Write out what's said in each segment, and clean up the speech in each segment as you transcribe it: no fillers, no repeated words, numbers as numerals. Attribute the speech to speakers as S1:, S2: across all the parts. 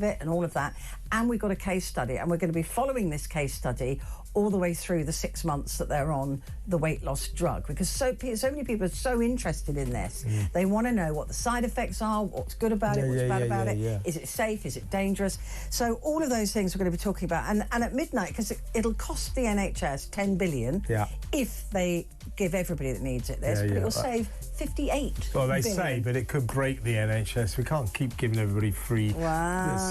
S1: it and all of that, and we've got a case study, and we're going to be following this case study all the way through the 6 months that they're on the weight loss drug, because so many people are so interested in this. They want to know what the side effects are, what's good about it, what's bad about it, is it safe, is it dangerous? So all of those things we're going to be talking about, and at midnight, because it'll cost the NHS 10 billion if they give everybody that needs it this, but it will save 58
S2: Well, they
S1: billion.
S2: say, but it could break the NHS. We can't keep giving everybody free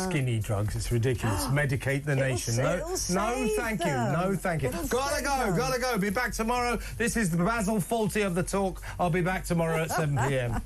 S2: skinny drugs. It's ridiculous. Medicate the nation. No, thank you. No, thank you. Gotta go. Be back tomorrow. This is the Basil Fawlty of the Talk. I'll be back tomorrow at 7 p.m.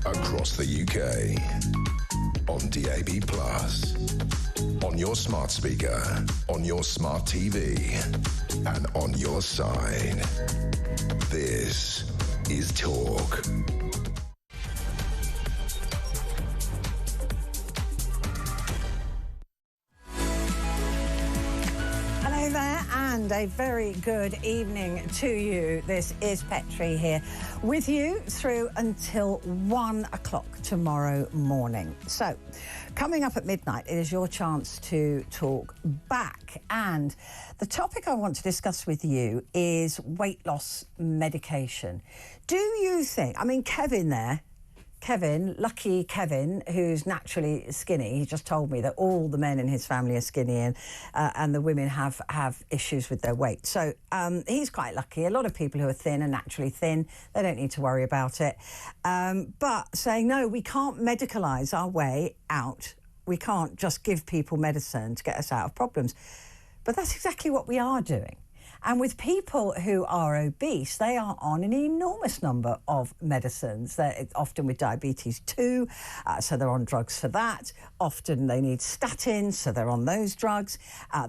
S3: Across the UK, on DAB+, on your smart speaker, on your smart TV, and on your side. This is Talk.
S1: Hello there, and a very good evening to you. This is Petrie here with you through until 1 o'clock tomorrow morning. So, coming up at midnight, it is your chance to talk back. And the topic I want to discuss with you is weight loss medication. Do you think, I mean, lucky Kevin, who's naturally skinny, he just told me that all the men in his family are skinny and the women have issues with their weight. So he's quite lucky. A lot of people who are thin are naturally thin. They don't need to worry about it. But saying, no, we can't medicalise our way out. We can't just give people medicine to get us out of problems. But that's exactly what we are doing. And with people who are obese, they are on an enormous number of medicines. They're often with diabetes too, so they're on drugs for that. Often they need statins, so they're on those drugs.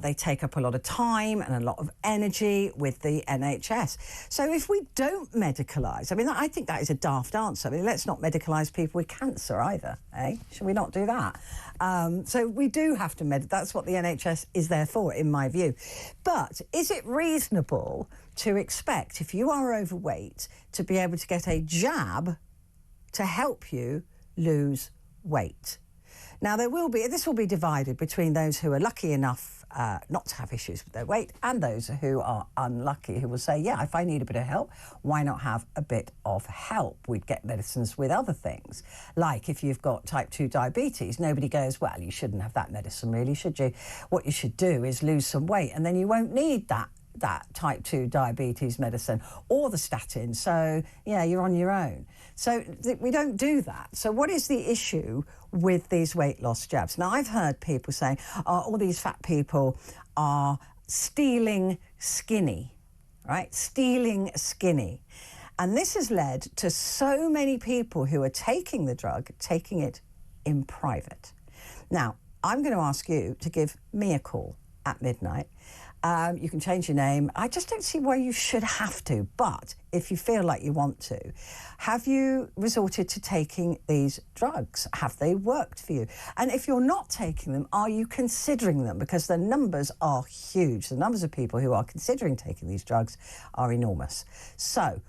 S1: They take up a lot of time and a lot of energy with the NHS. So if we don't medicalise, I mean, I think that is a daft answer. I mean, let's not medicalise people with cancer either, eh? Should we not do that? So we do have to that's what the NHS is there for, in my view. But is it reasonable to expect, if you are overweight, to be able to get a jab to help you lose weight? Now, this will be divided between those who are lucky enough not to have issues with their weight and those who are unlucky, who will say, yeah, if I need a bit of help, why not have a bit of help? We'd get medicines with other things. Like if you've got type 2 diabetes, nobody goes, well, you shouldn't have that medicine really, should you? What you should do is lose some weight and then you won't need that type 2 diabetes medicine or the statin. So, yeah, you're on your own. So we don't do that. So what is the issue with these weight loss jabs? Now, I've heard people saying, all these fat people are stealing skinny, right? Stealing skinny. And this has led to so many people who are taking the drug, taking it in private. Now, I'm going to ask you to give me a call at midnight. You can change your name. I just don't see why you should have to. But if you feel like you want to, have you resorted to taking these drugs? Have they worked for you? And if you're not taking them, are you considering them? Because the numbers are huge. The numbers of people who are considering taking these drugs are enormous. So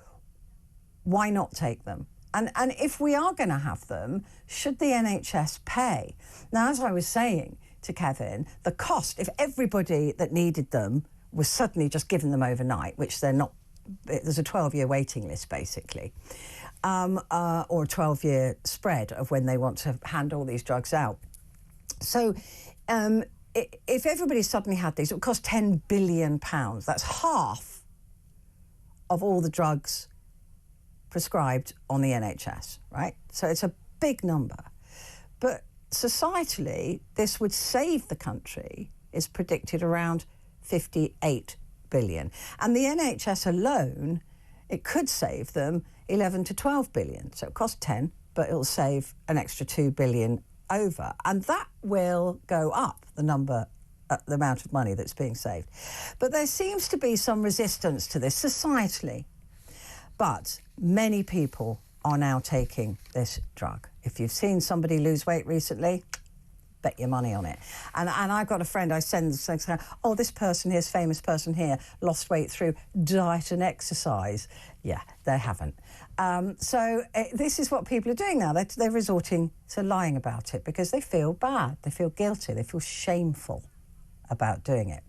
S1: why not take them? And if we are going to have them, should the NHS pay? Now, as I was saying to Kevin, the cost, if everybody that needed them was suddenly just given them overnight, which they're not, there's a 12-year waiting list basically, or a 12-year spread of when they want to hand all these drugs out. So if everybody suddenly had these, it would cost £10 billion. That's half of all the drugs prescribed on the NHS, right? So it's a big number. But societally, this would save the country, is predicted, around 58 billion. And the NHS alone, it could save them 11 to 12 billion. So it costs 10, but it'll save an extra 2 billion over. And that will go up, the amount of money that's being saved. But there seems to be some resistance to this societally. But many people are now taking this drug. If you've seen somebody lose weight recently, bet your money on it. And I've got a friend I send, oh, this person here, this famous person here, lost weight through diet and exercise. Yeah, they haven't. So this is what people are doing now. They're resorting to lying about it because they feel bad, they feel guilty, they feel shameful about doing it.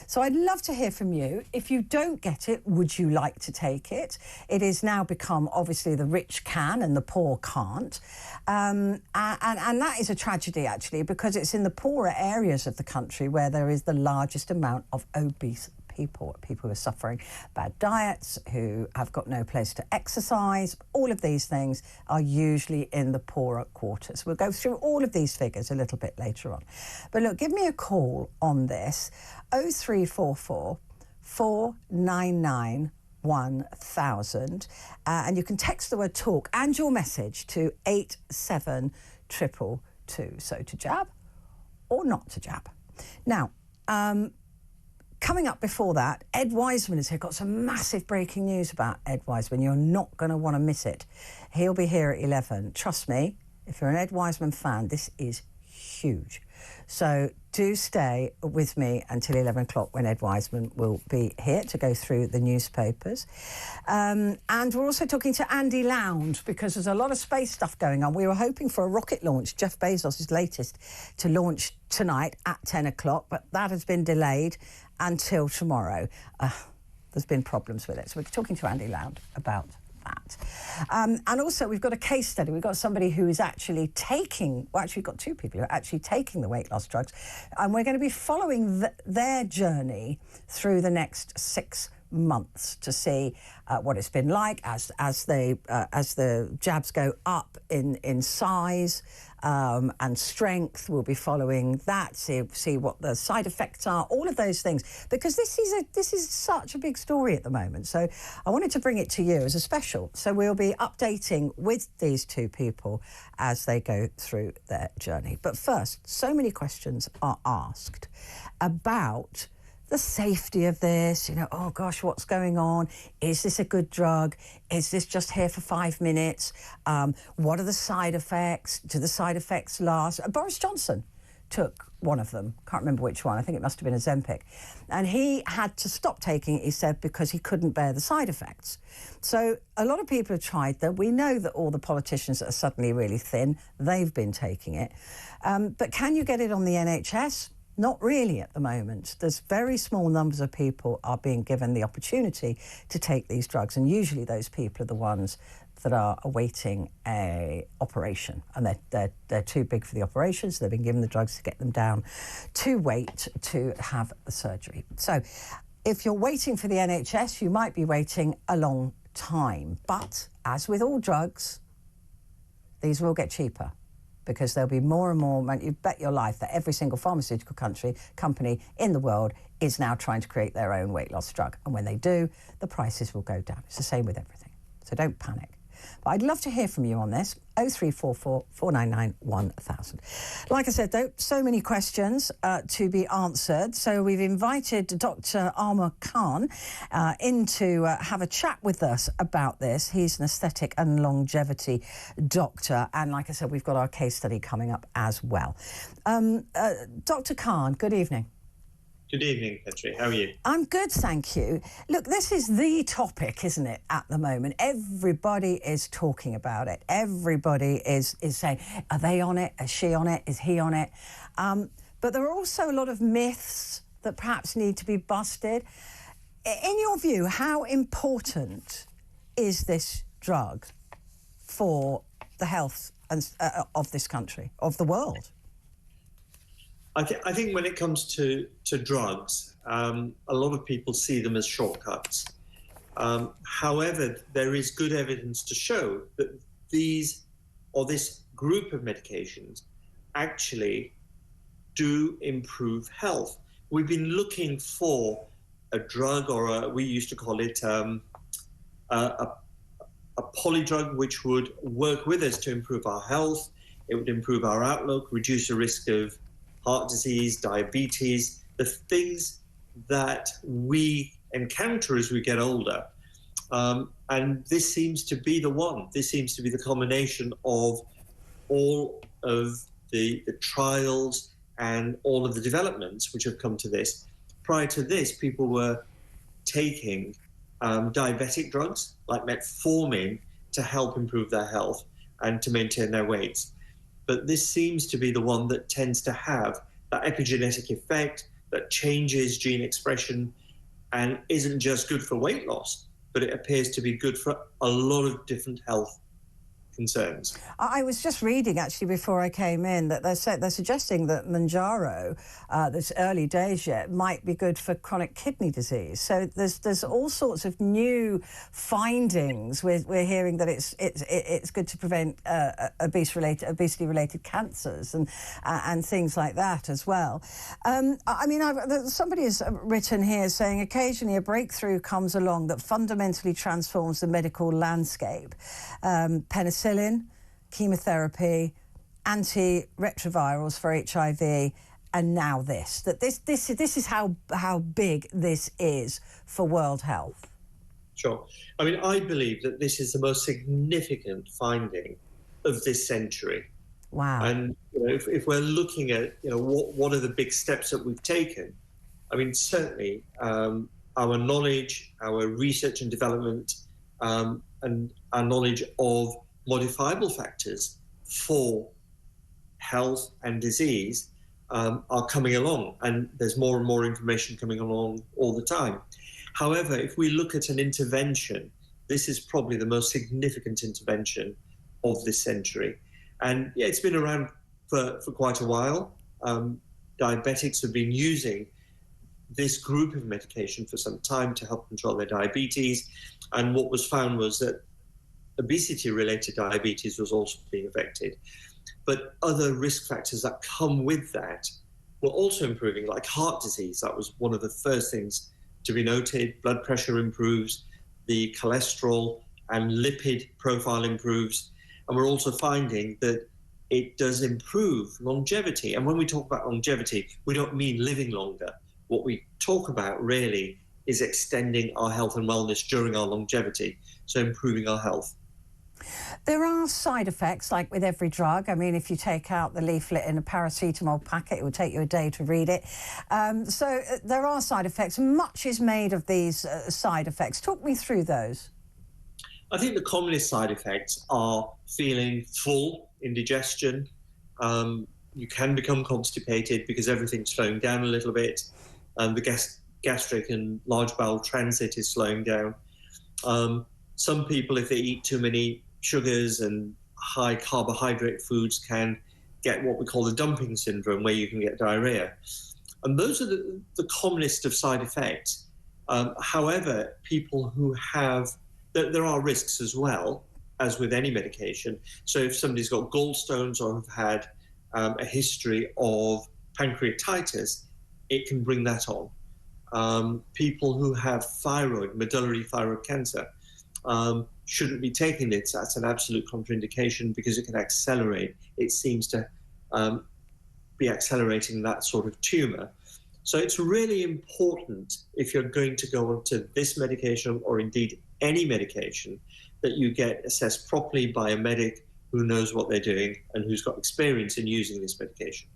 S1: So I'd love to hear from you. If you don't get it, would you like to take it? It has now become, obviously, the rich can and the poor can't. And that is a tragedy, actually, because it's in the poorer areas of the country where there is the largest amount of obese people who are suffering bad diets, who have got no place to exercise. All of these things are usually in the poorer quarters. We'll go through all of these figures a little bit later on. But look, give me a call on this, 0344 499 1000, and you can text the word talk and your message to 87222. So to jab or not to jab. Now, coming up before that, Ed Wiseman is here. Got some massive breaking news about Ed Wiseman. You're not going to want to miss it. He'll be here at 11. Trust me, if you're an Ed Wiseman fan, this is huge. So do stay with me until 11 o'clock when Ed Wiseman will be here to go through the newspapers. And we're also talking to Andy Lound because there's a lot of space stuff going on. We were hoping for a rocket launch, Jeff Bezos' latest, to launch tonight at 10 o'clock, but that has been delayed until tomorrow. There's been problems with it. So we're talking to Andy Lound about that. And also we've got a case study. We've got somebody who is actually taking, well, actually we've got two people who are actually taking the weight loss drugs, and we're going to be following their journey through the next 6 months to see what it's been like as the jabs go up in size, and strength. We'll be following that, see what the side effects are, all of those things, because this is such a big story at the moment. So I wanted to bring it to you as a special. So we'll be updating with these two people as they go through their journey. But first, so many questions are asked about the safety of this, oh gosh, what's going on? Is this a good drug? Is this just here for 5 minutes? What are the side effects? Do the side effects last? Boris Johnson took one of them. Can't remember which one. I think it must have been Ozempic. And he had to stop taking it, he said, because he couldn't bear the side effects. So a lot of people have tried that. We know that all the politicians that are suddenly really thin, they've been taking it. But can you get it on the NHS? Not really at the moment. There's very small numbers of people are being given the opportunity to take these drugs, and usually those people are the ones that are awaiting a operation, and they're too big for the operation, so they've been given the drugs to get them down to wait to have the surgery. So if you're waiting for the NHS, you might be waiting a long time. But as with all drugs, these will get cheaper, because there'll be more and more. You bet your life that every single pharmaceutical company in the world is now trying to create their own weight loss drug. And when they do, the prices will go down. It's the same with everything. So don't panic. But I'd love to hear from you on this. 0344 499 1000. Like I said, though, so many questions to be answered. So we've invited Dr. Amar Khan in to have a chat with us about this. He's an aesthetic and longevity doctor. And like I said, we've got our case study coming up as well. Dr. Khan, good evening.
S4: Good evening, Petrie. How are you?
S1: I'm good, thank you. Look, this is the topic, isn't it, at the moment? Everybody is talking about it. Everybody is saying, are they on it? Is she on it? Is he on it? But there are also a lot of myths that perhaps need to be busted. In your view, how important is this drug for the health of this country, of the world?
S4: I think when it comes to drugs, a lot of people see them as shortcuts. However, there is good evidence to show that this group of medications actually do improve health. We've been looking for a drug, or we used to call it a polydrug, which would work with us to improve our health. It would improve our outlook, reduce the risk of heart disease, diabetes, the things that we encounter as we get older. And this seems to be the one. This seems to be the combination of all of the trials and all of the developments which have come to this. Prior to this, people were taking diabetic drugs like metformin to help improve their health and to maintain their weights. But this seems to be the one that tends to have that epigenetic effect that changes gene expression and isn't just good for weight loss, but it appears to be good for a lot of different health concerns.
S1: I was just reading, actually, before I came in, that they're suggesting that Manjaro, this early days yet, might be good for chronic kidney disease. So there's all sorts of new findings. We're hearing that it's good to prevent obesity-related cancers and things like that as well. I mean, somebody has written here saying occasionally a breakthrough comes along that fundamentally transforms the medical landscape. Penicillin, chemotherapy, antiretrovirals for HIV, and now this. This is how big this is for world health.
S4: Sure. I mean, I believe that this is the most significant finding of this century.
S1: Wow.
S4: And if we're looking at what are the big steps that we've taken, I mean, certainly our knowledge, our research and development, and our knowledge of modifiable factors for health and disease are coming along, and there's more and more information coming along all the time. However, if we look at an intervention, this is probably the most significant intervention of this century. And yeah, it's been around for quite a while. Diabetics have been using this group of medication for some time to help control their diabetes. And what was found was that obesity-related diabetes was also being affected. But other risk factors that come with that were also improving, like heart disease. That was one of the first things to be noted. Blood pressure improves, the cholesterol and lipid profile improves. And we're also finding that it does improve longevity. And when we talk about longevity, we don't mean living longer. What we talk about really is extending our health and wellness during our longevity, so improving our health.
S1: There are side effects, like with every drug. I mean, if you take out the leaflet in a paracetamol packet, it will take you a day to read it. So there are side effects. Much is made of these side effects. Talk me through those.
S4: I think the commonest side effects are feeling full, indigestion. You can become constipated because everything's slowing down a little bit. The gastric and large bowel transit is slowing down. Some people, if they eat too many sugars and high carbohydrate foods, can get what we call the dumping syndrome, where you can get diarrhea. And those are the commonest of side effects. However, people who have, there are risks as well, as with any medication. So if somebody's got gallstones or have had a history of pancreatitis, it can bring that on. People who have medullary thyroid cancer, shouldn't be taking it. That's an absolute contraindication because it can accelerate. It seems to be accelerating that sort of tumour. So it's really important, if you're going to go onto this medication or indeed any medication, that you get assessed properly by a medic who knows what they're doing and who's got experience in using this medication.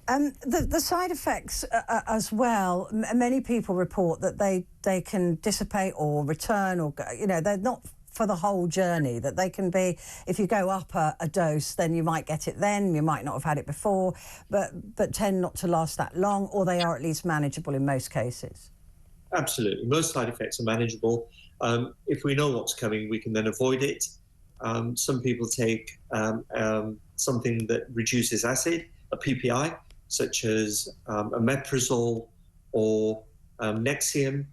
S1: The side effects as well, many people report that they can dissipate or return, or, you know, they're not for the whole journey, that they can be, if you go up a dose, then you might get it then, you might not have had it before, but tend not to last that long, or they are at least manageable in most cases.
S4: Absolutely. Most side effects are manageable. If we know what's coming, we can then avoid it. Some people take something that reduces acid, a PPI, such as omeprazole or Nexium,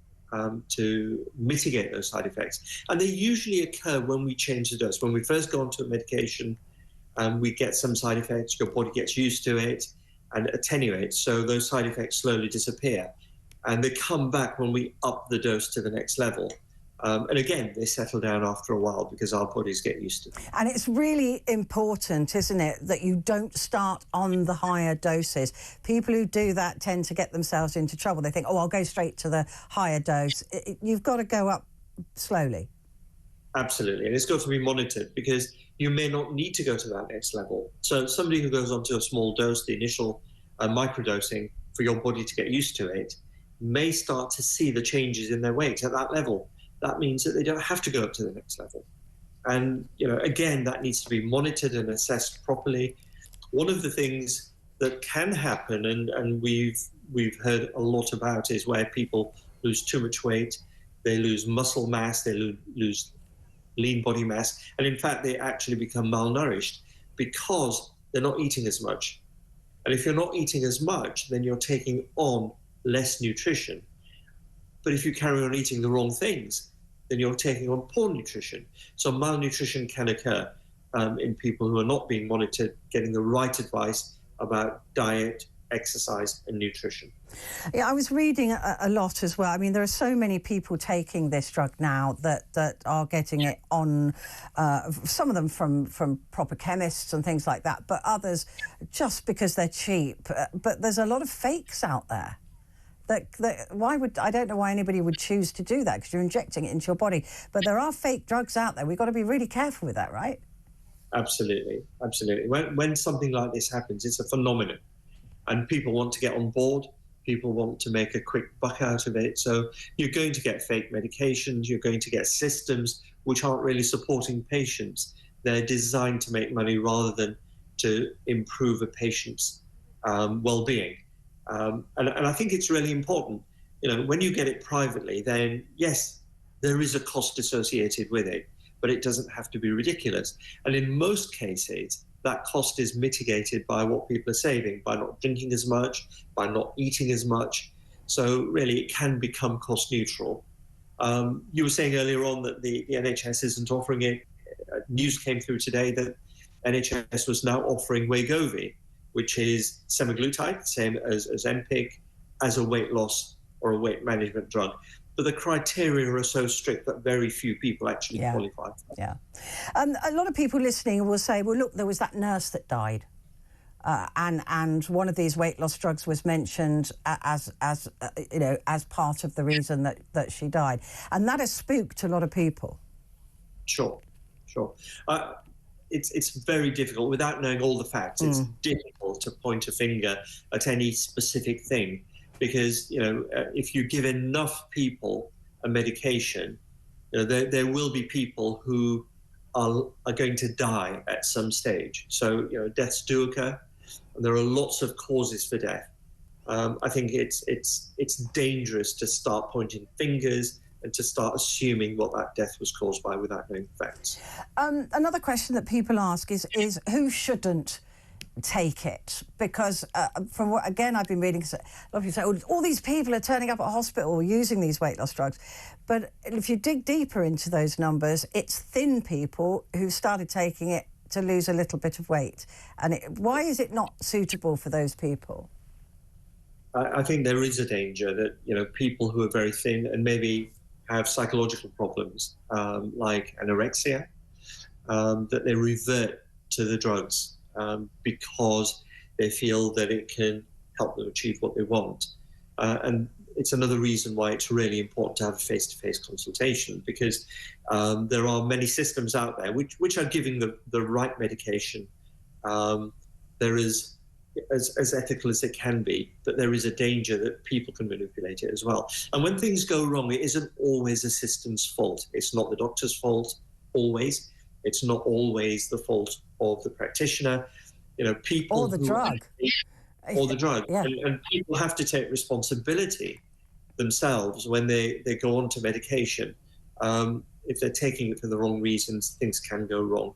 S4: to mitigate those side effects. And they usually occur when we change the dose. When we first go onto a medication, we get some side effects, your body gets used to it and attenuates, so those side effects slowly disappear. And they come back when we up the dose to the next level. And again, they settle down after a while because our bodies get used to it.
S1: And it's really important, isn't it, that you don't start on the higher doses. People who do that tend to get themselves into trouble. They think, oh, I'll go straight to the higher dose. You've got to go up slowly.
S4: Absolutely. And it's got to be monitored because you may not need to go to that next level. So somebody who goes onto a small dose, the initial microdosing, for your body to get used to it, may start to see the changes in their weight at that level. That means that they don't have to go up to the next level. And, you know, again, that needs to be monitored and assessed properly. One of the things that can happen, and we've heard a lot about, is where people lose too much weight, they lose muscle mass, they lose lean body mass, and in fact, they actually become malnourished because they're not eating as much. And if you're not eating as much, then you're taking on less nutrition. But if you carry on eating the wrong things, then you're taking on poor nutrition. So malnutrition can occur in people who are not being monitored, getting the right advice about diet, exercise and nutrition.
S1: Yeah, I was reading a lot as well. I mean, there are so many people taking this drug now that are getting it on, some of them from proper chemists and things like that, but others just because they're cheap. But there's a lot of fakes out there. I don't know why anybody would choose to do that, because you're injecting it into your body. But there are fake drugs out there. We've got to be really careful with that, right?
S4: Absolutely, absolutely. When something like this happens, it's a phenomenon. And people want to get on board. People want to make a quick buck out of it. So you're going to get fake medications. You're going to get systems which aren't really supporting patients. They're designed to make money rather than to improve a patient's well-being. And I think it's really important, you know, when you get it privately, then yes, there is a cost associated with it, but it doesn't have to be ridiculous. And in most cases, that cost is mitigated by what people are saving, by not drinking as much, by not eating as much. So really, it can become cost neutral. You were saying earlier on that the NHS isn't offering it. News came through today that NHS was now offering Wegovy, which is semaglutide, same as Ozempic, as a weight loss or a weight management drug. But the criteria are so strict that very few people actually qualify.
S1: Yeah. A lot of people listening will say, well, look, there was that nurse that died. And one of these weight loss drugs was mentioned as part of the reason that she died. And that has spooked a lot of people.
S4: Sure. It's very difficult without knowing all the facts. It's difficult to point a finger at any specific thing because, if you give enough people a medication, there will be people who are going to die at some stage. So, deaths do occur, and there are lots of causes for death. I think it's dangerous to start pointing fingers and to start assuming what that death was caused by without knowing the facts.
S1: Another question that people ask is who shouldn't take it? Because from what, again, I've been reading, a lot of people say, all these people are turning up at hospital using these weight loss drugs. But if you dig deeper into those numbers, it's thin people who started taking it to lose a little bit of weight. And why is it not suitable for those people?
S4: I think there is a danger that, people who are very thin and maybe have psychological problems like anorexia, that they revert to the drugs because they feel that it can help them achieve what they want. And it's another reason why it's really important to have a face-to-face consultation, because there are many systems out there which are giving the right medication. There is, as ethical as it can be, but there is a danger that people can manipulate it as well. And when things go wrong, it isn't always a system's fault. It's not the doctor's fault, always. It's not always the fault of the practitioner. People
S1: or the drug.
S4: Or the drug.
S1: Yeah.
S4: And people have to take responsibility themselves when they go on to medication. If they're taking it for the wrong reasons, things can go wrong.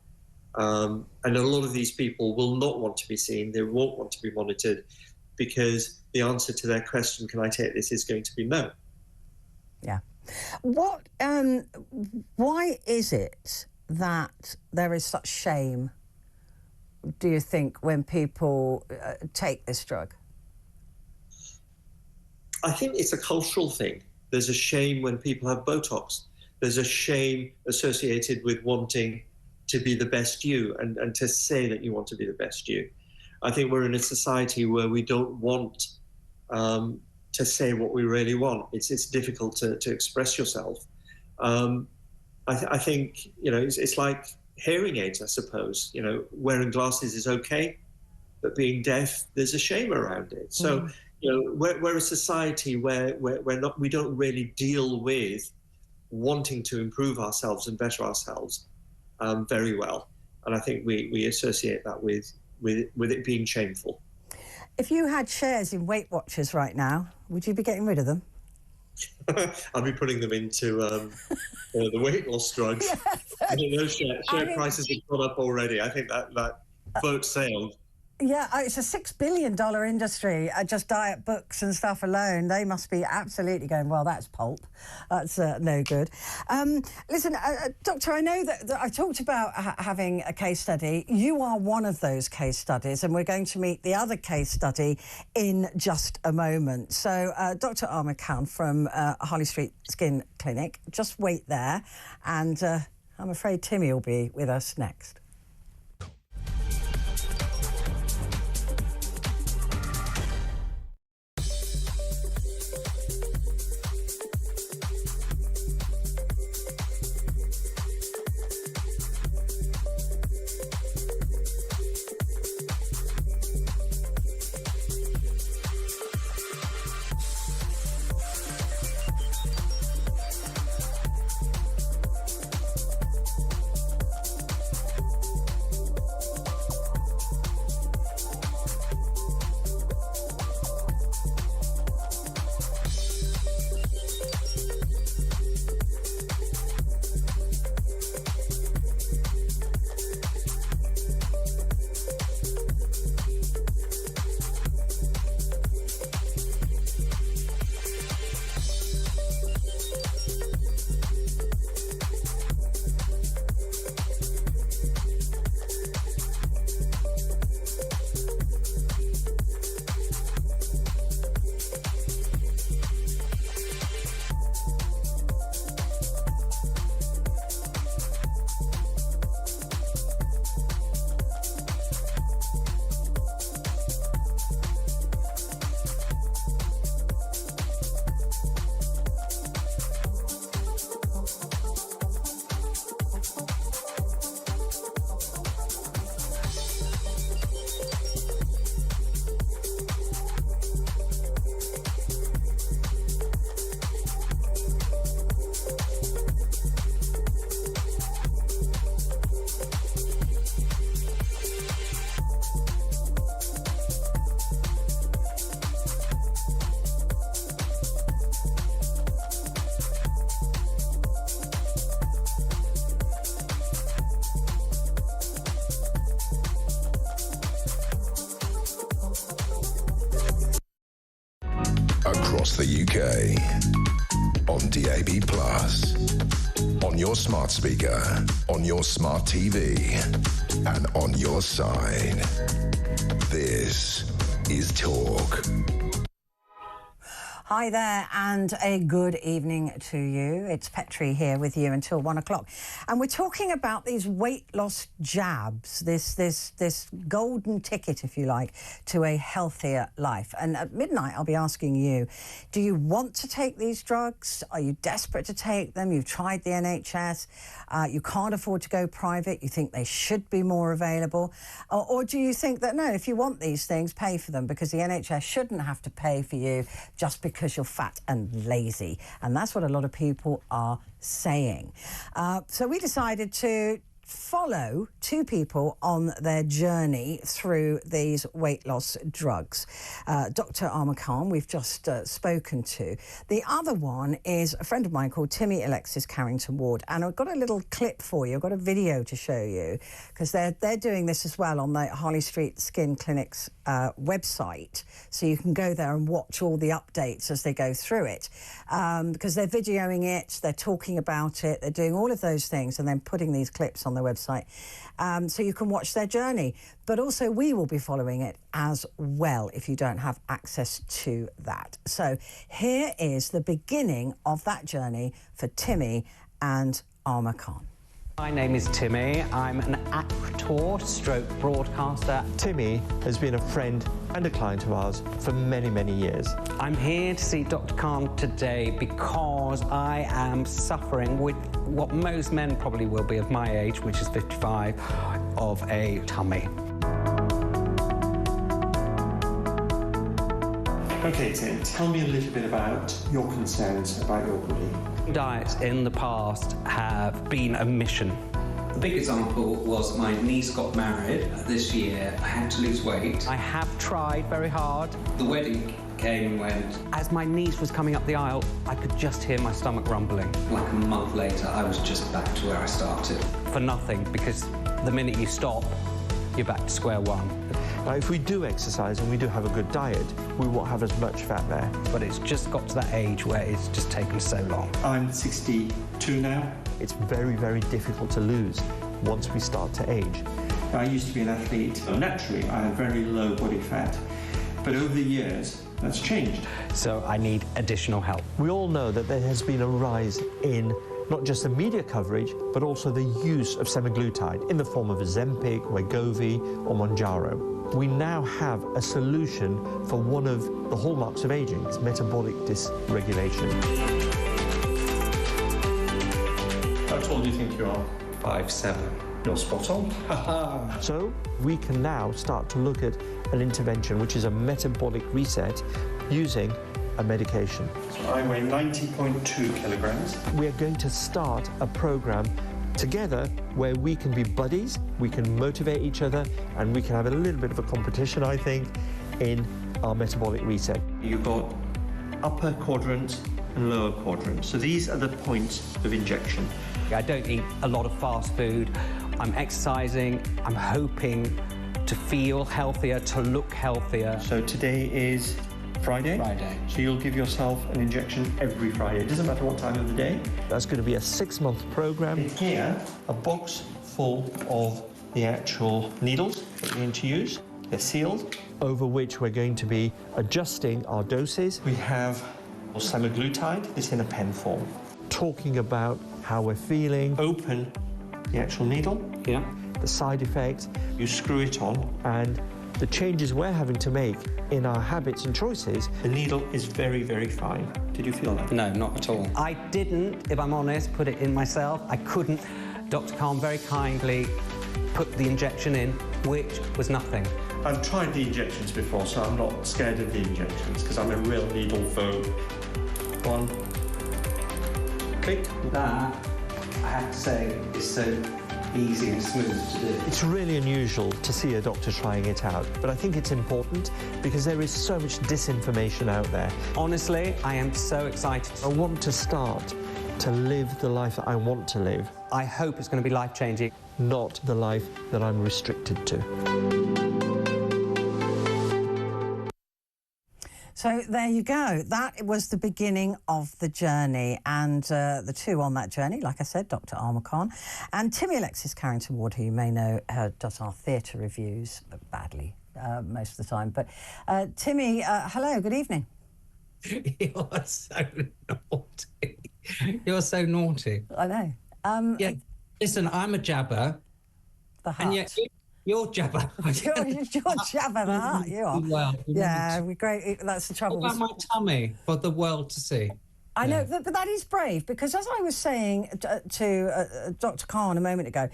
S4: And a lot of these people will not want to be seen. They won't want to be monitored because the answer to their question, can I take this, is going to be no.
S1: Yeah. Why is it that there is such shame, do you think, when people take this drug?
S4: I think it's a cultural thing. There's a shame when people have Botox. There's a shame associated with wanting to be the best you and to say that you want to be the best you. I think we're in a society where we don't want to say what we really want. It's difficult to express yourself. I think, it's like hearing aids, I suppose. Wearing glasses is okay, but being deaf, there's a shame around it. So, we're a society where we don't really deal with wanting to improve ourselves and better ourselves very well. And I think we associate that with it being shameful.
S1: If you had shares in Weight Watchers right now, would you be getting rid of them?
S4: I'll be putting them into the weight loss drugs.
S1: Yes.
S4: I think those share prices have gone up already. I think that boat sailed.
S1: Yeah, it's a $6 billion industry, just diet books and stuff alone. They must be absolutely going, well, that's pulp. That's no good. Listen, Doctor, I know that I talked about having a case study. You are one of those case studies, and we're going to meet the other case study in just a moment. So, Dr. Ahmed Khan from Harley Street Skin Clinic, just wait there. And I'm afraid Timmy will be with us next.
S3: across the UK. On DAB+, on your smart speaker, on your smart TV, and on your side. This is Talk.
S1: Hi there and a good evening to you. It's Petrie here with you until 1 o'clock. And we're talking about these weight loss jabs, this golden ticket, if you like, to a healthier life. And at midnight, I'll be asking you, do you want to take these drugs? Are you desperate to take them? You've tried the NHS. You can't afford to go private. You think they should be more available. Or do you think that, no, if you want these things, pay for them because the NHS shouldn't have to pay for you just because you're fat and lazy. And that's what a lot of people are saying. So we decided to follow two people on their journey through these weight loss drugs. Dr. Arma Khan, we've just spoken to. The other one is a friend of mine called Timmy Alexis Carrington-Ward, and I've got a little clip for you. I've got a video to show you because they're doing this as well on the Harley Street Skin Clinic's website, so you can go there and watch all the updates as they go through it, because they're videoing it, they're talking about it, they're doing all of those things and then putting these clips on their website, so you can watch their journey. But also we will be following it as well if you don't have access to that. So here is the beginning of that journey for Timmy and Arma Khan.
S5: My name is Timmy. I'm an actor stroke broadcaster.
S6: Timmy has been a friend and a client of ours for many, many years.
S5: I'm here to see Dr. Khan today because I am suffering with what most men probably will be of my age, which is 55, of a tummy.
S7: Okay, Tim, tell me a little bit about your concerns about your body.
S5: Diets in the past have been a mission. The big example was my niece got married this year. I had to lose weight. I have tried very hard. The wedding came and went. As my niece was coming up the aisle, I could just hear my stomach rumbling. Like a month later, I was just back to where I started. For nothing, because the minute you stop, you're back to square one.
S6: Now, if we do exercise and we do have a good diet, we won't have as much fat there.
S5: But it's just got to that age where it's just taken so long.
S7: I'm 62 now.
S6: It's very, very difficult to lose once we start to age.
S7: I used to be an athlete. Naturally, I had very low body fat. But over the years, that's changed.
S5: So I need additional help.
S6: We all know that there has been a rise in not just the media coverage, but also the use of semaglutide in the form of Ozempic, Wegovy, or Mounjaro. We now have a solution for one of the hallmarks of aging, it's metabolic dysregulation.
S7: How tall do you think you are?
S5: 5'7".
S7: You're spot on.
S6: So we can now start to look at an intervention, which is a metabolic reset using a medication.
S7: So I weigh 90.2 kilograms.
S6: We are going to start a program together where we can be buddies, we can motivate each other, and we can have a little bit of a competition, I think, in our metabolic reset.
S7: You've got upper quadrant and lower quadrant. So these are the points of injection.
S5: I don't eat a lot of fast food. I'm exercising. I'm hoping to feel healthier, to look healthier.
S7: So today is Friday?
S5: Friday.
S7: So you'll give yourself an injection every Friday. It doesn't matter what time of the day.
S6: That's going to be a 6-month program.
S7: In here, a box full of the actual needles that we're going to use. They're sealed.
S6: Over which we're going to be adjusting our doses.
S7: We have semaglutide. It's in a pen form.
S6: Talking about how we're feeling.
S7: Open the actual needle.
S5: Yeah.
S6: The side effects.
S7: You screw it on.
S6: And the changes we're having to make in our habits and choices.
S7: The needle is very, very fine. Did you feel that?
S5: No, not at all. I didn't, if I'm honest, put it in myself. I couldn't. Dr. Khan very kindly put the injection in, which was nothing.
S7: I've tried the injections before, so I'm not scared of the injections because I'm a real needle phobe. One. Click.
S5: That, I have to say, is so easy and smooth to do.
S6: It's really unusual to see a doctor trying it out, but I think it's important because there is so much disinformation out there.
S5: Honestly, I am so excited.
S6: I want to start to live the life that I want to live.
S5: I hope it's going to be life-changing.
S6: Not the life that I'm restricted to.
S1: So there you go. That was the beginning of the journey, and the two on that journey, like I said, Dr. Alma Khan and Timmy Alexis Carrington-Ward, who you may know does our theatre reviews, but badly most of the time. But Timmy, hello, good evening.
S5: You're so naughty. You're so naughty.
S1: I know.
S5: Yeah, listen, I'm a jabber.
S1: The heart.
S5: And yet you're jabber.
S1: you're jabber the heart, you are.
S5: Well,
S1: yeah, we're great. That's the trouble.
S5: What about my tummy for the world to see?
S1: I know, but that is brave, because as I was saying to Dr. Khan a moment ago,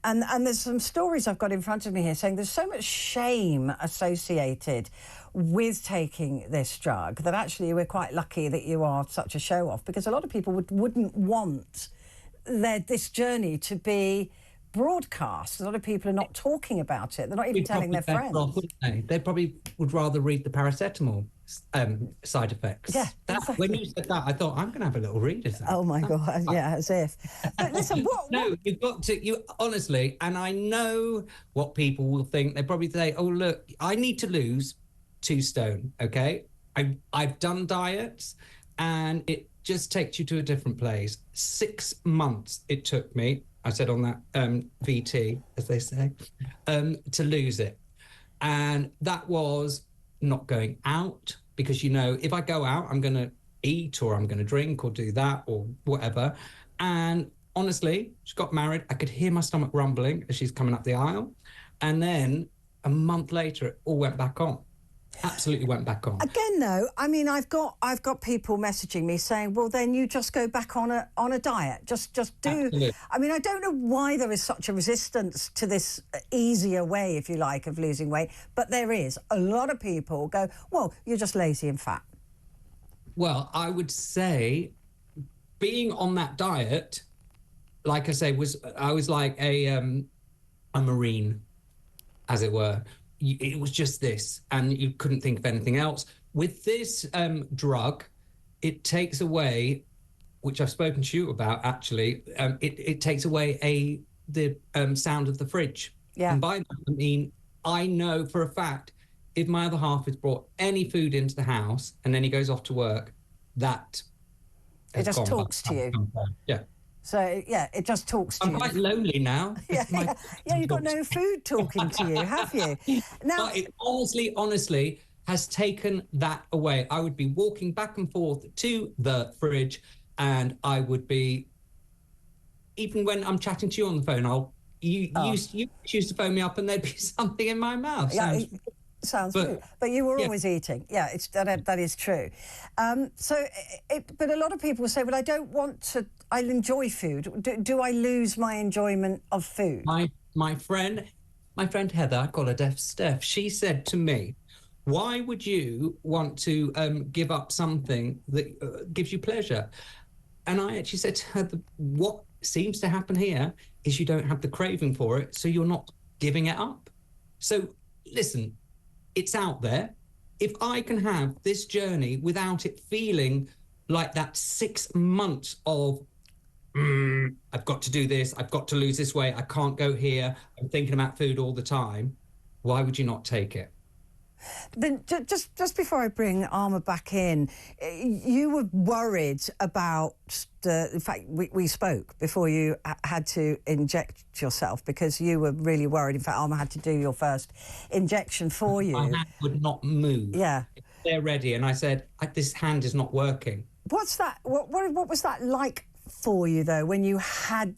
S1: and there's some stories I've got in front of me here saying there's so much shame associated with taking this drug that actually we're quite lucky that you are such a show-off, because a lot of people wouldn't want this journey to be broadcast. A lot of people are not talking about it. They're not even telling their friends.
S5: They probably would rather read the paracetamol side effects.
S1: Yeah, exactly.
S5: When you said that, I thought, I'm going to have a little read of that.
S1: Oh my God, yeah, as if. But listen,
S5: No, you've got to, honestly, and I know what people will think. They probably say, oh, look, I need to lose 2 stone, okay? I've done diets, and it just takes you to a different place. 6 months it took me, I said on that VT, as they say, to lose it. And that was not going out, because, if I go out, I'm going to eat or I'm going to drink or do that or whatever. And honestly, she got married. I could hear my stomach rumbling as she's coming up the aisle. And then a month later, it all went back on. Absolutely went back on.
S1: Again, though, I mean, I've got people messaging me saying, well, then you just go back on a diet. Just do.
S5: Absolutely.
S1: I mean, I don't know why there is such a resistance to this easier way, if you like, of losing weight, but there is. A lot of people go, well, you're just lazy and fat.
S5: Well, I would say being on that diet, like I say, I was like a Marine, as it were. It was just this, and you couldn't think of anything else. With this drug, it takes away, which I've spoken to you about, actually, it takes away the sound of the fridge.
S1: Yeah.
S5: And by that, I mean, I know for a fact, if my other half has brought any food into the house and then he goes off to work, that
S1: it just talks to you.
S5: Yeah.
S1: So, yeah, it just talks to you.
S5: I'm quite lonely now.
S1: Yeah, you've got no food talking to you, have you? Now,
S5: but it honestly has taken that away. I would be walking back and forth to the fridge, and I would be, even when I'm chatting to you on the phone, you used to phone me up and there'd be something in my mouth.
S1: Sounds good. But you were always eating. Yeah, that is true. But a lot of people say, well, I don't want to, I'll enjoy food. Do I lose my enjoyment of food?
S5: My friend Heather, I call her Deaf Steph, she said to me, why would you want to give up something that gives you pleasure? And I actually said to her, what seems to happen here is you don't have the craving for it, so you're not giving it up. So listen, it's out there. If I can have this journey without it feeling like that 6 months of, I've got to do this, I've got to lose this weight, I can't go here, I'm thinking about food all the time, why would you not take it?
S1: Then just before I bring Alma back in, you were worried about in fact, we spoke before you had to inject yourself, because you were really worried. In fact, Alma had to do your first injection for you.
S5: My hand would not move.
S1: Yeah.
S5: They're ready, and I said, this hand is not working.
S1: What's that? What was that like for you, though, when you had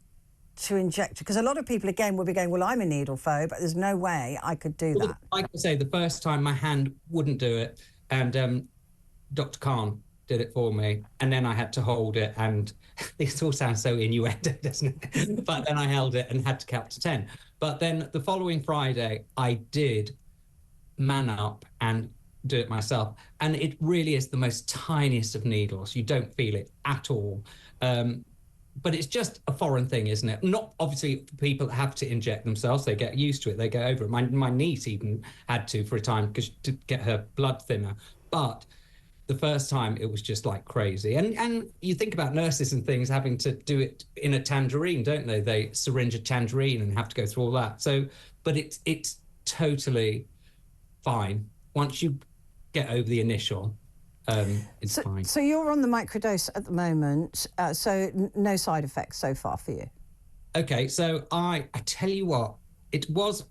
S1: to inject? Because a lot of people, again, will be going, well, I'm a needle phobe, but there's no way I could do that.
S5: Like I say, the first time my hand wouldn't do it, and Dr. Khan did it for me, and then I had to hold it, and this all sounds so innuendo, doesn't it? But then I held it and had to count to 10. But then the following Friday, I did man up and do it myself, and it really is the most tiniest of needles. You don't feel it at all. But it's just a foreign thing, isn't it? Not obviously for people that have to inject themselves. They get used to it. They get over it. My niece even had to for a time to get her blood thinner. But the first time it was just like crazy. And you think about nurses and things having to do it in a tangerine, don't they? They syringe a tangerine and have to go through all that. So, but it's totally fine once you get over the initial. it's fine.
S1: So you're on the microdose at the moment, so no side effects so far for you?
S5: Okay, so I tell you what, it was,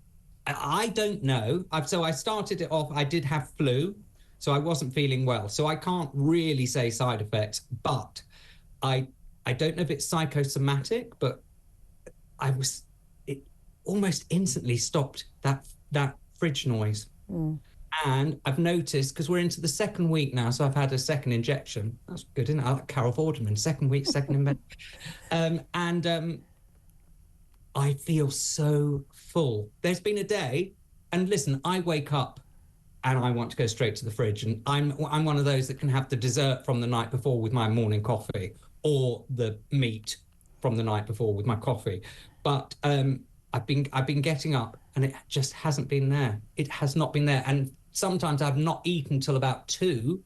S5: I don't know. So I started it off, I did have flu, so I wasn't feeling well. So I can't really say side effects, but I don't know if it's psychosomatic, but it almost instantly stopped that fridge noise. And I've noticed, because we're into the second week now, so I've had a second injection. That's good, isn't it? I like Carol Vorderman, second week, second injection. I feel so full. There's been a day, and listen, I wake up and I want to go straight to the fridge, and I'm one of those that can have the dessert from the night before with my morning coffee, or the meat from the night before with my coffee. But I've been getting up, and it just hasn't been there. It has not been there, and sometimes I've not eaten till about 2.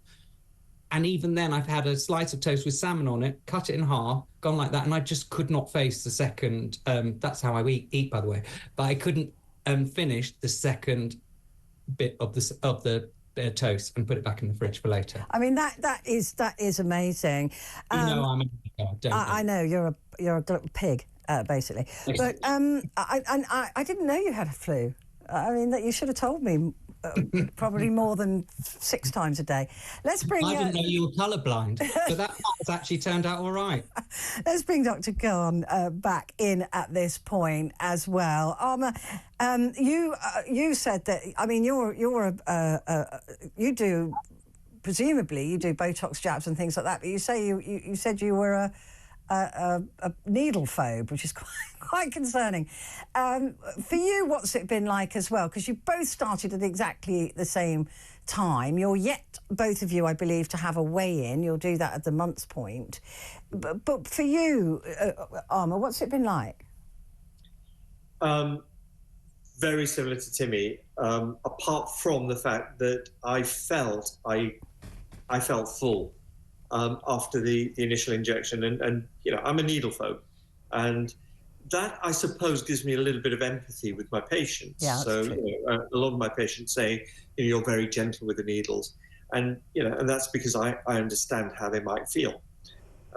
S5: And even then, I've had a slice of toast with salmon on it, cut it in half, gone like that, and I just could not face the second. That's how I eat, by the way. But I couldn't finish the second bit of the toast and put it back in the fridge for later.
S1: I mean, that is amazing. I know you're a pig, basically. But I didn't know you had a flu. I mean, that you should have told me. Probably more than 6 times a day. Let's bring.
S5: I didn't know you were colourblind, but that has actually turned out all right.
S1: Let's bring Dr. Khan back in at this point as well. You said that. I mean, you do presumably you do Botox jabs and things like that. But you say you said you were a needle phobe, which is quite concerning. For you, what's it been like as well? Because you both started at exactly the same time. You're yet, both of you, I believe, to have a weigh-in. You'll do that at the month's point. But for you, Arma, what's it been like?
S4: Very similar to Timmy, apart from the fact that I felt full. After the initial injection, and you know, I'm a needle phobe, and that, I suppose, gives me a little bit of empathy with my patients.
S1: Yeah,
S4: so you know, a lot of my patients say, you know, you're very gentle with the needles, and you know, and that's because I understand how they might feel.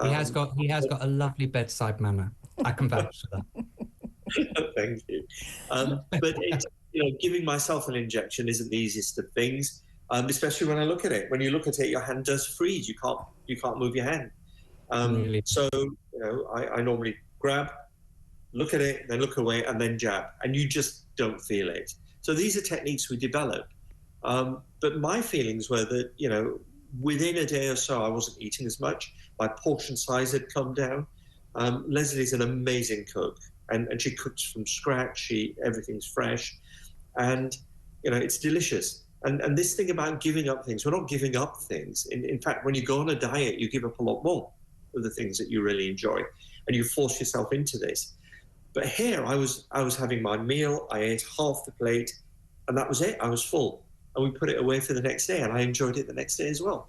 S5: He has got a lovely bedside manner. I can vouch for that.
S4: Thank you. But it's, you know, giving myself an injection isn't the easiest of things. Especially when I look at it. When you look at it, your hand does freeze. You can't move your hand.
S5: Really?
S4: So, you know, I normally grab, look at it, then look away, and then jab, and you just don't feel it. So these are techniques we develop. But my feelings were that, you know, within a day or so, I wasn't eating as much. My portion size had come down. Leslie's an amazing cook, and she cooks from scratch. Everything's fresh, and you know, it's delicious. And this thing about giving up things, we're not giving up things. In fact, when you go on a diet, you give up a lot more of the things that you really enjoy, and you force yourself into this. But here, I was having my meal, I ate half the plate, and that was it. I was full, and we put it away for the next day, and I enjoyed it the next day as well.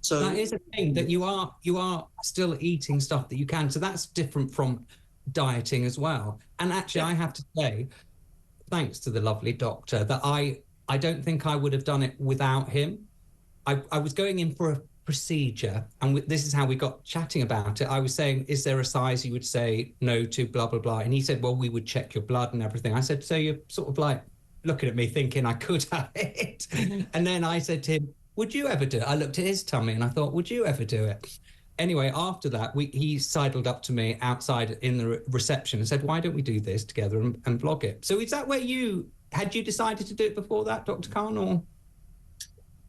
S4: So
S5: that is a thing, that you are still eating stuff that you can. So that's different from dieting as well. And actually, I have to say, thanks to the lovely doctor, that I don't think I would have done it without him. I was going in for a procedure, and this is how we got chatting about it. I was saying, is there a size you would say no to, blah, blah, blah. And he said, well, we would check your blood and everything. I said, so you're sort of like looking at me thinking I could have it. And then I said to him, would you ever do it? I looked at his tummy and I thought, would you ever do it? Anyway, after that, he sidled up to me outside in the reception and said, why don't we do this together and vlog it? So is that where had you decided to do it before that, Dr. Khan, or?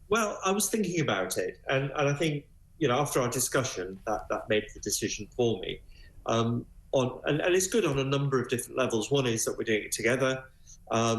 S4: Well, I was thinking about it, and I think, you know, after our discussion, that made the decision for me. And it's good on a number of different levels. One is that we're doing it together.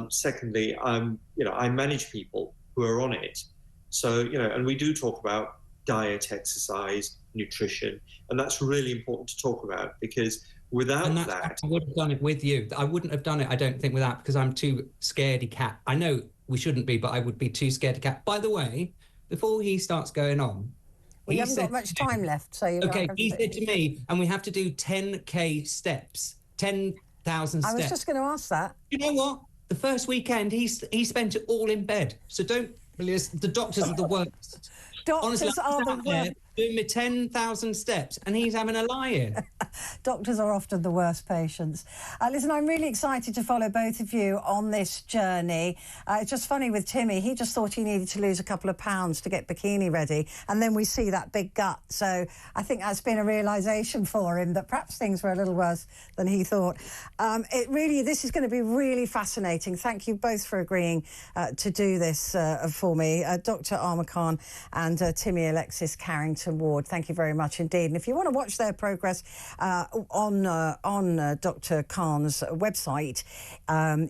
S4: Secondly, I manage people who are on it. So, you know, and we do talk about diet, exercise, nutrition, and that's really important to talk about, because without that,
S5: I would have done it with you. I wouldn't have done it, I don't think, without, because I'm too scaredy cat. I know we shouldn't be, but I would be too scaredy cat. By the way, before he starts going on,
S1: we haven't got much time left, so you
S5: okay. He said to me, and we have to do 10k steps, 10,000 steps.
S1: I was just going to ask that.
S5: You know what? The first weekend, he spent it all in bed. So don't. The doctors are the worst.
S1: Doctors
S5: Honestly,
S1: are
S5: I'm
S1: the
S5: out there
S1: worst.
S5: doing my 10,000 steps and he's having a lie-in.
S1: Doctors are often the worst patients. Listen, I'm really excited to follow both of you on this journey. It's just funny with Timmy. He just thought he needed to lose a couple of pounds to get bikini ready, and then we see that big gut. So I think that's been a realisation for him that perhaps things were a little worse than he thought. This is going to be really fascinating. Thank you both for agreeing to do this for me. Dr. Armour Khan and Timmy Alexis Carrington Ward, thank you very much indeed. And if you want to watch their progress on Dr. Khan's website,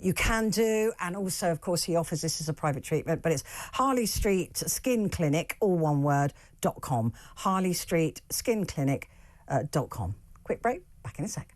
S1: you can do. And also, of course, he offers this as a private treatment, but it's Harley Street Skin Clinic, all one word, .com. Harley Street Skin Clinic.com. Quick break, back in a sec.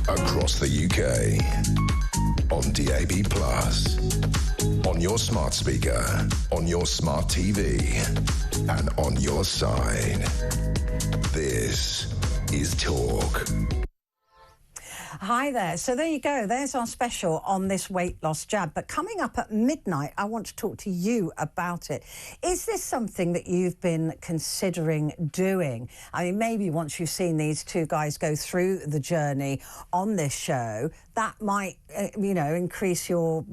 S3: Across the UK, on DAB+, on your smart speaker, on your smart TV, and on your side. This is Talk.
S1: Hi there. So there you go. There's our special on this weight loss jab. But coming up at midnight, I want to talk to you about it. Is this something that you've been considering doing? I mean, maybe once you've seen these two guys go through the journey on this show, that might, increase your,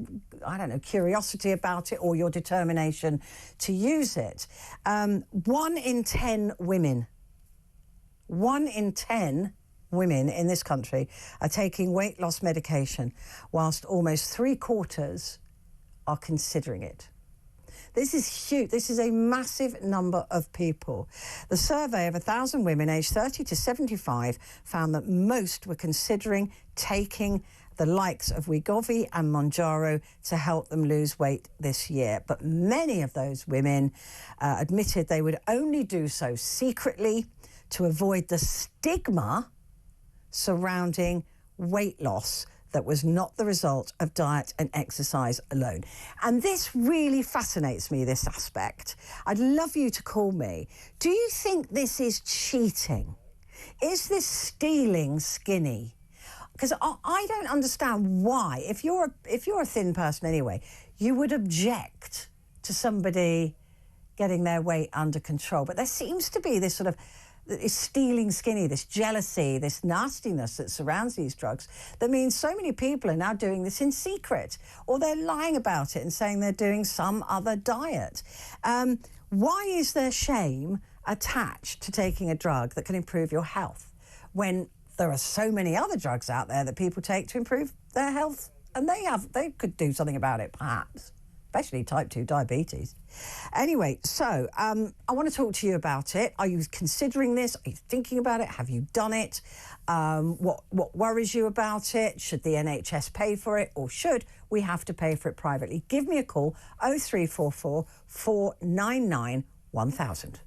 S1: curiosity about it or your determination to use it. 1 in 10 women in this country are taking weight loss medication, whilst almost 3/4 are considering it. This is huge. This is a massive number of people. The survey of 1,000 women aged 30 to 75 found that most were considering taking the likes of Wegovy and Mounjaro to help them lose weight this year. But many of those women admitted they would only do so secretly to avoid the stigma surrounding weight loss that was not the result of diet and exercise alone. And this really fascinates me, this aspect. I'd love you to call me. Do you think this is cheating? Is this stealing skinny? Because I don't understand why, if you're a thin person anyway, you would object to somebody getting their weight under control. But there seems to be this sort of this stealing skinny, this jealousy, this nastiness that surrounds these drugs that means so many people are now doing this in secret, or they're lying about it and saying they're doing some other diet. Why is there shame attached to taking a drug that can improve your health when there are so many other drugs out there that people take to improve their health And they could do something about it, perhaps, especially type 2 diabetes. Anyway, so I want to talk to you about it. Are you considering this? Are you thinking about it? Have you done it? What worries you about it? Should the NHS pay for it, or should we have to pay for it privately? Give me a call, 0344 499 1000.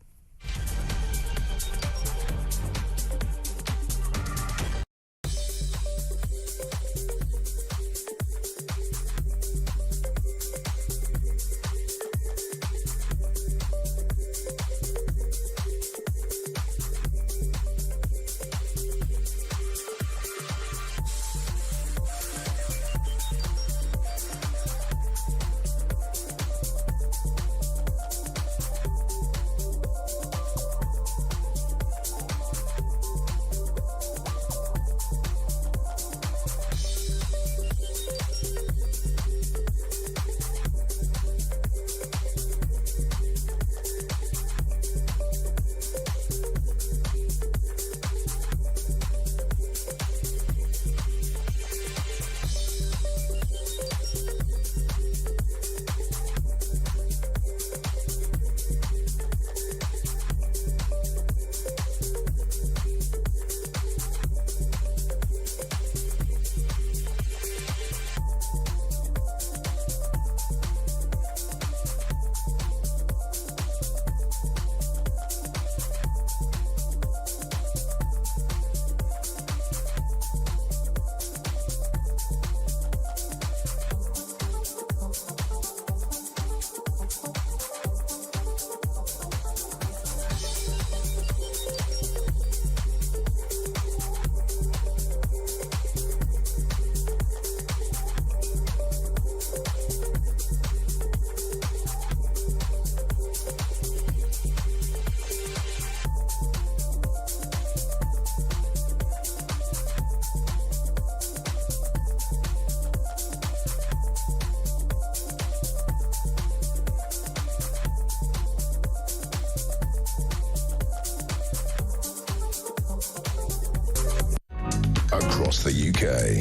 S3: Across the UK,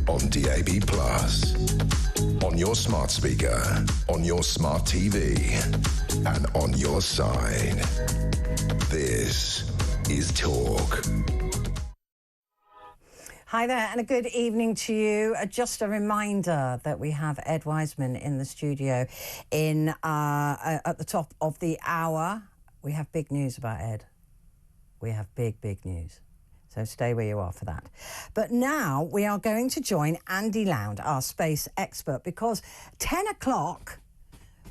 S3: on DAB+, on your smart speaker, on your smart TV, and on your side. This is Talk.
S1: Hi there, and a good evening to you. Just a reminder that we have Ed Wiseman in the studio at the top of the hour. We have big news about Ed. We have big news. So stay where you are for that. But now we are going to join Andy Lound, our space expert, because 10 o'clock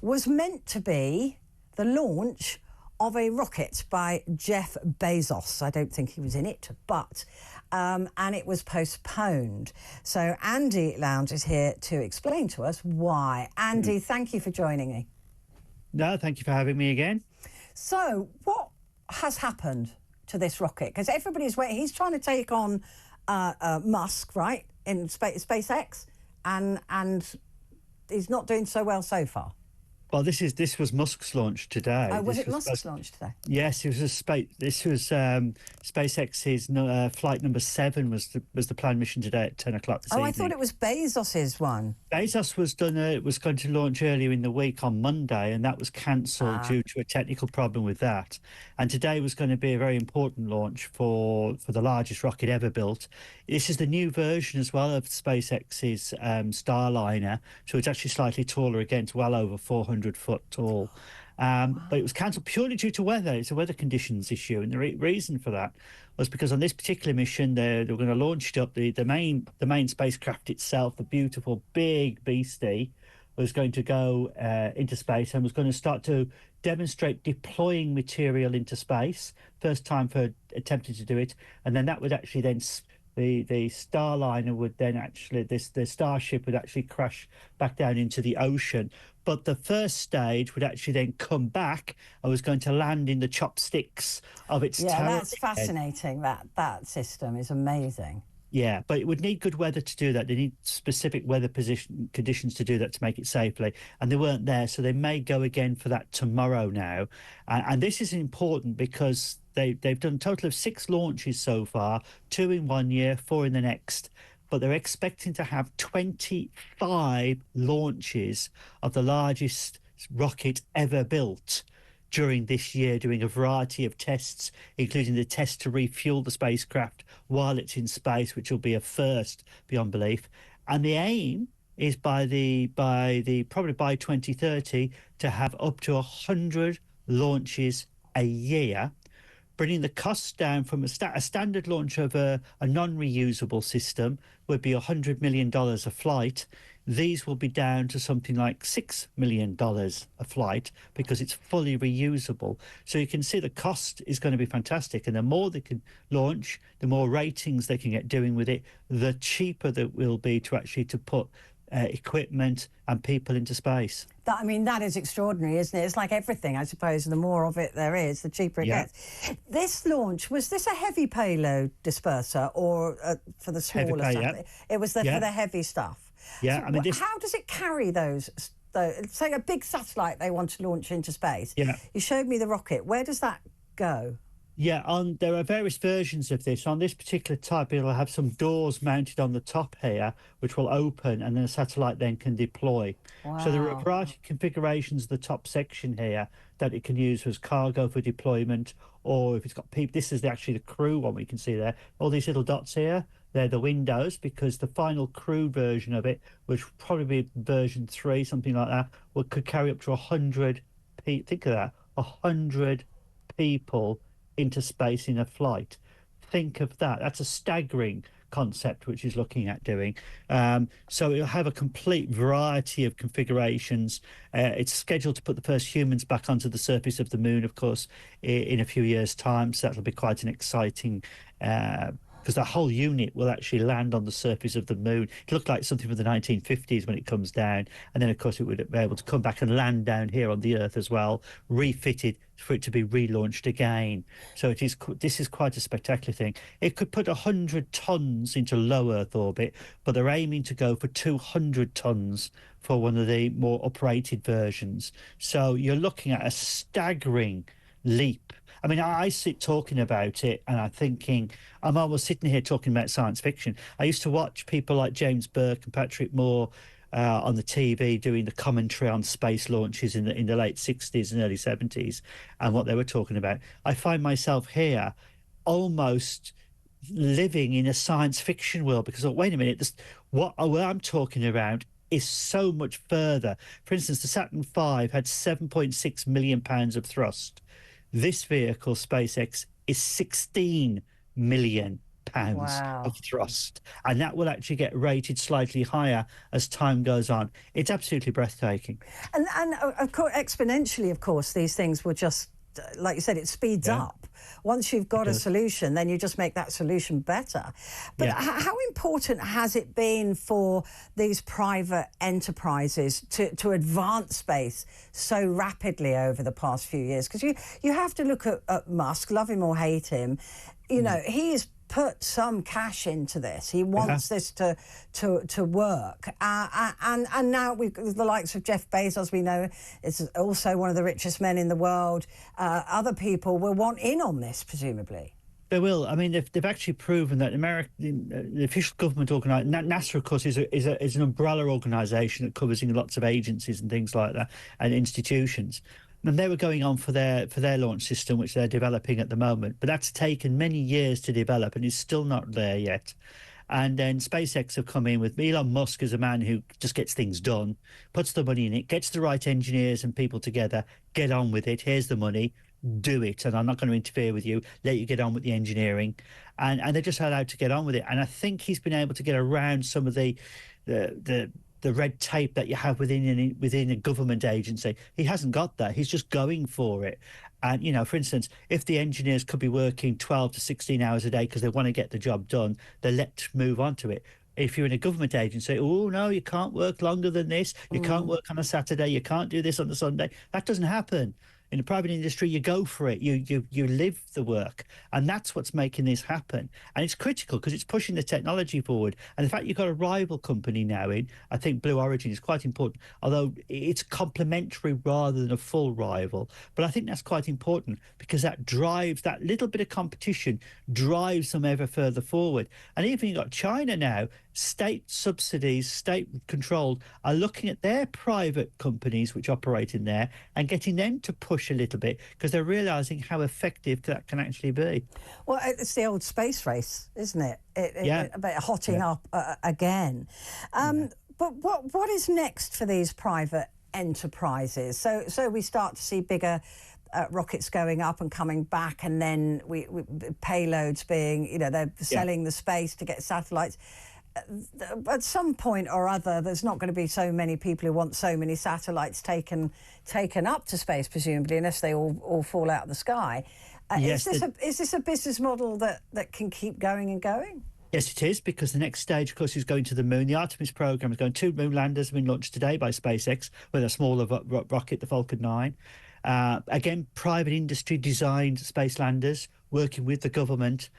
S1: was meant to be the launch of a rocket by Jeff Bezos. I don't think he was in it, but... and it was postponed. So Andy Lound is here to explain to us why. Andy, thank you for joining me.
S8: No, thank you for having me again.
S1: So what has happened to this rocket? Because everybody's waiting. He's trying to take on Musk, right, in SpaceX, and he's not doing so well so far.
S8: Well, this was Musk's launch today.
S1: Oh, was it Musk's launch today?
S8: Yes, it was SpaceX's flight number 7 was the planned mission today at 10 o'clock this evening.
S1: I thought it was Bezos's one.
S8: Bezos was going to launch earlier in the week on Monday, and that was cancelled due to a technical problem with that. And today was going to be a very important launch for the largest rocket ever built. This is the new version as well of SpaceX's Starliner, so it's actually slightly taller again. It's well over 400 foot tall. But it was cancelled purely due to weather. It's a weather conditions issue, and the reason for that was because on this particular mission they were going to launch it up. The main spacecraft itself, the beautiful big beastie, was going to go into space and was going to start to demonstrate deploying material into space. First time for attempting to do it, and then that would actually then the Starliner would then actually the Starship would actually crash back down into the ocean. But the first stage would actually then come back and was going to land in the chopsticks of its
S1: Yeah, that's fascinating. That system is amazing.
S8: Yeah, but it would need good weather to do that. They need specific weather conditions to do that to make it safely, and they weren't there, so they may go again for that tomorrow now. And this is important because they've done a total of 6 launches so far, 2 in 1 year, 4 in the next. but they're expecting to have 25 launches of the largest rocket ever built during this year, doing a variety of tests, including the test to refuel the spacecraft while it's in space, which will be a first beyond belief. And the aim is probably by 2030 to have up to 100 launches a year, bringing the costs down from a standard launch of a non-reusable system would be $100 million a flight. These will be down to something like $6 million a flight because it's fully reusable. So you can see the cost is going to be fantastic. And the more they can launch, the more ratings they can get doing with it, the cheaper that will be to put equipment and people into space.
S1: That is extraordinary, isn't it? It's like everything, I suppose. The more of it there is, the cheaper it gets. This launch, was this a heavy payload disperser or for the smaller stuff?
S8: Yeah.
S1: It was for the heavy stuff.
S8: Yeah,
S1: so how does it carry those? Say a big satellite they want to launch into space.
S8: Yeah.
S1: You showed me the rocket. Where does that go?
S8: Yeah, there are various versions of this. On this particular type, it'll have some doors mounted on the top here, which will open, and then the satellite then can deploy. Wow. So there are a variety of configurations of the top section here that it can use as cargo for deployment, or if it's got people. This is actually the crew one we can see there. All these little dots here, they're the windows, because the final crew version of it, which would probably be version 3, something like that, could carry up to 100 people. Think of that, 100 people into space in a flight. Think of that. That's a staggering concept which is looking at doing. So it'll have a complete variety of configurations. It's scheduled to put the first humans back onto the surface of the moon, of course, in a few years' time. So that'll be quite an exciting because the whole unit will actually land on the surface of the moon. It looked like something from the 1950s when it comes down. And then, of course, it would be able to come back and land down here on the Earth as well, refitted for it to be relaunched again. So this is quite a spectacular thing. It could put 100 tons into low Earth orbit, but they're aiming to go for 200 tons for one of the more operated versions. So you're looking at a staggering leap. I mean, I sit talking about it and I'm thinking, I'm almost sitting here talking about science fiction. I used to watch people like James Burke and Patrick Moore on the TV doing the commentary on space launches in the late 60s and early 70s and what they were talking about. I find myself here almost living in a science fiction world because, wait a minute, what I'm talking about is so much further. For instance, the Saturn V had 7.6 million pounds of thrust. This vehicle, SpaceX, is 16 million pounds of thrust. And that will actually get rated slightly higher as time goes on. It's absolutely breathtaking.
S1: And of course, exponentially, of course, these things will just, like you said, it speeds up. Once you've got a solution, then you just make that solution better. But how important has it been for these private enterprises to advance space so rapidly over the past few years? Because you have to look at Musk, love him or hate him. You know, he's put some cash into this. He wants this to work. And now we've got the likes of Jeff Bezos, we know, is also one of the richest men in the world. Other people will want in on this, presumably.
S8: They will. I mean, they've actually proven that the official government organisation, NASA, of course, is an umbrella organisation that covers lots of agencies and things like that and institutions. And they were going on for their launch system, which they're developing at the moment. But that's taken many years to develop and is still not there yet. And then SpaceX have come in with Elon Musk as a man who just gets things done, puts the money in it, gets the right engineers and people together, get on with it. Here's the money, do it. And I'm not going to interfere with you, let you get on with the engineering. And they're just allowed to get on with it. And I think he's been able to get around some of the red tape that you have within a government agency. He hasn't got that. He's just going for it. And, you know, for instance, if the engineers could be working 12 to 16 hours a day because they want to get the job done, they're let to move on to it. If you're in a government agency, oh, no, you can't work longer than this. You can't work on a Saturday. You can't do this on a Sunday. That doesn't happen. In the private industry, you go for it. You live the work. And that's what's making this happen. And it's critical because it's pushing the technology forward. And the fact you've got a rival company now in, I think Blue Origin is quite important, although it's complementary rather than a full rival. But I think that's quite important because that drives, that little bit of competition drives them ever further forward. And even you've got China now, state subsidies, state controlled, are looking at their private companies which operate in there and getting them to push a little bit because they're realising how effective that can actually be.
S1: Well, it's the old space race, isn't it? About hotting up again. But what is next for these private enterprises? So we start to see bigger rockets going up and coming back, and then we payloads being, you know, they're selling the space to get satellites. At some point or other, there's not going to be so many people who want so many satellites taken up to space, presumably, unless they all fall out of the sky. Is this a business model that can keep going and going?
S8: Yes, it is, because the next stage, of course, is going to the moon. The Artemis program is going. 2 moon landers have been launched today by SpaceX with a smaller rocket, the Falcon 9. Again, private industry designed space landers, working with the government,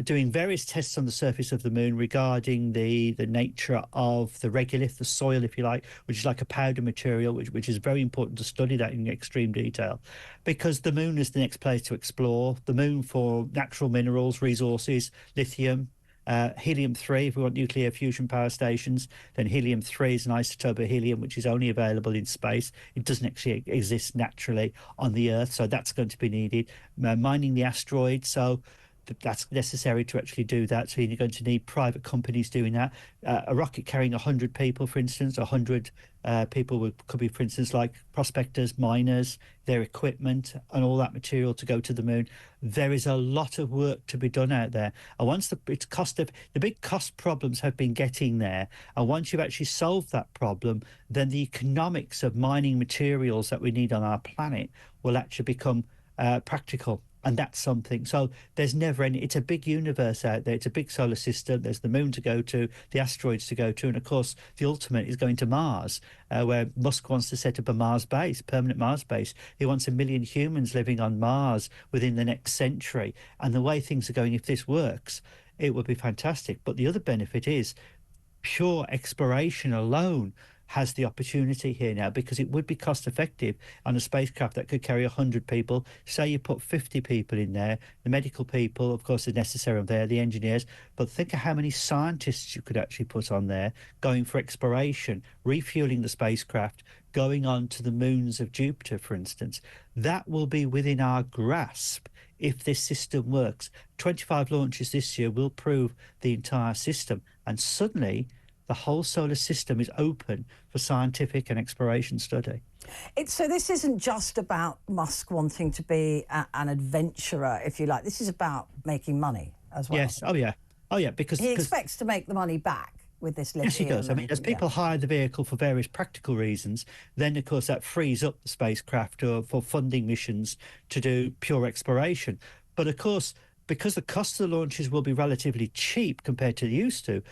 S8: doing various tests on the surface of the moon regarding the nature of the regolith, the soil, if you like, which is like a powder material, which is very important to study that in extreme detail, because the moon is the next place to explore. The moon for natural minerals, resources, lithium, helium-3, if we want nuclear fusion power stations, then helium-3 is an isotope of helium which is only available in space. It doesn't actually exist naturally on the Earth, so that's going to be needed. Mining the asteroids, so that's necessary to actually do that. So you're going to need private companies doing that. A rocket carrying 100 people, for instance, 100 people could be, for instance, like prospectors, miners, their equipment and all that material to go to the moon. There is a lot of work to be done out there. And once the big cost problems have been getting there, and once you've actually solved that problem, then the economics of mining materials that we need on our planet will actually become practical. And that's something. So there's never any, it's a big universe out there. It's a big solar system. There's the moon to go to, the asteroids to go to. And of course, the ultimate is going to Mars, where Musk wants to set up a Mars base, permanent Mars base. He wants 1 million humans living on Mars within the next century. And the way things are going, if this works, it would be fantastic. But the other benefit is pure exploration alone has the opportunity here now, because it would be cost effective on a spacecraft that could carry 100 people. Say you put 50 people in there, the medical people, of course, are necessary there, the engineers, but think of how many scientists you could actually put on there going for exploration, refueling the spacecraft, going on to the moons of Jupiter, for instance. That will be within our grasp if this system works. 25 launches this year will prove the entire system, and suddenly the whole solar system is open for scientific and exploration study.
S1: So this isn't just about Musk wanting to be an adventurer, if you like. This is about making money as well.
S8: Yes. Oh, yeah. Because
S1: he expects to make the money back with this lithium.
S8: Yes, he does. I mean, as people hire the vehicle for various practical reasons, then, of course, that frees up the spacecraft for funding missions to do pure exploration. But, of course, because the cost of the launches will be relatively cheap compared to the used to,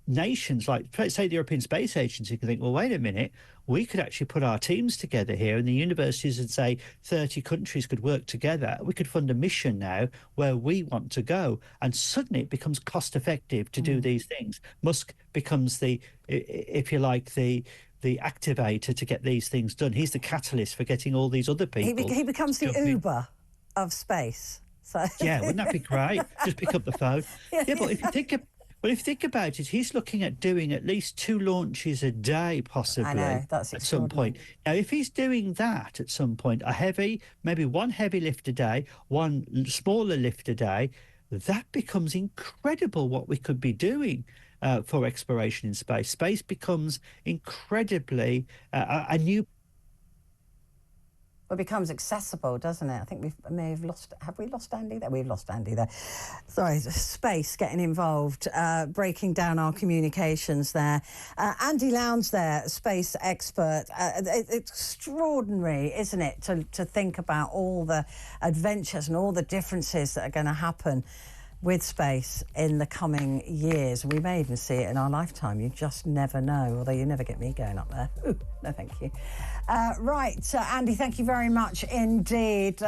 S8: nations like, say, the European Space Agency can think, well, wait a minute, we could actually put our teams together here, and the universities and say 30 countries could work together. We could fund a mission now where we want to go, and suddenly it becomes cost effective to do these things. Musk becomes the, if you like, the activator to get these things done. He's the catalyst for getting all these other people.
S1: He becomes the Uber of space. So.
S8: Yeah, wouldn't that be great? Just pick up the phone. Yeah, but if you think about it, he's looking at doing at least 2 launches a day, possibly.
S1: I know, that's
S8: at some point. Now, if he's doing that at some point, maybe 1 heavy lift a day, 1 smaller lift a day, that becomes incredible what we could be doing for exploration in space. Space becomes incredibly a new.
S1: It becomes accessible, doesn't it? I think have we lost Andy there? We've lost Andy there. Sorry, space getting involved, breaking down our communications there. Andy Lowndes there, space expert. It's extraordinary, isn't it, to think about all the adventures and all the differences that are going to happen with space in the coming years. We may even see it in our lifetime. You just never know, although you never get me going up there. Ooh, no, thank you. Right, Andy, thank you very much indeed.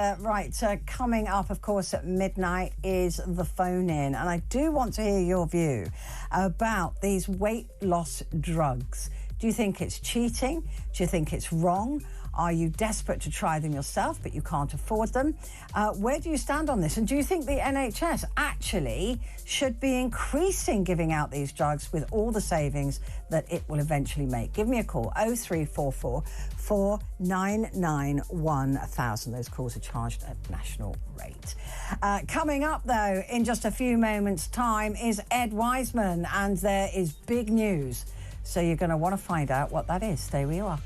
S1: Coming up, of course, at midnight is the phone-in, and I do want to hear your view about these weight loss drugs. Do you think it's cheating? Do you think it's wrong? Are you desperate to try them yourself, but you can't afford them? Where do you stand on this? And do you think the NHS actually should be increasing giving out these drugs with all the savings that it will eventually make? Give me a call, 0344 499 1000. Those calls are charged at national rate. Coming up, though, in just a few moments' time is Ed Wiseman, and there is big news. So you're going to want to find out what that is. Stay where you are.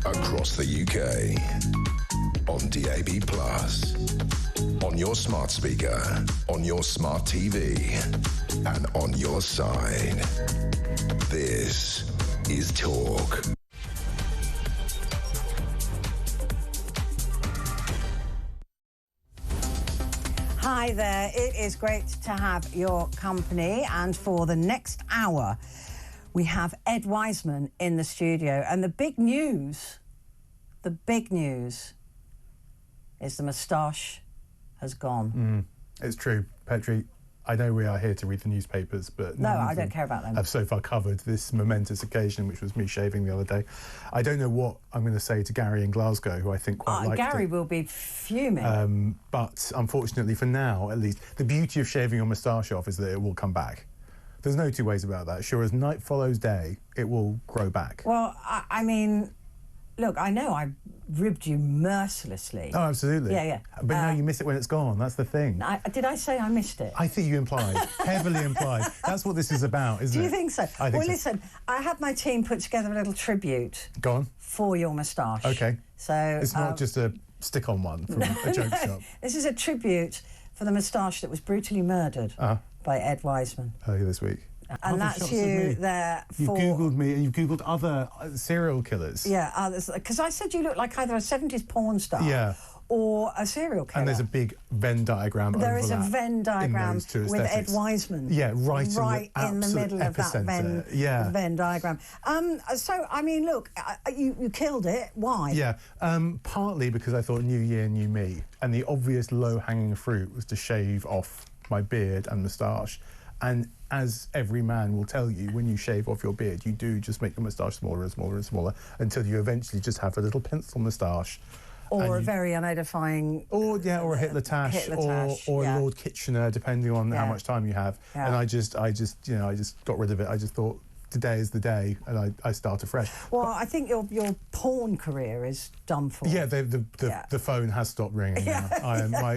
S3: Across the UK, on DAB+, on your smart speaker, on your smart TV, and on your side. This is Talk.
S1: Hi there, it is great to have your company, and for the next hour we have Ed Wiseman in the studio, and the big news is the moustache has gone.
S9: It's true, Petrie. I know we are here to read the newspapers, but
S1: no, I don't care about them.
S9: I've so far covered this momentous occasion, which was me shaving the other day. I don't know what I'm going to say to Gary in Glasgow, who I think quite liked
S1: Gary
S9: it.
S1: will be fuming.
S9: But unfortunately, for now, at least, the beauty of shaving your moustache off is that it will come back. There's no two ways about that. Sure as night follows day, it will grow back.
S1: Well, I mean, look, I know I ribbed you mercilessly.
S9: Oh, absolutely.
S1: Yeah.
S9: But now you miss it when it's gone. That's the thing.
S1: Did I say I missed it?
S9: I think you implied, heavily implied. That's what this is about, isn't it?
S1: Do you think so?
S9: I think
S1: well,
S9: so.
S1: Listen, I had my team put together a little tribute.
S9: Go on.
S1: For your moustache.
S9: Okay.
S1: So
S9: it's not just a stick-on one from a joke shop.
S1: This is a tribute for the moustache that was brutally murdered by Ed Wiseman.
S9: Earlier this week.
S1: And that's you there for...
S9: You've Googled me and you've Googled other serial killers.
S1: Yeah, others. Because I said you look like either a 70s porn star or a serial killer.
S9: And there's a big Venn diagram
S1: There is a Venn diagram with Ed Wiseman.
S9: Yeah, right in the
S1: middle of that Venn diagram. So, I mean, look, you killed it. Why?
S9: Yeah, partly because I thought new year, new me. And the obvious low-hanging fruit was to shave off my beard and moustache. And as every man will tell you, when you shave off your beard, you do just make your moustache smaller and smaller and smaller until you eventually just have a little pencil moustache.
S1: Or a very unedifying...
S9: Or a Hitler tash, or Lord Kitchener, depending on how much time you have. Yeah. And I just got rid of it. I just thought, today is the day, and I start afresh.
S1: Well, I think your porn career is done for.
S9: Yeah, the phone has stopped ringing now.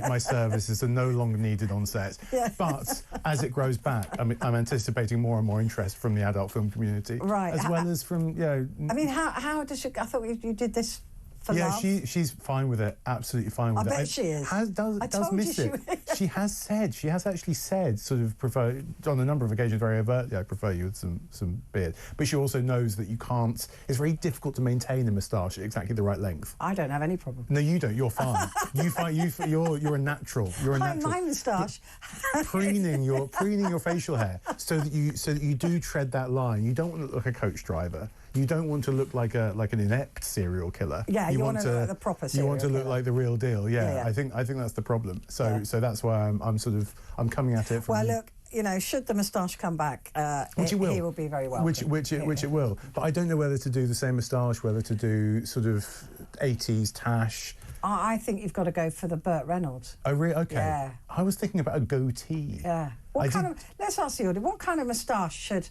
S9: My services are no longer needed on set.
S1: Yeah.
S9: But as it grows back, I'm anticipating more and more interest from the adult film community,
S1: right?
S9: As well as from
S1: I mean, how does she? I thought you did this.
S9: Yeah, she's fine with it. Absolutely fine with it.
S1: I bet she is.
S9: Does miss it. She has actually said, sort of prefer on a number of occasions very overtly, I prefer you with some beard. But she also knows that you can't. It's very difficult to maintain a moustache at exactly the right length.
S1: I don't have any problem.
S9: No, you don't. You're fine. You're a natural. You're a natural.
S1: My moustache.
S9: Preening your facial hair so that you do tread that line. You don't want to look like a coach driver. You don't want to look like an inept serial killer.
S1: Yeah, you want to look like the proper serial
S9: You want to look
S1: killer.
S9: like the real deal. Yeah,
S1: yeah.
S9: I think that's the problem. So that's why I'm coming at it from.
S1: Well, look, you know, should the moustache come back,
S9: which it will.
S1: he will be very welcome.
S9: Which it will. But I don't know whether to do the same moustache, whether to do sort of 80s tash.
S1: I think you've got to go for the Burt Reynolds.
S9: Oh, really? Okay.
S1: Yeah.
S9: I was thinking about a goatee.
S1: Yeah. Let's ask the audience, what kind of moustache should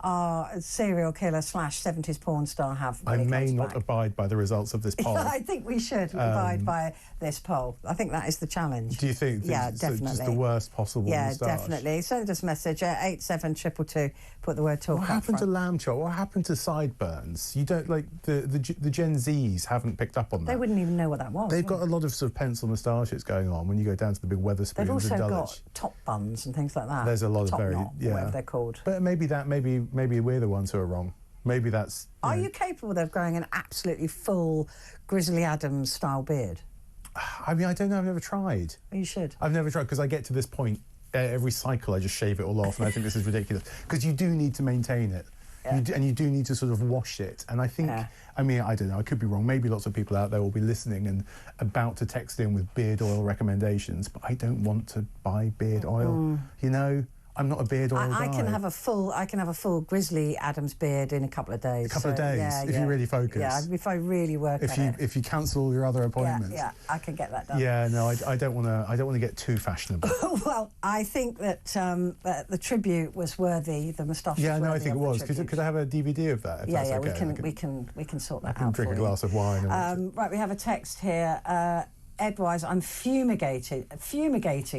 S1: our serial killer / 70s porn star have when
S9: I
S1: he
S9: may
S1: comes
S9: not
S1: back?
S9: abide by the results of this poll.
S1: I think we should abide by this poll. I think that is the challenge.
S9: Do you think?
S1: Yeah, definitely.
S9: Just the worst possible moustache?
S1: Definitely. Send us a message at 87222. Put the word talk.
S9: What happened to lamb chop? What happened to sideburns? You don't like the Gen Zs haven't picked up on that.
S1: They wouldn't even know what that was.
S9: They've got a lot of sort of pencil moustaches going on when you go down to the big Weatherspoons
S1: They've also
S9: and Dulwich.
S1: got top buns and things like that.
S9: There's a lot
S1: top
S9: of very
S1: knot, whatever they're called.
S9: But maybe we're the ones who are wrong. Maybe that's.
S1: Are you capable of growing an absolutely full Grizzly Adams style beard?
S9: I mean, I don't know. I've never tried.
S1: You should.
S9: I've never tried because I get to this point every cycle. I just shave it all off, and I think this is ridiculous because you do need to maintain it. Yeah. And you do need to sort of wash it. And I think, I mean, I don't know, I could be wrong. Maybe lots of people out there will be listening and about to text in with beard oil recommendations, but I don't want to buy beard oil. You know, I'm not a beard oil guy.
S1: I can have a full Grizzly Adams beard in a couple of days.
S9: A couple of days, if you really focus.
S1: Yeah, if I really work at it.
S9: If you cancel your other appointments.
S1: Yeah, I can get that done.
S9: Yeah, no, I don't want to get too fashionable.
S1: Well, I think that the tribute was worthy. The moustache.
S9: Yeah,
S1: was
S9: no, I
S1: worthy
S9: think it
S1: of
S9: was.
S1: the tribute.
S9: Could I have a DVD of that? If that's okay?
S1: We can sort that out.
S9: I can drink a glass of wine.
S1: Right, we have a text here. Edwise, I'm fumigating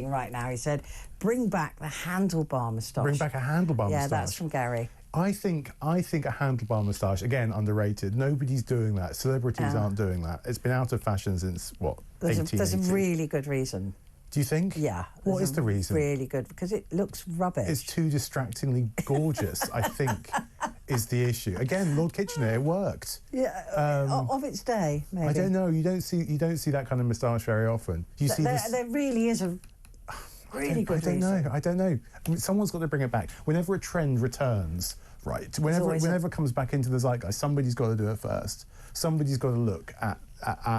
S1: right now. He said, "Bring back the handlebar moustache."
S9: Bring back a handlebar moustache.
S1: Yeah, that's from Gary.
S9: I think a handlebar moustache, again, underrated. Nobody's doing that. Celebrities aren't doing that. It's been out of fashion since what?
S1: There's a really good reason.
S9: Do you think?
S1: Yeah.
S9: What is the reason?
S1: Really good, because it looks rubbish.
S9: It's too distractingly gorgeous, I think, is the issue. Again, Lord Kitchener, it worked.
S1: Yeah, of its day, maybe.
S9: I don't know. You don't see that kind of moustache very often. You see this.
S1: There really is a really good reason.
S9: I don't know. I mean, someone's got to bring it back. Whenever a trend returns, right? Whenever it comes back into the zeitgeist, somebody's got to do it first. Somebody's got to look at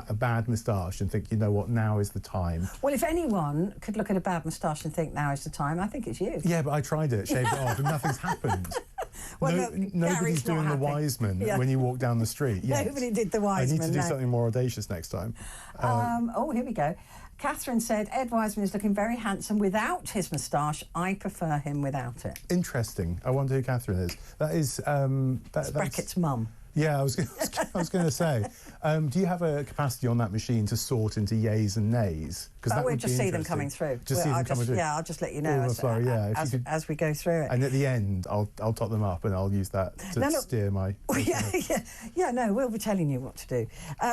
S9: a bad moustache and think, you know what, now is the time.
S1: Well, if anyone could look at a bad moustache and think now is the time, I think it's you.
S9: Yeah, but I tried it, shaved it off, and nothing's happened.
S1: Well,
S9: nobody's doing the Wiseman when you walk down the street. Yet.
S1: Nobody did the Wiseman.
S9: I need to do something more audacious next time.
S1: Here we go. Catherine said, Ed Wiseman is looking very handsome without his moustache. I prefer him without it.
S9: Interesting. I wonder who Catherine is. That is... that's
S1: Brackett's mum.
S9: Yeah, I was going to say, do you have a capacity on that machine to sort into yays and nays?
S1: Because we'll just see them coming through. Yeah, I'll just let you know as we go through it.
S9: And at the end, I'll top them up and I'll use that to steer my...
S1: No, we'll be telling you what to do.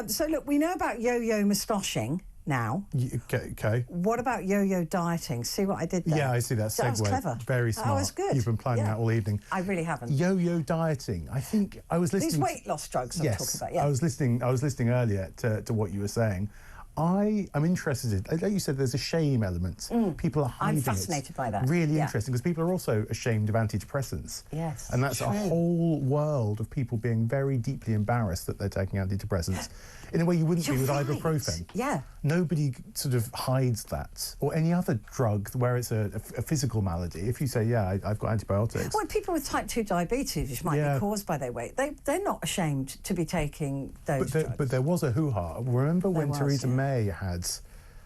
S1: So look, we know about yo-yo moustaching now.
S9: Okay.
S1: What about yo-yo dieting? See what I did there?
S9: Yeah, I see that segue.
S1: That was clever.
S9: Very smart.
S1: That was good.
S9: You've been planning that all evening.
S1: I really haven't.
S9: Yo-yo dieting. I think I was listening.
S1: These weight loss drugs I'm talking about. Yeah.
S9: I was listening earlier to what you were saying. I am interested. Like you said, there's a shame element. People are hiding it.
S1: I'm fascinated by that.
S9: Really interesting, because people are also ashamed of antidepressants.
S1: Yes,
S9: and that's a whole world of people being very deeply embarrassed that they're taking antidepressants. In a way you wouldn't be with ibuprofen.
S1: Yeah.
S9: Nobody sort of hides that. Or any other drug where it's a physical malady. If you say, yeah, I've got antibiotics.
S1: Well, people with type 2 diabetes, which might be caused by their weight, they're not ashamed to be taking those drugs.
S9: But there was a hoo-ha. Remember when Theresa May had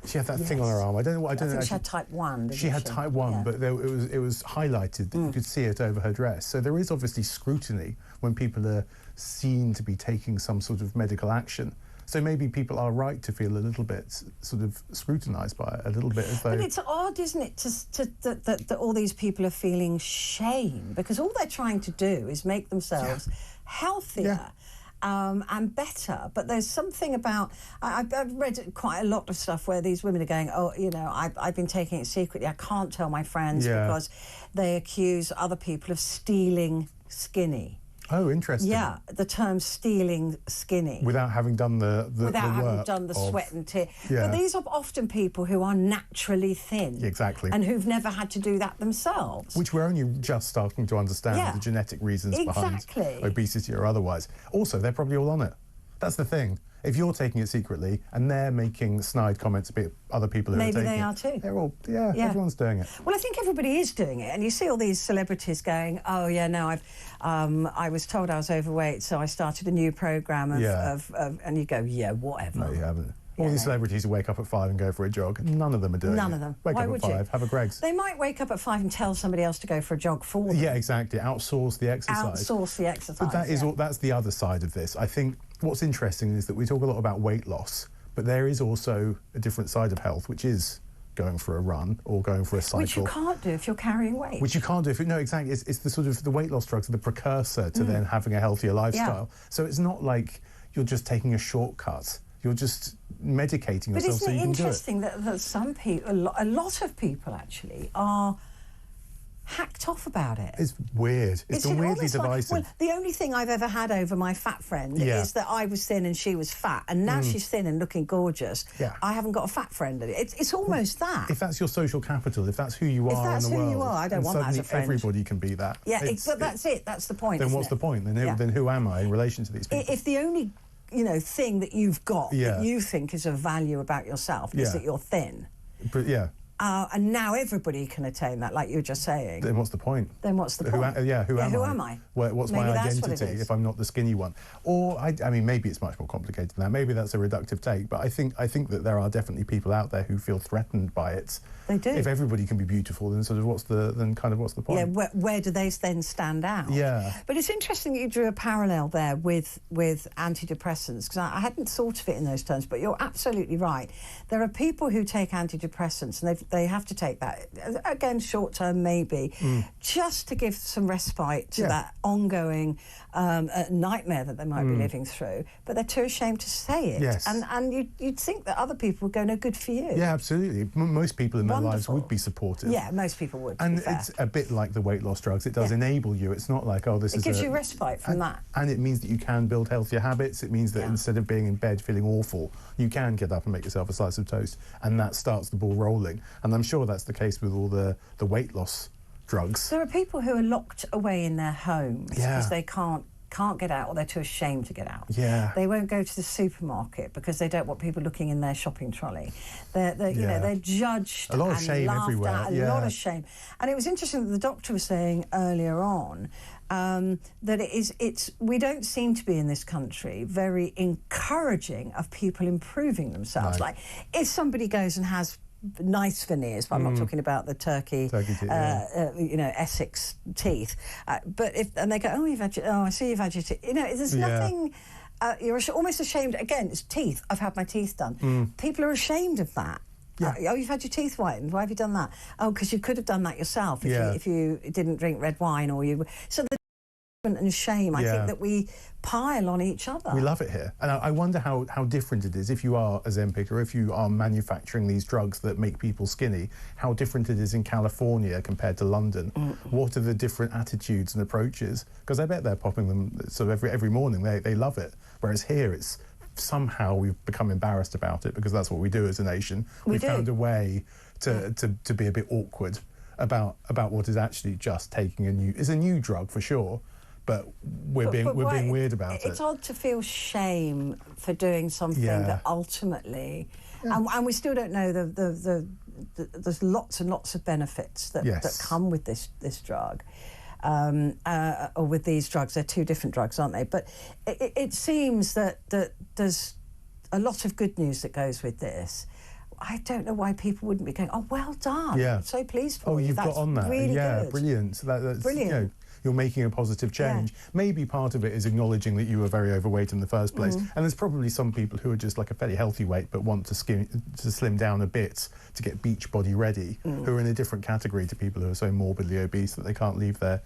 S9: She had that thing on her arm. I don't know.
S1: I think she had type 1.
S9: She had type 1, but it was highlighted that you could see it over her dress. So there is obviously scrutiny when people are seen to be taking some sort of medical action. So maybe people are right to feel a little bit sort of scrutinised by it, a little bit as though...
S1: But it's odd, isn't it, that all these people are feeling shame, because all they're trying to do is make themselves healthier. And better, but there's something about... I've read quite a lot of stuff where these women are going, oh, you know, I've been taking it secretly, I can't tell my friends because they accuse other people of stealing skinny.
S9: Oh, interesting.
S1: Yeah, the term stealing skinny.
S9: Without having done the
S1: Without having
S9: work
S1: done the sweat and tear.
S9: Yeah.
S1: But these are often people who are naturally thin.
S9: Exactly.
S1: And who've never had to do that themselves.
S9: Which we're only just starting to understand the genetic reasons behind obesity or otherwise. Also, they're probably all on it. That's the thing. If you're taking it secretly and they're making snide comments about other people who are taking it...
S1: Maybe they are too.
S9: They're all, everyone's doing it.
S1: Well, I think everybody is doing it. And you see all these celebrities going, oh, yeah, no, I was told I was overweight, so I started a new programme of... And you go, yeah, whatever.
S9: No, you haven't. All these celebrities who wake up at 5 and go for a jog, none of them are doing it.
S1: None of them.
S9: Wake
S1: Why
S9: up
S1: would
S9: at 5,
S1: you?
S9: have a Greggs.
S1: They might wake up at 5 and tell somebody else to go for a jog for them.
S9: Yeah, exactly. Outsource the exercise.
S1: Outsource the exercise.
S9: But that is that's the other side of this. I think what's interesting is that we talk a lot about weight loss, but there is also a different side of health, which is going for a run or going for a cycle.
S1: Which you can't do if you're carrying weight.
S9: Which you can't do if... No, exactly. It's the sort of... The weight loss drugs are the precursor to then having a healthier lifestyle. Yeah. So it's not like you're just taking a shortcut. You're just medicating yourself so you can do it.
S1: But isn't it interesting that some people, a lot of people actually, are hacked off about it?
S9: It's weird. It's been weirdly divisive.
S1: Well, the only thing I've ever had over my fat friend is that I was thin and she was fat, and now she's thin and looking gorgeous. Yeah. I haven't got a fat friend. It's almost that.
S9: If that's your social capital, if that's who you are in the world...
S1: If that's who you are, I don't want that as a friend.
S9: Everybody can be that.
S1: Yeah, but that's it. That's the point,
S9: Then what's the point? Then who am I in relation to these people?
S1: If the only... thing that you've got that you think is of value about yourself is that you're thin.
S9: But
S1: and now everybody can attain that, like you were just saying.
S9: Then what's the point?
S1: Then what's the point?
S9: Who am I? What's
S1: maybe
S9: my identity if I'm not the skinny one? Or, I mean, maybe it's much more complicated than that. Maybe that's a reductive take, but I think that there are definitely people out there who feel threatened by it.
S1: They do.
S9: If everybody can be beautiful, then sort of what's the point?
S1: Yeah, where do they then stand out?
S9: Yeah.
S1: But it's interesting that you drew a parallel there with antidepressants, because I hadn't thought of it in those terms, but you're absolutely right. There are people who take antidepressants and they have to take that, again, short term maybe, just to give some respite to that ongoing nightmare that they might be living through, but they're too ashamed to say it.
S9: Yes.
S1: And you'd think that other people would go, no, good for you.
S9: Yeah, absolutely. Most people in their lives would be supportive.
S1: Yeah, most people would.
S9: And it's a bit like the weight loss drugs. It does enable you. It's not like,
S1: it gives you respite from that.
S9: And it means that you can build healthier habits. It means that instead of being in bed feeling awful, you can get up and make yourself a slice of toast, and that starts the ball rolling. And I'm sure that's the case with all the weight loss drugs.
S1: There are people who are locked away in their homes because they can't get out, or they're too ashamed to get out.
S9: Yeah.
S1: They won't go to the supermarket because they don't want people looking in their shopping trolley. They're judged.
S9: A lot of shame everywhere.
S1: A lot of shame. And it was interesting that the doctor was saying earlier on that we don't seem to be in this country very encouraging of people improving themselves. No. Like if somebody goes and has nice veneers, but I'm not talking about the turkey teeth, Essex teeth. But and they go, I see you've had your teeth. There's nothing. You're almost ashamed. Again, it's teeth. I've had my teeth done. People are ashamed of that. Yeah. You've had your teeth whitened. Why have you done that? Oh, because you could have done that yourself if you didn't drink red wine, or you. So the and shame, I think that we pile on each other.
S9: We love it here. And I wonder how different it is if you are Ozempic or if you are manufacturing these drugs that make people skinny, how different it is in California compared to London. What are the different attitudes and approaches? Because I bet they're popping them sort of every morning. They love it. Whereas here it's somehow we've become embarrassed about it because that's what we do as a nation. We found a way to be a bit awkward about what is actually just taking it's a new drug for sure. But we're being weird about it.
S1: It's odd to feel shame for doing something that ultimately, and we still don't know there's lots and lots of benefits that come with this drug, or with these drugs. They're two different drugs, aren't they? But it seems that there's a lot of good news that goes with this. I don't know why people wouldn't be going, oh, well done.
S9: Yeah.
S1: I'm so pleased for you.
S9: You've
S1: That's
S9: got on that.
S1: Really
S9: yeah,
S1: good.
S9: Brilliant. That's
S1: Brilliant.
S9: You know, you're making a positive change.
S1: Yeah.
S9: Maybe part of it is acknowledging that you were very overweight in the first place. And there's probably some people who are just like a fairly healthy weight but want to slim down a bit to get beach body ready, who are in a different category to people who are so morbidly obese that they can't leave their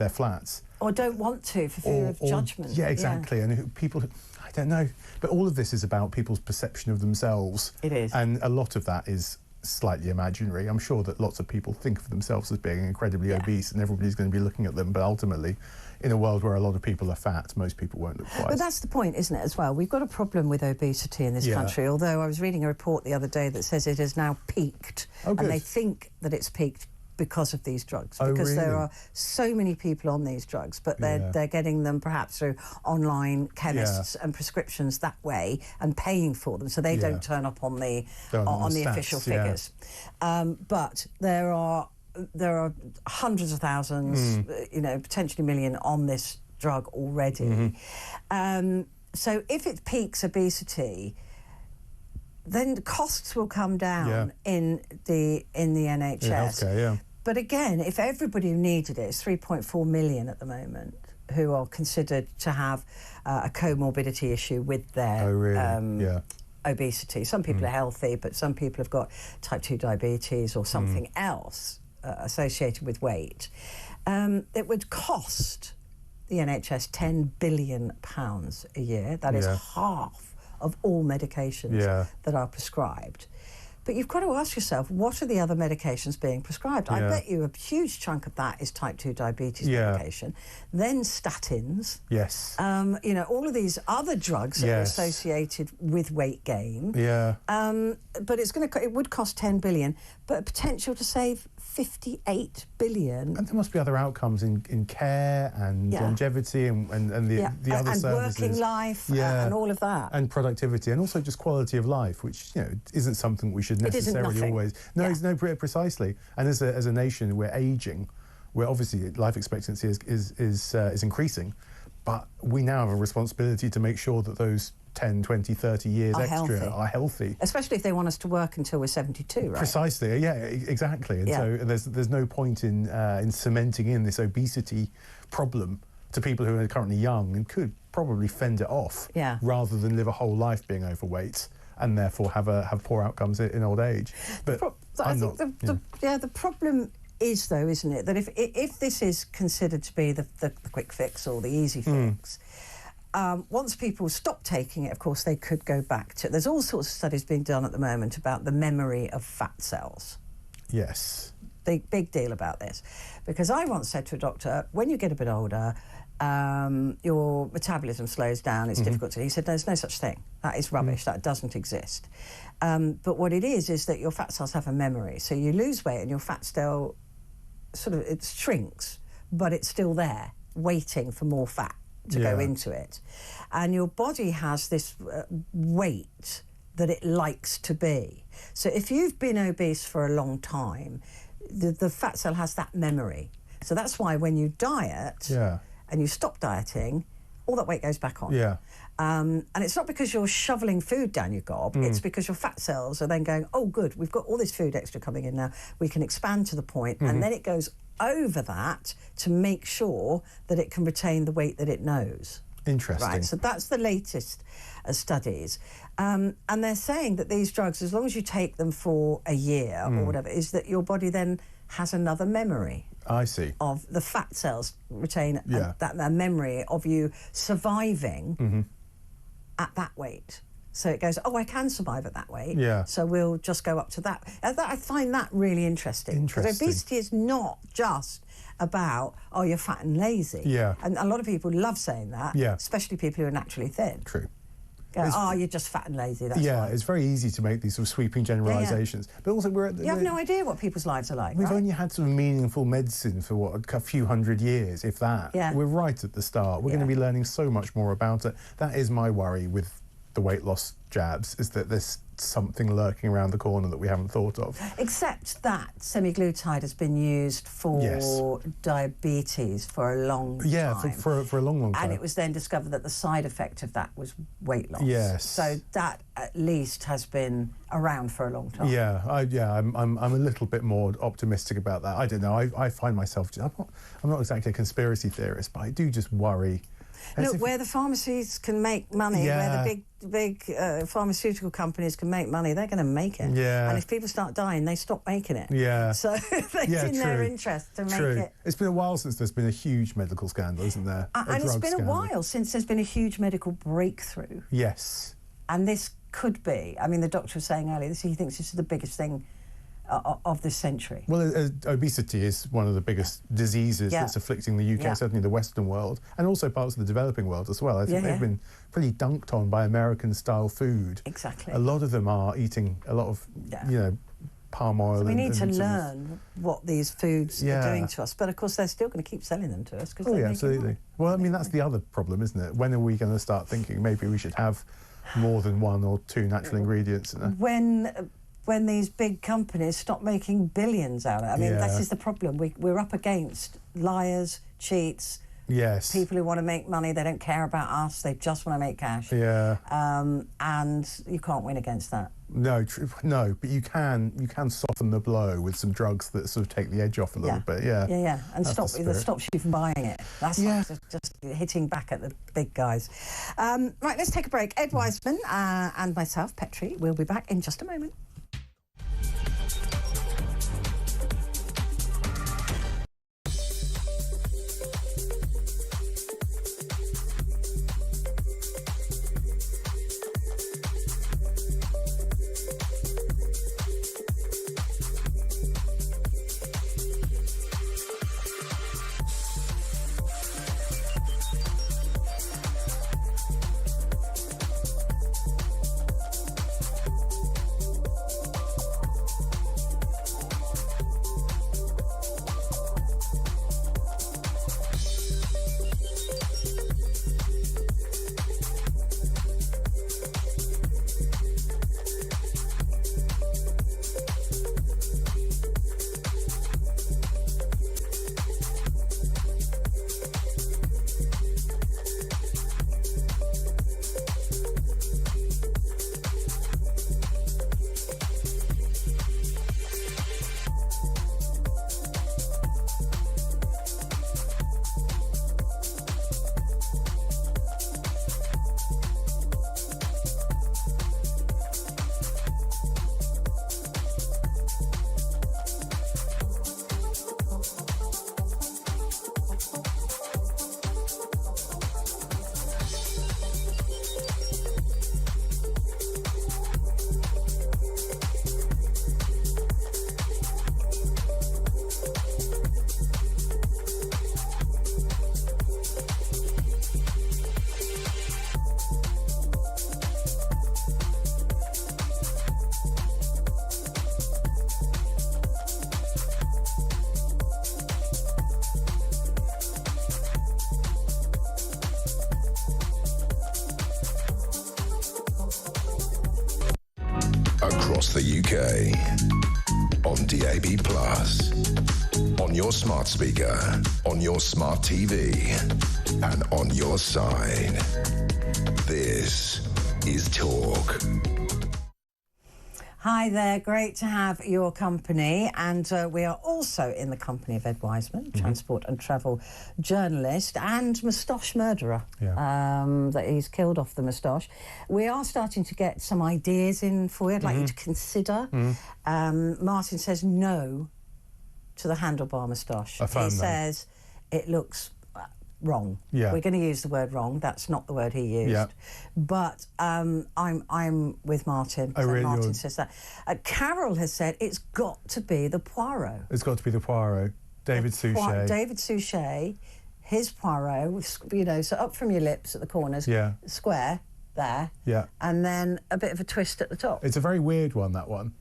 S9: flats.
S1: Or don't want to for fear of judgment.
S9: Yeah, exactly. Yeah. And people, I don't know. But all of this is about people's perception of themselves.
S1: It is.
S9: And a lot of that is slightly imaginary. I'm sure that lots of people think of themselves as being incredibly obese and everybody's going to be looking at them, but ultimately, in a world where a lot of people are fat, most people won't look twice.
S1: But that's the point, isn't it, as well? We've got a problem with obesity in this country, although I was reading a report the other day that says it has now peaked.
S9: Oh, good.
S1: And they think that it's peaked because of these drugs,
S9: Oh,
S1: because
S9: really?
S1: there are so many people on these drugs, but they're getting them perhaps through online chemists and prescriptions that way and paying for them, so they don't turn up on the
S9: stats,
S1: official figures. But there are hundreds of thousands, you know, potentially million on this drug already. So if it peaks obesity, then the costs will come down in the NHS.
S9: In healthcare,
S1: But again, if everybody who needed it, it's 3.4 million at the moment who are considered to have a comorbidity issue with their obesity. Some people are healthy, but some people have got type 2 diabetes or something else associated with weight. It would cost the NHS £10 billion a year. That is half of all medications that are prescribed. But you've got to ask yourself, what are the other medications being prescribed? I bet you a huge chunk of that is type 2 diabetes medication. Then statins.
S9: Yes.
S1: You know, all of these other drugs that are associated with weight gain. But it would cost 10 billion, but a potential to save 58 billion.
S9: And there must be other outcomes in care and longevity and the other services.
S1: And working life and all of that.
S9: And productivity and also just quality of life, which, you know, isn't something we should necessarily always... No, no, precisely. And as a nation, we're ageing, where obviously life expectancy is increasing, but we now have a responsibility to make sure that those 10, 20, 30 years are healthy.
S1: Especially if they want us to work until we're 72, right?
S9: Precisely, yeah, exactly. And so there's no point in cementing in this obesity problem to people who are currently young and could probably fend it off rather than live a whole life being overweight and therefore have poor outcomes in old age. But
S1: the problem is, though, isn't it, that if this is considered to be the quick fix or the easy fix, once people stop taking it, of course, they could go back to... There's all sorts of studies being done at the moment about the memory of fat cells.
S9: Yes.
S1: Big deal about this. Because I once said to a doctor, when you get a bit older, your metabolism slows down, it's difficult to... He said, there's no such thing. That is rubbish. That doesn't exist. But what it is that your fat cells have a memory. So you lose weight and your fat cell it shrinks, but it's still there, waiting for more fat to go into it. And your body has this weight that it likes to be. So if you've been obese for a long time, the fat cell has that memory. So that's why when you diet and you stop dieting, all that weight goes back on. And it's not because you're shoveling food down your gob, it's because your fat cells are then going, oh, good, we've got all this food extra coming in now, we can expand to the point, and then it goes over that to make sure that it can retain the weight that it knows.
S9: Interesting.
S1: Right, so that's the latest studies. And they're saying that these drugs, as long as you take them for a year or whatever, is that your body then has another memory.
S9: I see.
S1: Of the fat cells retain that memory of you surviving at that weight. So it goes, oh, I can survive at that weight. So we'll just go up to that. I find that really interesting. Because obesity is not just about, oh, you're fat and lazy. And a lot of people love saying that, especially people who are naturally thin.
S9: True.
S1: Go, oh, you're just fat and lazy, that's why.
S9: It's very easy to make these sort of sweeping generalisations. But also
S1: you have no idea what people's lives are like,
S9: We've only had sort of meaningful medicine for, a few hundred years, if that. We're right at the start. We're going to be learning so much more about it. That is my worry with the weight loss jabs is that there's something lurking around the corner that we haven't thought of.
S1: Except that semaglutide has been used for diabetes for a long time.
S9: Yeah, for a long time.
S1: And it was then discovered that the side effect of that was weight loss.
S9: Yes.
S1: So that at least has been around for a long time.
S9: Yeah, I'm a little bit more optimistic about that. I don't know. I find myself, I'm not exactly a conspiracy theorist, but I do just worry.
S1: Look, where the pharmacies can make money, where the big pharmaceutical companies can make money, they're going to make it.
S9: Yeah.
S1: And if people start dying, they stop making it.
S9: Yeah.
S1: So it's in their interest to make it.
S9: It's been a while since there's been a huge medical scandal, isn't there?
S1: And it's been a while since there's been a huge medical breakthrough.
S9: Yes.
S1: And this could be, I mean, the doctor was saying earlier, he thinks this is the biggest thing of this century.
S9: Well, obesity is one of the biggest diseases that's afflicting the UK, certainly the Western world, and also parts of the developing world as well. I think they've been pretty dunked on by American-style food.
S1: Exactly.
S9: A lot of them are eating a lot of, you know, palm oil.
S1: So we need to learn what these foods are doing to us, but of course they're still going to keep selling them to us.
S9: Oh, yeah, absolutely. Well, I mean, that's the other problem, isn't it? When are we going to start thinking maybe we should have more than one or two natural ingredients in it?
S1: When these big companies stop making billions out of it. I mean, this is the problem. We're up against liars, cheats, people who want to make money. They don't care about us. They just want to make cash.
S9: Yeah.
S1: And you can't win against that.
S9: No, no, but you can soften the blow with some drugs that sort of take the edge off a little bit. Yeah.
S1: And that stops you from buying it. That's just hitting back at the big guys. Right, let's take a break. Ed Wiseman and myself, Petrie, will be back in just a moment.
S3: Across the UK, on DAB+, on your smart speaker, on your smart TV, and on your side. This is Talk.
S1: Hi there, great to have your company, and we are also in the company of Ed Wiseman, transport and travel journalist and moustache murderer, that he's killed off the moustache. We are starting to get some ideas in for you. I'd like you to consider. Martin says no to the handlebar moustache. He says it looks wrong.
S9: Yeah.
S1: We're going to use the word wrong. That's not the word he used.
S9: Yeah.
S1: But I'm with Martin.
S9: Oh, really?
S1: Martin says that. Carol has said it's got to be the Poirot.
S9: It's got to be the Poirot. David Suchet.
S1: David Suchet, his Poirot, you know, so up from your lips at the corners, square there, and then a bit of a twist at the top.
S9: It's a very weird one, that one.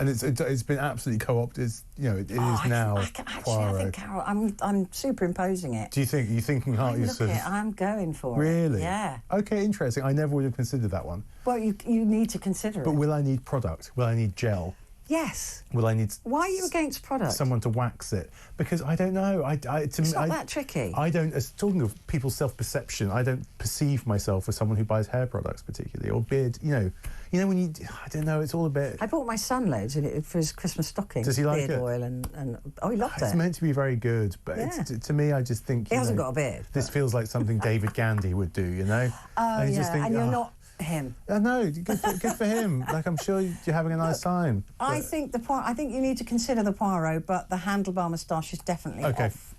S9: And it's been absolutely co-opted. You know, it is now Poirot.
S1: I think, Carol, I'm superimposing it.
S9: Do you think? Are you thinking hard?
S1: I'm going for it.
S9: Really?
S1: Yeah.
S9: Okay, interesting. I never would have considered that one.
S1: Well, you need to consider it.
S9: But will I need product? Will I need gel?
S1: Yes.
S9: Will I need...
S1: Why are you against product?
S9: Someone to wax it. Because I don't know.
S1: It's not that tricky.
S9: I don't... Talking of people's self-perception, I don't perceive myself as someone who buys hair products particularly, or beard, you know when you... I don't know, it's all a bit...
S1: I bought my son loads for his Christmas stocking.
S9: Does he like
S1: beard
S9: it?
S1: Oil and oh, he loved it.
S9: It's meant to be very good, but to me, I just think...
S1: He hasn't got a beard.
S9: This feels like something David Gandy would do, you know?
S1: Oh,
S9: and
S1: yeah, and you're not... him.
S9: No, good for him. Like, I'm sure you're having a nice time.
S1: I think you need to consider the Poirot, but the handlebar moustache is definitely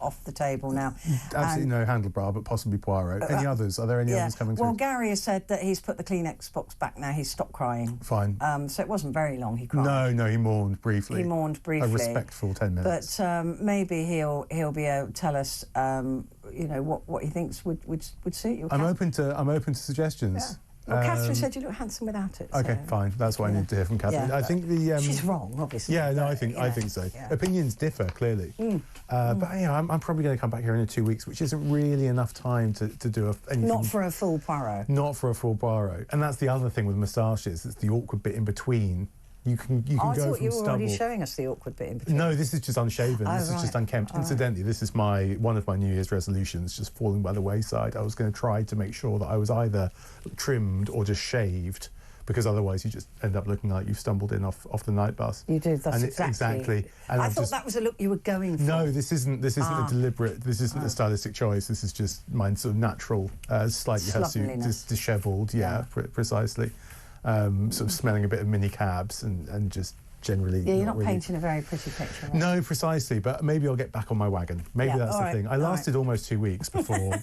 S1: off the table now.
S9: Absolutely no handlebar, but possibly Poirot. Any others? Are there any others coming through?
S1: Well, Gary has said that he's put the Kleenex box back now. He's stopped crying.
S9: Fine.
S1: So it wasn't very long he cried.
S9: No, he mourned briefly.
S1: A
S9: respectful 10 minutes.
S1: But maybe he'll be able to tell us, what he thinks would suit you.
S9: I'm open to suggestions.
S1: Yeah. Well, Catherine said you look handsome without it.
S9: Okay, fine. That's what I need to hear from Catherine. Yeah, I think
S1: she's wrong, obviously.
S9: Yeah, no, I think so. Yeah. Opinions differ clearly, but I'm probably going to come back here in 2 weeks, which isn't really enough time to do anything.
S1: Not for a full Poirot.
S9: Not for a full Poirot, and that's the other thing with moustaches. It's the awkward bit in between. You can go from stubble.
S1: I thought you were already showing us the awkward bit in between.
S9: No, this is just unshaven. This is just unkempt. Incidentally, this is one of my New Year's resolutions, just falling by the wayside. I was going to try to make sure that I was either trimmed or just shaved, because otherwise you just end up looking like you've stumbled in off the night bus.
S1: You do. That's exactly.
S9: And
S1: I thought that was a look you were going for.
S9: No, this isn't a deliberate. This isn't a stylistic choice. This is just my sort of natural, slightly hirsute, dishevelled. Yeah, precisely. Sort of smelling a bit of mini cabs and just generally...
S1: Yeah, you're not painting a very pretty picture. Right?
S9: No, precisely, but maybe I'll get back on my wagon. Maybe that's the thing. I lasted almost 2 weeks before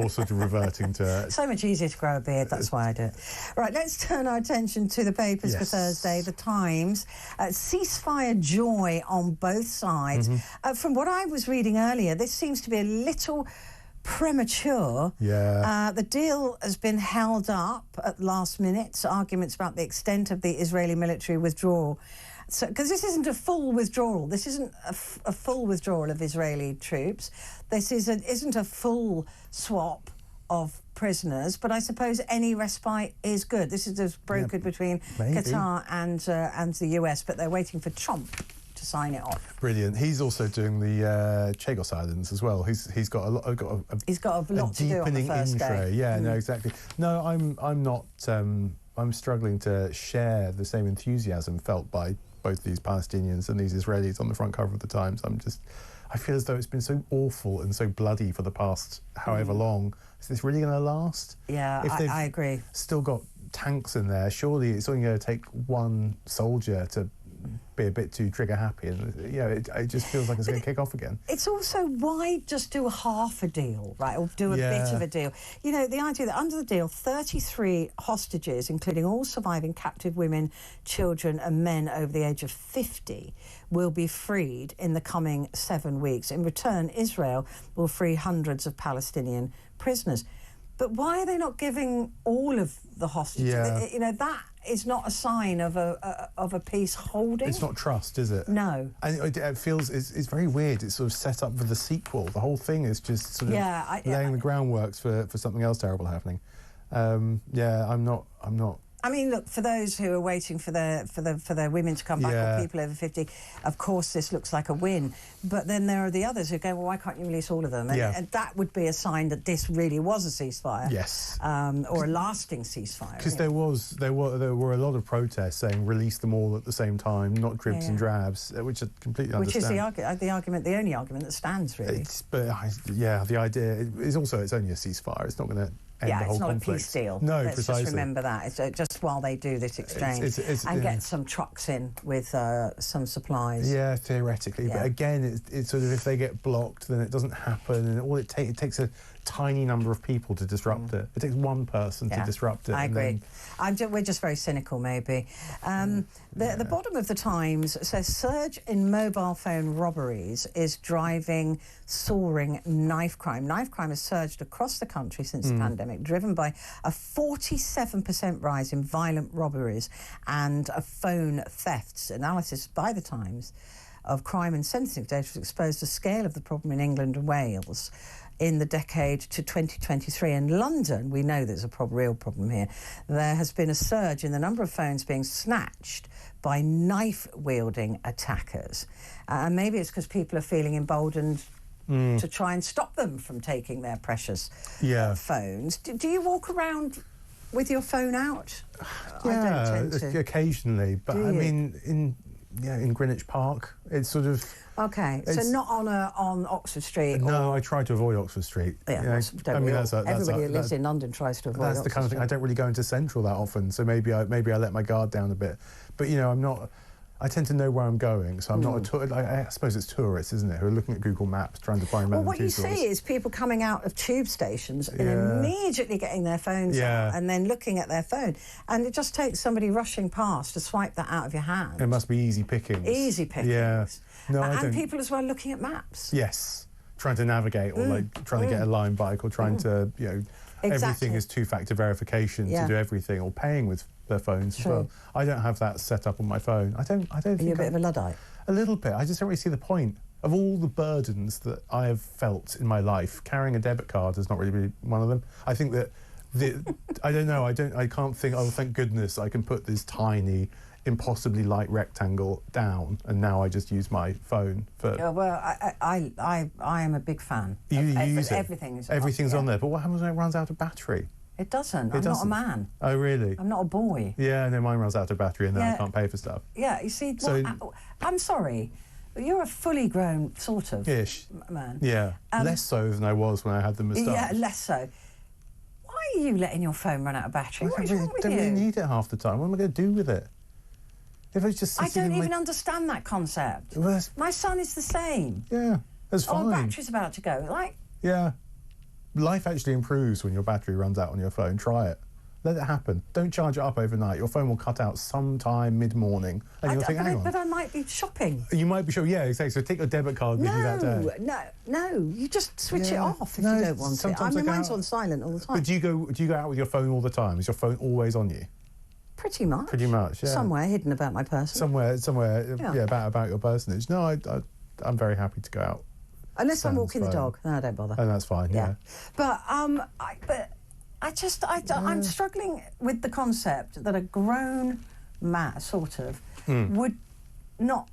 S9: sort of reverting to...
S1: So much easier to grow a beard, that's why I do it. Right, let's turn our attention to the papers for Thursday. The Times, ceasefire joy on both sides. From what I was reading earlier, this seems to be a little... premature.
S9: Yeah.
S1: The deal has been held up at last minute. Arguments about the extent of the Israeli military withdrawal. So, because this isn't a full withdrawal. This isn't a full withdrawal of Israeli troops. This isn't a full swap of prisoners. But I suppose any respite is good. This is just brokered between Qatar and the US, but they're waiting for Trump to sign it off.
S9: Brilliant. He's also doing the Chagos Islands as well. He's got a lot to do on the first day. Yeah, no, exactly. No, I'm not. I'm struggling to share the same enthusiasm felt by both these Palestinians and these Israelis on the front cover of the Times. I feel as though it's been so awful and so bloody for the past however long. Is this really going to last?
S1: Yeah, I agree.
S9: Still got tanks in there. Surely it's only going to take one soldier to be a bit too trigger happy, and it just feels like it's going to kick off again.
S1: It's also, why just do a half a deal, right, or do a bit of a deal? You know, the idea that under the deal 33 hostages, including all surviving captive women, children and men over the age of 50, will be freed in the coming 7 weeks. In return, Israel will free hundreds of Palestinian prisoners. But why are they not giving all of the hostages? You know, that is not a sign of a peace holding.
S9: It's not trust, is it?
S1: No.
S9: And it feels it's very weird. It's sort of set up for the sequel. The whole thing is just sort of laying the groundworks for something else terrible happening. I'm not.
S1: I mean, look, for those who are waiting for their women to come back, or people over 50, of course this looks like a win. But then there are the others who go, well, why can't you release all of them? And that would be a sign that this really was a ceasefire.
S9: Yes.
S1: Or a lasting ceasefire.
S9: Because there were a lot of protests saying release them all at the same time, not dribs and drabs, which I completely understand.
S1: Which is the only argument that stands, really.
S9: The idea is also it's only a ceasefire. It's not going to end the whole conflict.
S1: It's not a peace deal.
S9: No,
S1: Let's
S9: precisely.
S1: just remember that. It's just while they do this exchange and get some trucks in with some supplies.
S9: Yeah, theoretically. Yeah. But again, it's sort of, if they get blocked, then it doesn't happen, and all it takes a tiny number of people to disrupt it. It takes one person to disrupt it.
S1: I agree. We're just very cynical, maybe. The bottom of the Times says surge in mobile phone robberies is driving soaring knife crime. Knife crime has surged across the country since the pandemic, driven by a 47% rise in violent robberies and phone thefts. Analysis by the Times of crime and sensitive data has exposed the scale of the problem in England and Wales in the decade to 2023. In London, we know there's a real problem here. There has been a surge in the number of phones being snatched by knife-wielding attackers. And maybe it's because people are feeling emboldened to try and stop them from taking their precious phones. Do you walk around with your phone out?
S9: Yeah,
S1: I don't tend to.
S9: Occasionally. But I mean, in Greenwich Park, it's sort of...
S1: Okay, so not on Oxford Street?
S9: No, I try to avoid Oxford Street.
S1: Yeah, everybody who lives in London tries to avoid Oxford Street.
S9: That's the kind of thing. I don't really go into Central that often, so maybe I let my guard down a bit. But, you know, I'm not... I tend to know where I'm going, so I'm not I suppose it's tourists, isn't it, who are looking at Google Maps trying to find random
S1: what you see is people coming out of tube stations and immediately getting their phones out and then looking at their phone. And it just takes somebody rushing past to swipe that out of your hand.
S9: It must be easy pickings.
S1: Easy pickings.
S9: Yeah. No,
S1: and people as well looking at maps.
S9: Yes. Trying to navigate or like trying to get a line bike or trying to, you know, everything is two-factor verification to do everything, or paying with their phones as well. I don't have that set up on my phone. I don't think...
S1: Are you a bit of a Luddite?
S9: A little bit. I just don't really see the point. Of all the burdens that I have felt in my life, carrying a debit card has not really been one of them. I think that... I don't know. I can't think... Oh, thank goodness I can put this tiny, impossibly light rectangle down, and now I just use my phone for...
S1: well, I am a big fan.
S9: You use it?
S1: Everything's
S9: on there. But what happens when it runs out of battery?
S1: It doesn't. I'm not a man.
S9: Oh, really?
S1: I'm not a boy.
S9: Yeah, no, mine runs out of battery and then I can't pay for stuff.
S1: Yeah, you see, I'm sorry, but you're a fully grown sort of man.
S9: Yeah, less so than I was when I had the moustache.
S1: Yeah, less so. Why are you letting your phone run out of battery? What is wrong with you?
S9: I don't really need it half the time. What am I going to do with it? If it's just
S1: I don't even understand that concept. Well, my son is the same.
S9: Yeah, that's fine.
S1: Oh, battery's about to go.
S9: Yeah. Life actually improves when your battery runs out on your phone. Try it. Let it happen. Don't charge it up overnight. Your phone will cut out sometime mid-morning. And you'll think, hang on.
S1: But I might be shopping.
S9: You might be shopping, yeah, exactly. So take your debit card with you that day.
S1: No. You just switch it off if you don't want it. Mine's on silent all the time.
S9: But do you go out with your phone all the time? Is your phone always on you?
S1: Pretty much.
S9: Pretty much, yeah.
S1: Somewhere hidden about my person.
S9: Somewhere, about your personage. No, I'm very happy to go out.
S1: Unless I'm walking the dog. No, I don't bother.
S9: And that's fine, yeah.
S1: But I'm struggling with the concept that a grown man, sort of, would not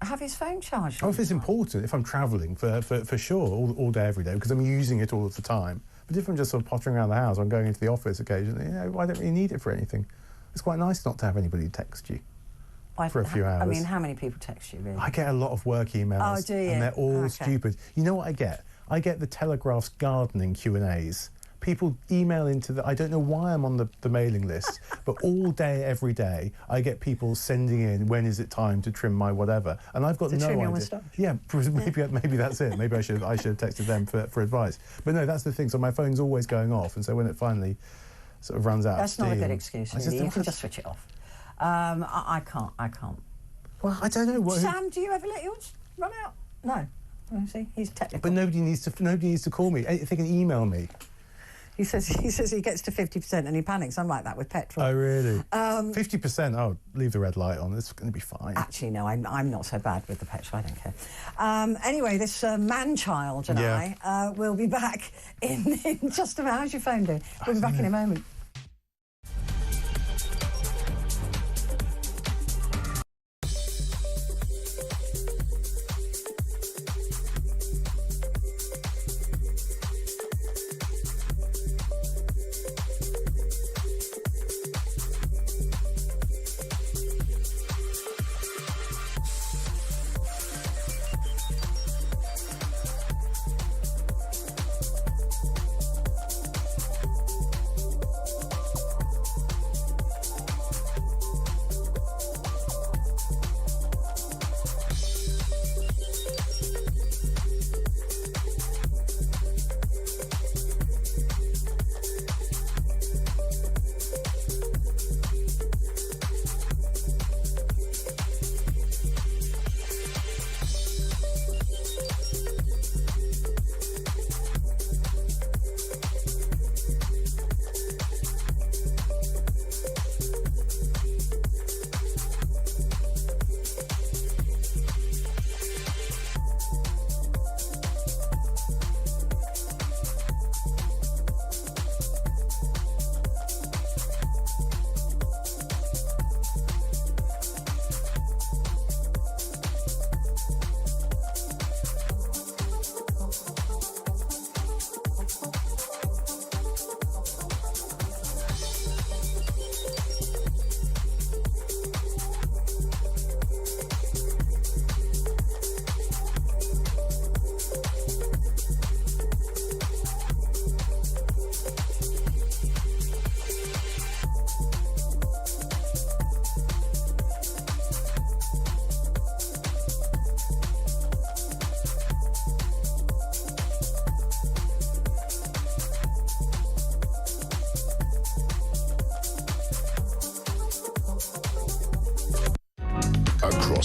S1: have his phone charged.
S9: Oh, if it's important, if I'm travelling, for sure, all day, every day, because I'm using it all of the time. But if I'm just sort of pottering around the house, I'm going into the office occasionally, I don't really need it for anything. It's quite nice not to have anybody text you. For a few hours.
S1: I mean, how many people text you, really?
S9: I get a lot of work emails.
S1: Oh, do you?
S9: And they're all stupid. You know what I get? I get the Telegraph's gardening Q&As. People email into the... I don't know why I'm on the mailing list, but all day, every day, I get people sending in, when is it time to trim my whatever? And I've got no idea.
S1: Moustache?
S9: Yeah, maybe that's it. Maybe I should have texted them for advice. But no, that's the thing. So my phone's always going off, and so when it finally sort of runs out of steam...
S1: That's not a good excuse, really. You can just switch it off. I can't.
S9: Well, I don't know.
S1: Sam, do you ever let yours run out? No. See, he's technical.
S9: But nobody needs to call me. If they can email me.
S1: He says he gets to 50% and he panics. I'm like that with petrol.
S9: Oh, really? 50%. Oh, leave the red light on. It's going to be fine.
S1: Actually, no, I'm not so bad with the petrol. I don't care. Anyway, this man-child and I will be back in just about... How's your phone doing? We'll be back in a moment.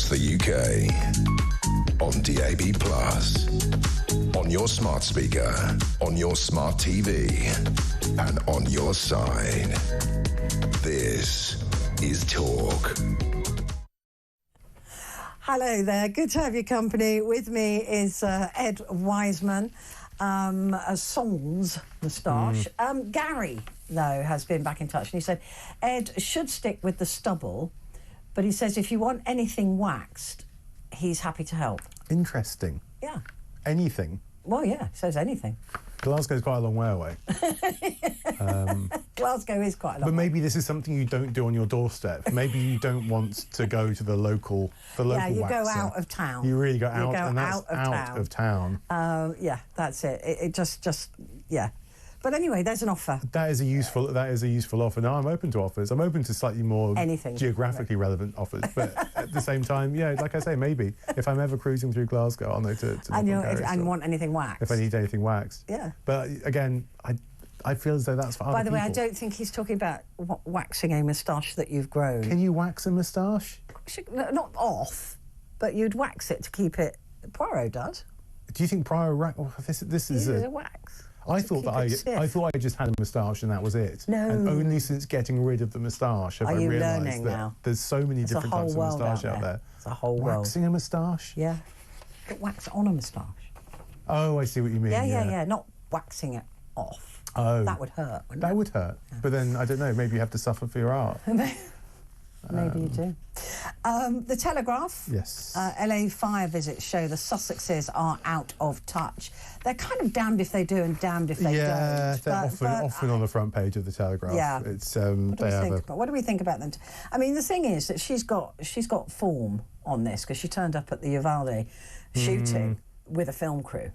S3: across the UK. On DAB+, on your smart speaker, on your smart TV, and on your side. This is Talk.
S1: Hello there, good to have your company. With me is Ed Wiseman, a Sans moustache. Gary, though, has been back in touch, and he said Ed should stick with the stubble, but he says if you want anything waxed, he's happy to help.
S9: Interesting.
S1: Yeah.
S9: Anything?
S1: Well, yeah, he says anything.
S9: Glasgow's quite a long way away.
S1: Glasgow is quite a long
S9: But maybe this is something you don't do on your doorstep. Maybe you don't want to go to the local
S1: Yeah, you
S9: waxer.
S1: go out of town.
S9: You really go out,
S1: You go
S9: and that's
S1: out of town. Yeah, that's it. It just yeah. But anyway, there's an offer.
S9: That is a useful offer. Now I'm open to offers. I'm open to slightly more geographically relevant offers. But at the same time, yeah, like I say, maybe if I'm ever cruising through Glasgow, I'll know to
S1: and want anything waxed.
S9: If I need anything waxed.
S1: Yeah.
S9: But again, I feel as though that's for other people.
S1: By the way, I don't think he's talking about waxing a moustache that you've grown.
S9: Can you wax a moustache?
S1: Not off, but you'd wax it to keep it. Poirot does.
S9: Do you think Poirot? Oh, this is
S1: a wax.
S9: I thought I just had a moustache and that was it.
S1: No.
S9: And only since getting rid of the moustache have I realised that there's so many different types of moustache out there.
S1: It's a whole world.
S9: Waxing a moustache?
S1: Yeah. Put wax on a moustache.
S9: Oh, I see what you mean.
S1: Yeah. Not waxing it off.
S9: Oh.
S1: That would hurt, wouldn't it?
S9: That would hurt. Yeah. But then, I don't know, maybe you have to suffer for your art.
S1: Maybe you do. The Telegraph.
S9: Yes.
S1: LA fire visits show the Sussexes are out of touch. They're kind of damned if they do and damned if they don't.
S9: Yeah, they're often on the front page of the Telegraph.
S1: Yeah.
S9: It's
S1: what do we think about them? I mean, the thing is that she's got form on this because she turned up at the Uvalde shooting with a film crew.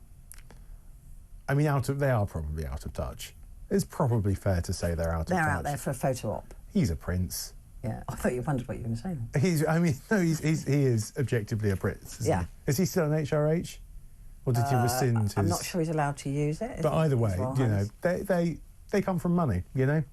S9: I mean, they are probably out of touch. It's probably fair to say they're out of touch.
S1: They're out there for a photo op.
S9: He's a prince.
S1: Yeah, I thought you wondered what you were going to say.
S9: He is objectively a prince. Isn't he? Is he still an HRH, or did he rescind his?
S1: I'm not sure he's allowed to use it.
S9: But either way, you know, they come from money. You know,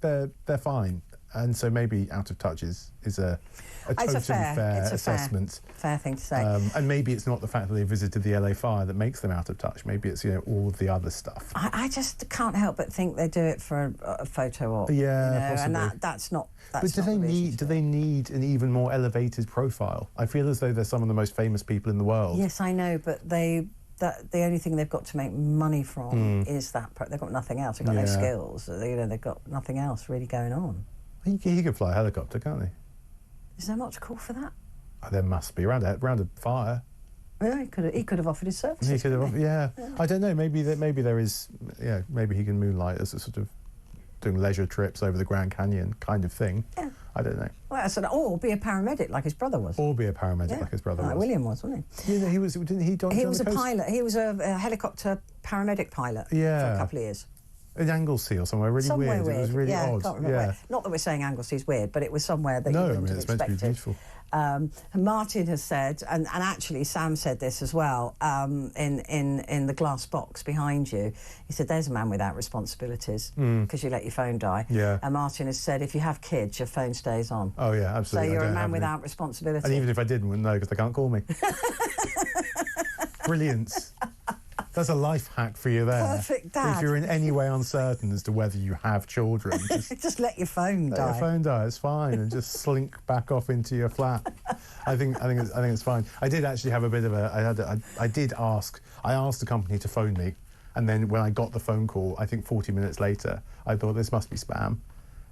S9: they're fine, and so maybe out of touch is a totally fair assessment.
S1: Fair thing to say.
S9: And maybe it's not the fact that they visited the LA fire that makes them out of touch. Maybe it's all of the other stuff.
S1: I just can't help but think they do it for a photo op.
S9: Yeah, possibly.
S1: And that's not.
S9: But do they need an even more elevated profile? I feel as though they're some of the most famous people in the world.
S1: Yes, I know, but the only thing they've got to make money from is that. They've got nothing else. They've got no skills. They've got nothing else really going on.
S9: He could fly a helicopter, can't he?
S1: Is there much call for that?
S9: Oh, there must be around a fire.
S1: Yeah, he could have offered his services.
S9: He could have, yeah. I don't know. Maybe there is. Yeah, maybe he can moonlight as a sort of doing leisure trips over the Grand Canyon kind of thing. Yeah. I don't know.
S1: Well, or be a paramedic like his brother was.
S9: Or be a paramedic like his brother was.
S1: William was, wasn't he?
S9: Yeah, he was. Didn't he? He
S1: was a pilot. He was a helicopter paramedic pilot for a couple of years.
S9: In Anglesey or somewhere really weird. It was really odd.
S1: Can't remember where. Not that we're saying Anglesey's weird, but it was somewhere that you wouldn't have expected.
S9: Meant to be beautiful.
S1: Martin has said, and actually Sam said this as well, in the glass box behind you, he said, there's a man without responsibilities because you let your phone die.
S9: Yeah.
S1: And Martin has said, if you have kids, your phone stays on.
S9: Oh, yeah, absolutely.
S1: So you're a man without responsibility.
S9: And even if I didn't, wouldn't know because they can't call me. Brilliant. That's a life hack for you there.
S1: Perfect dad.
S9: If you're in any way uncertain as to whether you have children,
S1: just let your phone die.
S9: Let your phone die. It's fine, and just slink back off into your flat. I think it's fine. I did actually have a bit of a. I asked the company to phone me, and then when I got the phone call, I think 40 minutes later, I thought this must be spam,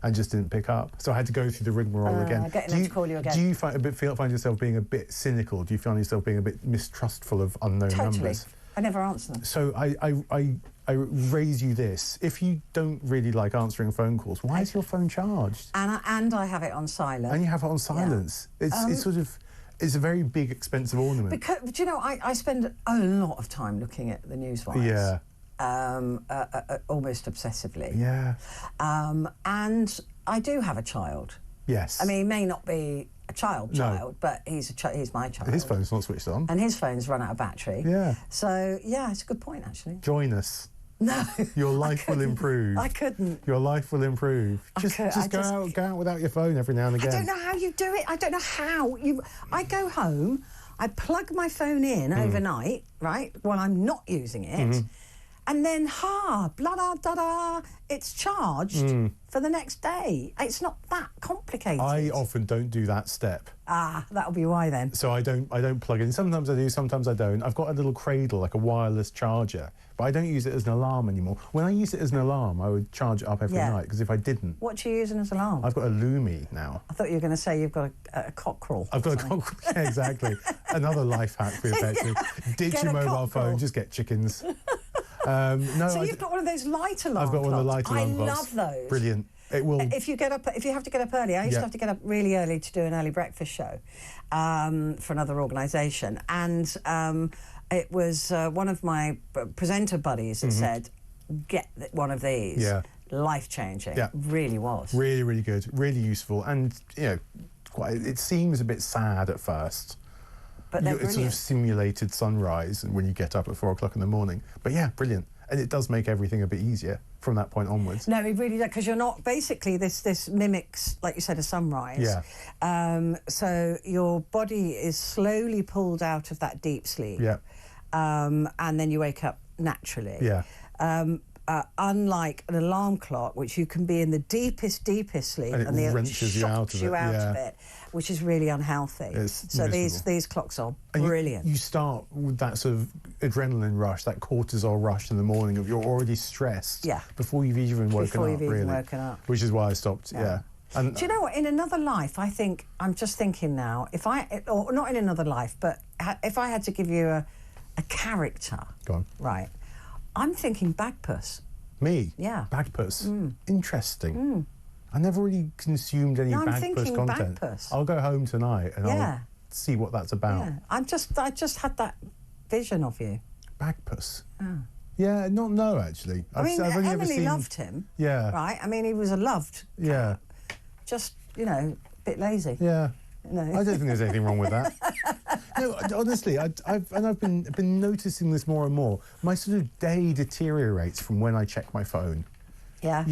S9: and just didn't pick up. So I had to go through the rigmarole again.
S1: Getting them to call you again.
S9: Do you find yourself being a bit cynical? Do you find yourself being a bit mistrustful of unknown numbers?
S1: I never answer them.
S9: So I raise you this. If you don't really like answering phone calls, why is your phone charged?
S1: And I have it on silent.
S9: And you have it on silence. Yeah. It's a very big, expensive ornament.
S1: Because, do you know, I spend a lot of time looking at the newswires.
S9: Yeah.
S1: Almost obsessively.
S9: Yeah.
S1: And I do have a child.
S9: Yes.
S1: I mean, he may not be a child, but he's my child.
S9: His phone's not switched on.
S1: And his phone's run out of battery.
S9: Yeah.
S1: So, yeah, it's a good point, actually.
S9: Join us.
S1: No.
S9: Your life will improve.
S1: I couldn't.
S9: Your life will improve. Just go out without your phone every now and again.
S1: I don't know how you do it. I don't know how. I go home, I plug my phone in overnight, right, while I'm not using it, and then, blah-da-da-da, it's charged for the next day. It's not that complicated.
S9: I often don't do that step.
S1: Ah, that'll be why then.
S9: So I don't plug in. Sometimes I do, sometimes I don't. I've got a little cradle, like a wireless charger, but I don't use it as an alarm anymore. When I use it as an alarm, I would charge it up every night, because if I didn't...
S1: What do you use as an alarm?
S9: I've got a Lumi now.
S1: I thought you were going to say you've got a cockerel.
S9: I've got a cockerel, yeah, exactly. Another life hack for you, Petrie. Ditch your mobile phone, just get chickens. No,
S1: so you've got one of those light alarm
S9: I've got one of the light alarm clocks.
S1: I love those.
S9: Brilliant. It will.
S1: If you have to get up early, I used to have to get up really early to do an early breakfast show for another organisation, and it was one of my presenter buddies that said, "Get one of these." Yeah. Life changing. Yeah. Really was.
S9: Really, really good. Really useful, and it seems a bit sad at first.
S1: But they're
S9: it's sort of simulated sunrise when you get up at 4 o'clock in the morning. But yeah, brilliant. And it does make everything a bit easier from that point onwards.
S1: No, it really does, because you're not... Basically, this mimics, like you said, a sunrise.
S9: Yeah.
S1: So your body is slowly pulled out of that deep sleep.
S9: Yeah.
S1: And then you wake up naturally.
S9: Yeah.
S1: Unlike an alarm clock, which you can be in the deepest sleep,
S9: and it wrenches you out of it,
S1: which is really unhealthy. So these clocks are brilliant.
S9: You start with that sort of adrenaline rush, that cortisol rush in the morning of you're already stressed before you've even woken up. Which is why I stopped. Yeah. And
S1: do you know what? In another life, I think I'm just thinking now. Or not in another life, but if I had to give you a character,
S9: go on.
S1: Right. I'm thinking Bagpuss.
S9: Me?
S1: Yeah.
S9: Bagpuss. Interesting. I never really consumed any Bagpuss content.
S1: Bagpuss.
S9: I'll go home tonight and I'll see what that's about.
S1: Yeah. I just had that vision of you.
S9: Bagpuss.
S1: Oh.
S9: Yeah, no, actually.
S1: I've only ever seen... loved him.
S9: Yeah.
S1: Right? I mean, he was a loved cat.
S9: Yeah.
S1: Just, a bit lazy.
S9: Yeah. No. I don't think there's anything wrong with that. No, honestly, I've been noticing this more and more. My sort of day deteriorates from when I check my phone.
S1: Yeah.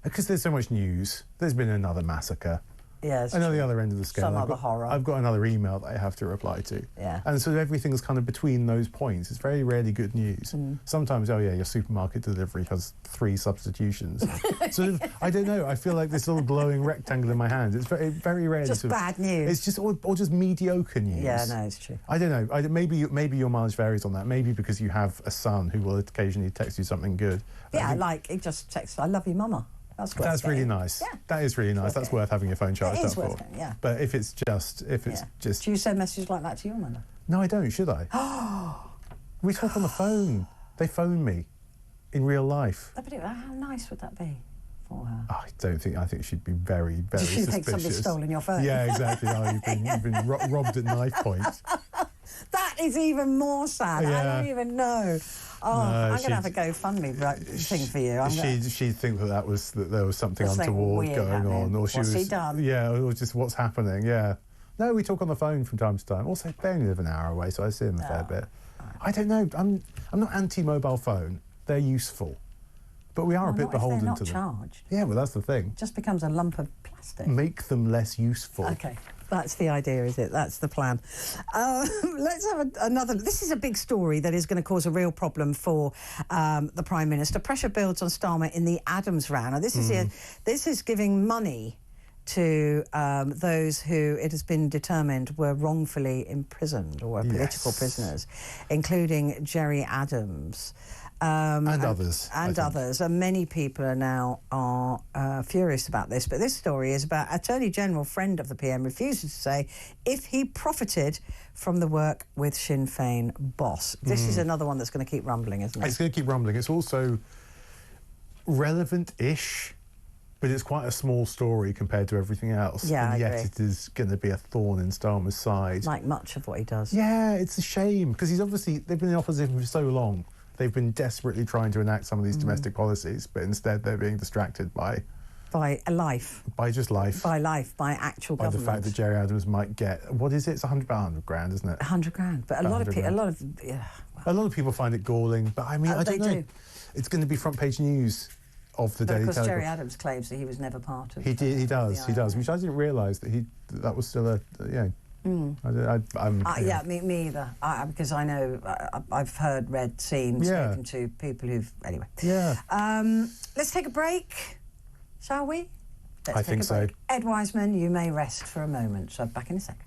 S9: Because there's so much news. There's been another massacre.
S1: Yeah,
S9: I know the other end of the scale.
S1: Some other horror.
S9: I've got another email that I have to reply to.
S1: Yeah.
S9: And so everything's kind of between those points. It's very rarely good news. Sometimes, your supermarket delivery has 3 substitutions. Sort of, I don't know. I feel like this little glowing rectangle in my hand. It's very, very rarely.
S1: Just bad news.
S9: It's just or just mediocre news.
S1: Yeah, no, it's true.
S9: I don't know. Maybe your mileage varies on that. Maybe because you have a son who will occasionally text you something good.
S1: Yeah, like he just texted, "I love you, Mama." That's
S9: really nice.
S1: Yeah.
S9: That is really nice. That's worth having your phone charged up for.
S1: Yeah.
S9: But if it's just...
S1: Do you send messages like that to your mother?
S9: No, I don't. Should I? We talk on the phone. They phone me in real life.
S1: But how nice would that be for her?
S9: I think she'd be very, very
S1: suspicious. Does she think somebody's stolen your phone?
S9: Yeah, exactly. You've been robbed at knife point.
S1: That is even more sad.
S9: Yeah.
S1: I don't even know. Oh, no, I'm going to have a GoFundMe thing for you.
S9: She'd think that there was something untoward going on, or
S1: what's he done?
S9: Yeah, or just what's happening. Yeah. No, we talk on the phone from time to time. Also, they only live an hour away, so I see them a fair bit. I don't know. I'm not anti-mobile phone. They're useful, but we are a bit beholden to them.
S1: They're not charged.
S9: Yeah, well, that's the thing.
S1: It just becomes a lump of plastic.
S9: Make them less useful.
S1: Okay. That's the idea, is it? That's the plan. Let's have another... This is a big story that is going to cause a real problem for the Prime Minister. Pressure builds on Starmer in the Adams round. Now, this is giving money to those who it has been determined were wrongfully imprisoned or were political prisoners, including Gerry Adams.
S9: And others.
S1: And others. And many people are now furious about this. But this story is about Attorney General, friend of the PM, refuses to say if he profited from the work with Sinn Féin boss. This is another one that's going to keep rumbling, isn't it?
S9: It's going to keep rumbling. It's also relevant-ish, but it's quite a small story compared to everything else.
S1: Yeah,
S9: and yet it is going to be a thorn in Starmer's side.
S1: Like much of what he does.
S9: Yeah, it's a shame, because they've been in opposition for so long. They've been desperately trying to enact some of these domestic policies, but instead they're being distracted by
S1: By a life.
S9: By just life.
S1: By life, by actual
S9: by
S1: government.
S9: By the fact that Jerry Adams might get, what is it? It's 100 grand, isn't it?
S1: 100 grand. But a lot of
S9: people find it galling. But I mean, I don't know. It's going to be front page news of the Daily Telegraph.
S1: Because Jerry Adams claims that he was never part of.
S9: He does, which I didn't realise that was still a
S1: yeah, me either. Because I know I've read, seen, spoken to people who've anyway.
S9: Yeah.
S1: Let's take a break, shall we?
S9: I think so.
S1: Ed Wiseman, you may rest for a moment. So back in a second.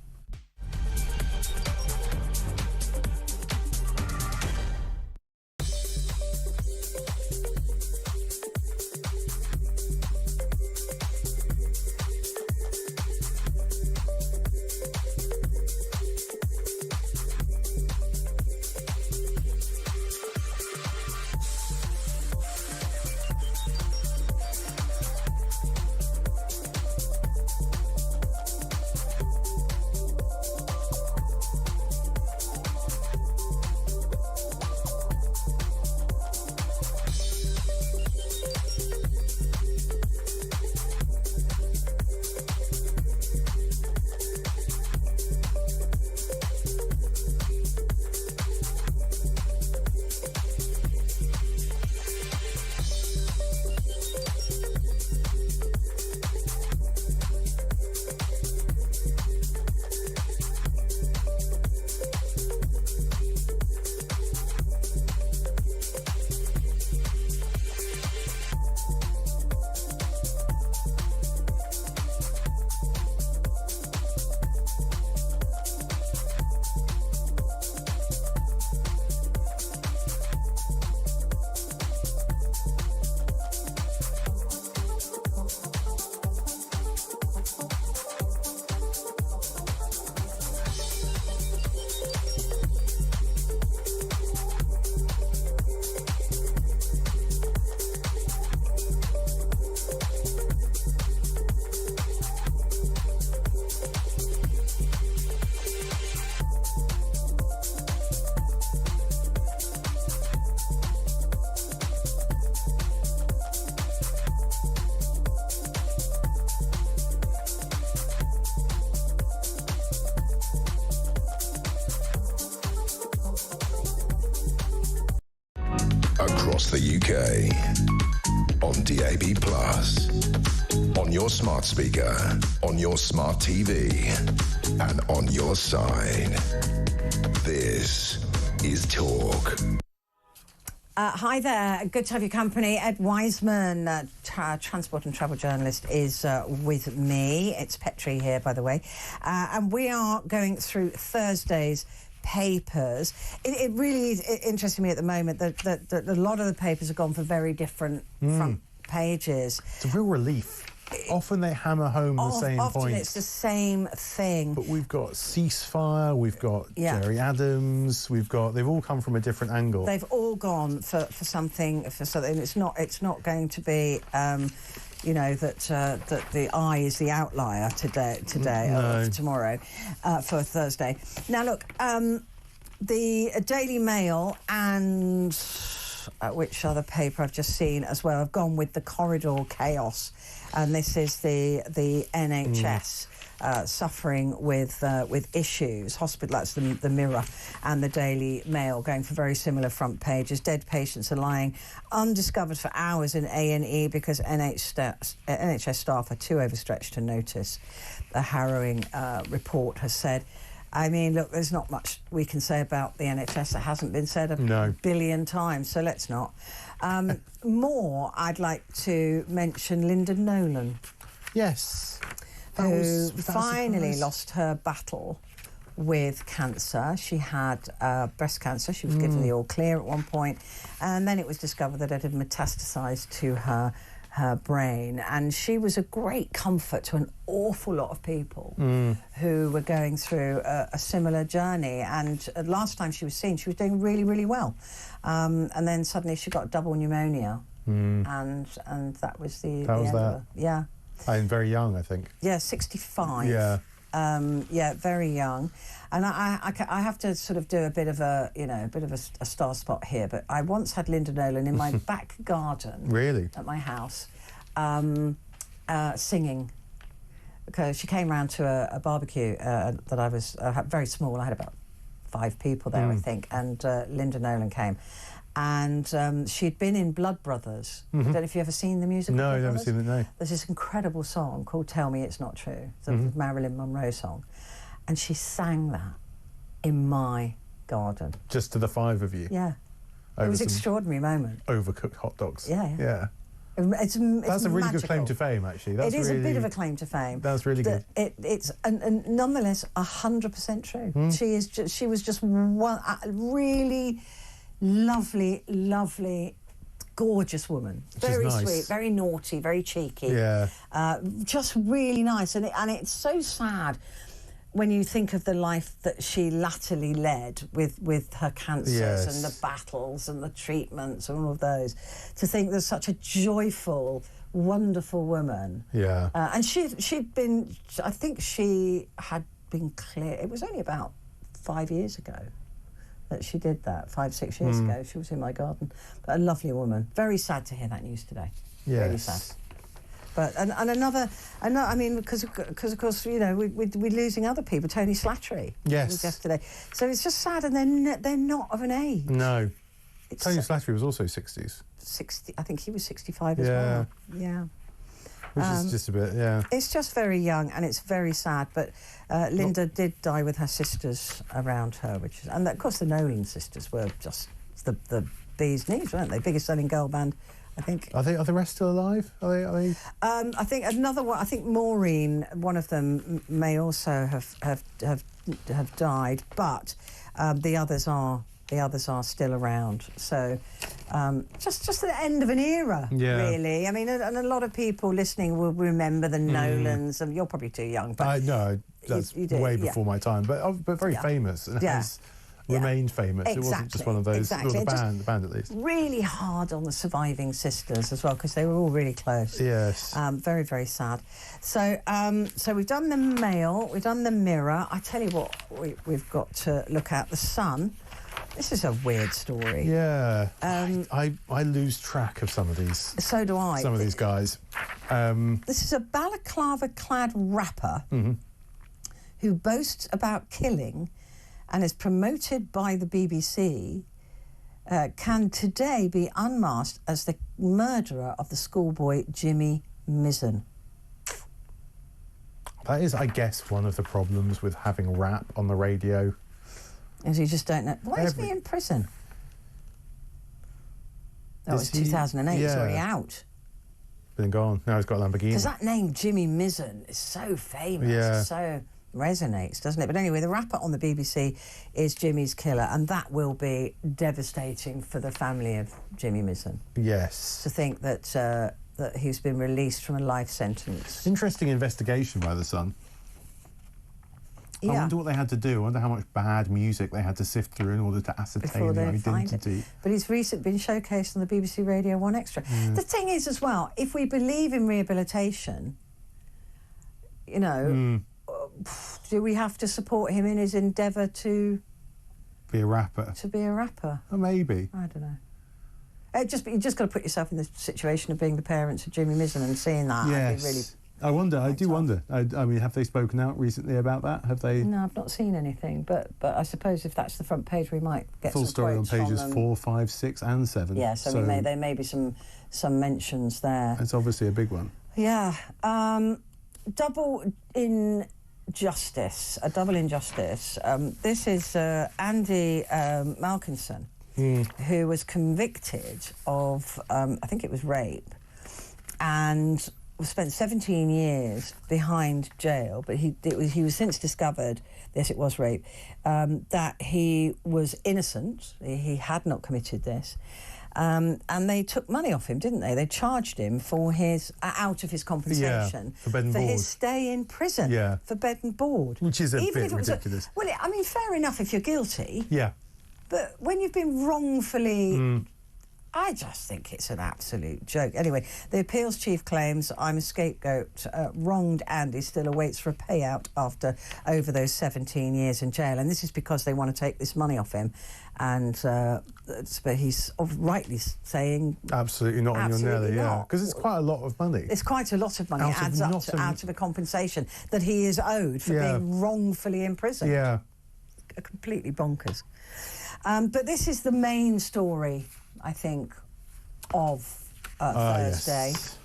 S3: Across the UK, on DAB+, on your smart speaker, on your smart TV, and on your side. This is Talk.
S1: Hi there, good to have your company. Ed Wiseman, transport and travel journalist, is with me. It's Petrie here, by the way. And we are going through Thursday's papers. It really is interesting me at the moment that a lot of the papers have gone for very different front pages.
S9: It's a real relief. Often they hammer home the same point.
S1: Often it's the same thing.
S9: But we've got ceasefire, we've got Jerry Adams, they've all come from a different angle.
S1: They've all gone for something. It's not going to be you know, that the eye is the outlier today or tomorrow for Thursday. Now look, the Daily Mail and which other paper I've just seen as well have gone with the corridor chaos, and this is the NHS. Suffering with issues. Hospital, that's the Mirror and the Daily Mail, going for very similar front pages. Dead patients are lying undiscovered for hours in A&E because NHS staff are too overstretched to notice. A harrowing report has said. I mean, look, there's not much we can say about the NHS that hasn't been said a billion times, so let's not. More, I'd like to mention Linda Nolan.
S9: Yes.
S1: Who finally lost her battle with cancer. She had breast cancer. She was given the all clear at one point, and then it was discovered that it had metastasised to her brain, and she was a great comfort to an awful lot of people who were going through a similar journey. And last time she was seen, she was doing really, really well, and then suddenly she got double pneumonia, and that was the end of her. Yeah.
S9: I'm very young, I think.
S1: Yeah, 65.
S9: Yeah.
S1: Yeah, very young. And I have to sort of do a bit of a star spot here, but I once had Linda Nolan in my back garden.
S9: Really?
S1: At my house. singing. Because she came round to a barbecue that I was very small. I had about 5 people there, I think, and Linda Nolan came. And she'd been in Blood Brothers. I don't know if you've ever seen the musical.
S9: No, I've never seen it, no.
S1: There's this incredible song called Tell Me It's Not True, the Marilyn Monroe song. And she sang that in my garden.
S9: Just to the 5 of you?
S1: Yeah. It was an extraordinary moment.
S9: Overcooked hot dogs.
S1: Yeah. It's
S9: that's a really
S1: magical.
S9: good claim to fame, actually. It
S1: is a bit of a claim to fame.
S9: That's really good.
S1: It's and nonetheless 100% true. She was just one really lovely, gorgeous woman. Very sweet, very naughty, very cheeky.
S9: Yeah.
S1: Just really nice, and it's so sad when you think of the life that she latterly led with her cancers and the battles and the treatments and all of those, to think there's such a joyful, wonderful woman.
S9: Yeah.
S1: And she'd been, I think she had been clear, it was only about 5 years ago that she did that, 5-6 years ago. She was in my garden. But a lovely woman. Very sad to hear that news today.
S9: Yes.
S1: Really sad. But another, I mean, because of course, you know, we're losing other people. Tony Slattery was yesterday, so it's just sad, and they're not of an age.
S9: No, Tony Slattery was also 60s.
S1: 60, I think he was 65 as well. Yeah.
S9: Which is just a bit,
S1: It's just very young, and it's very sad. But Linda did die with her sisters around her, and of course the Nolan sisters were just the bee's knees, weren't they? Biggest selling girl band, I think.
S9: Are the rest still alive? Are they?
S1: I think another one. I think Maureen, one of them, may also have died, but the others are still around. So just the end of an era, really. I mean, and a lot of people listening will remember the Nolans. And you're probably too young, but
S9: no, that's way before my time. But very famous and has remained famous.
S1: Exactly.
S9: It wasn't just one of those. Well, the band at least.
S1: Really hard on the surviving sisters as well, because they were all really close.
S9: Yes.
S1: Very, very sad. So we've done the Mail, we've done the Mirror. I tell you what, we've got to look at the Sun. This is a weird story.
S9: Yeah. I lose track of some of these.
S1: So do I.
S9: Some of these guys.
S1: This is a balaclava-clad rapper who boasts about killing and is promoted by the BBC, can today be unmasked as the murderer of the schoolboy Jimmy Mizzen.
S9: That is, I guess, one of the problems with having rap on the radio.
S1: Is you just don't know. Why is he in prison? That was 2008. He's already out.
S9: Been gone. Now he's got a Lamborghini.
S1: Because that name, Jimmy Mizzen, is so famous.
S9: Yeah.
S1: So resonates, doesn't it? But anyway, the rapper on the BBC is Jimmy's killer, and that will be devastating for the family of Jimmy Mizzen.
S9: Yes.
S1: To think that that he's been released from a life sentence.
S9: Interesting investigation by the Sun. I wonder what they had to do. I wonder how much bad music they had to sift through in order to ascertain the identity.
S1: But he's recently been showcased on the BBC Radio 1 Extra. The thing is, as well, if we believe in rehabilitation, you know, do we have to support him in his endeavour to
S9: be a rapper?
S1: To be a rapper?
S9: Or maybe.
S1: I don't know. You just got to put yourself in the situation of being the parents of Jimmy Mizzen and seeing that.
S9: Yes.
S1: Really
S9: I wonder. I do wonder. I mean, have they spoken out recently about that? Have they?
S1: No, I've not seen anything. But I suppose if that's the front page, we might get
S9: full
S1: some
S9: story on pages
S1: from
S9: 4, 5, 6, and 7.
S1: Yeah, so there may be some mentions there.
S9: It's obviously a big one.
S1: Yeah. Double injustice. A double injustice. This is Andy Malkinson, who was convicted of, I think it was rape, and spent 17 years behind jail, but he was since discovered, yes, it was rape, that he was innocent. He had not committed this. And they took money off him, didn't they? They charged him for his out of his compensation
S9: for bed and board.
S1: his stay in prison for bed and board,
S9: which is a bit ridiculous.
S1: Well, I mean, fair enough if you're guilty.
S9: Yeah.
S1: But when you've been wrongfully I just think it's an absolute joke. Anyway, the appeals chief claims I'm a scapegoat, wronged Andy, still awaits for a payout after over those 17 years in jail. And this is because they want to take this money off him. And but he's rightly saying...
S9: Absolutely not on your Nelly, yeah. Because it's quite a lot of money.
S1: It's quite a lot of money. It adds up to out of the compensation that he is owed for being wrongfully imprisoned.
S9: Yeah.
S1: Completely bonkers. But this is the main story, I think, of Thursday.
S9: Yes.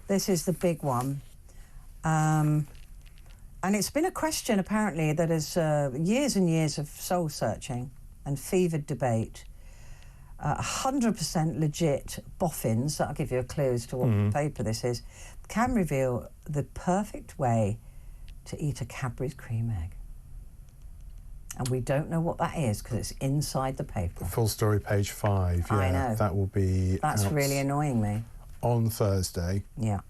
S1: This is the big one. And it's been a question, apparently, that has years and years of soul-searching and fevered debate. 100% legit boffins, that'll give you a clue as to what paper this is, can reveal the perfect way to eat a Cadbury's cream egg. And we don't know what that is because it's inside the paper.
S9: Full story, page 5. Yeah,
S1: I know.
S9: That will be
S1: That's really annoying me.
S9: on Thursday.
S1: Yeah.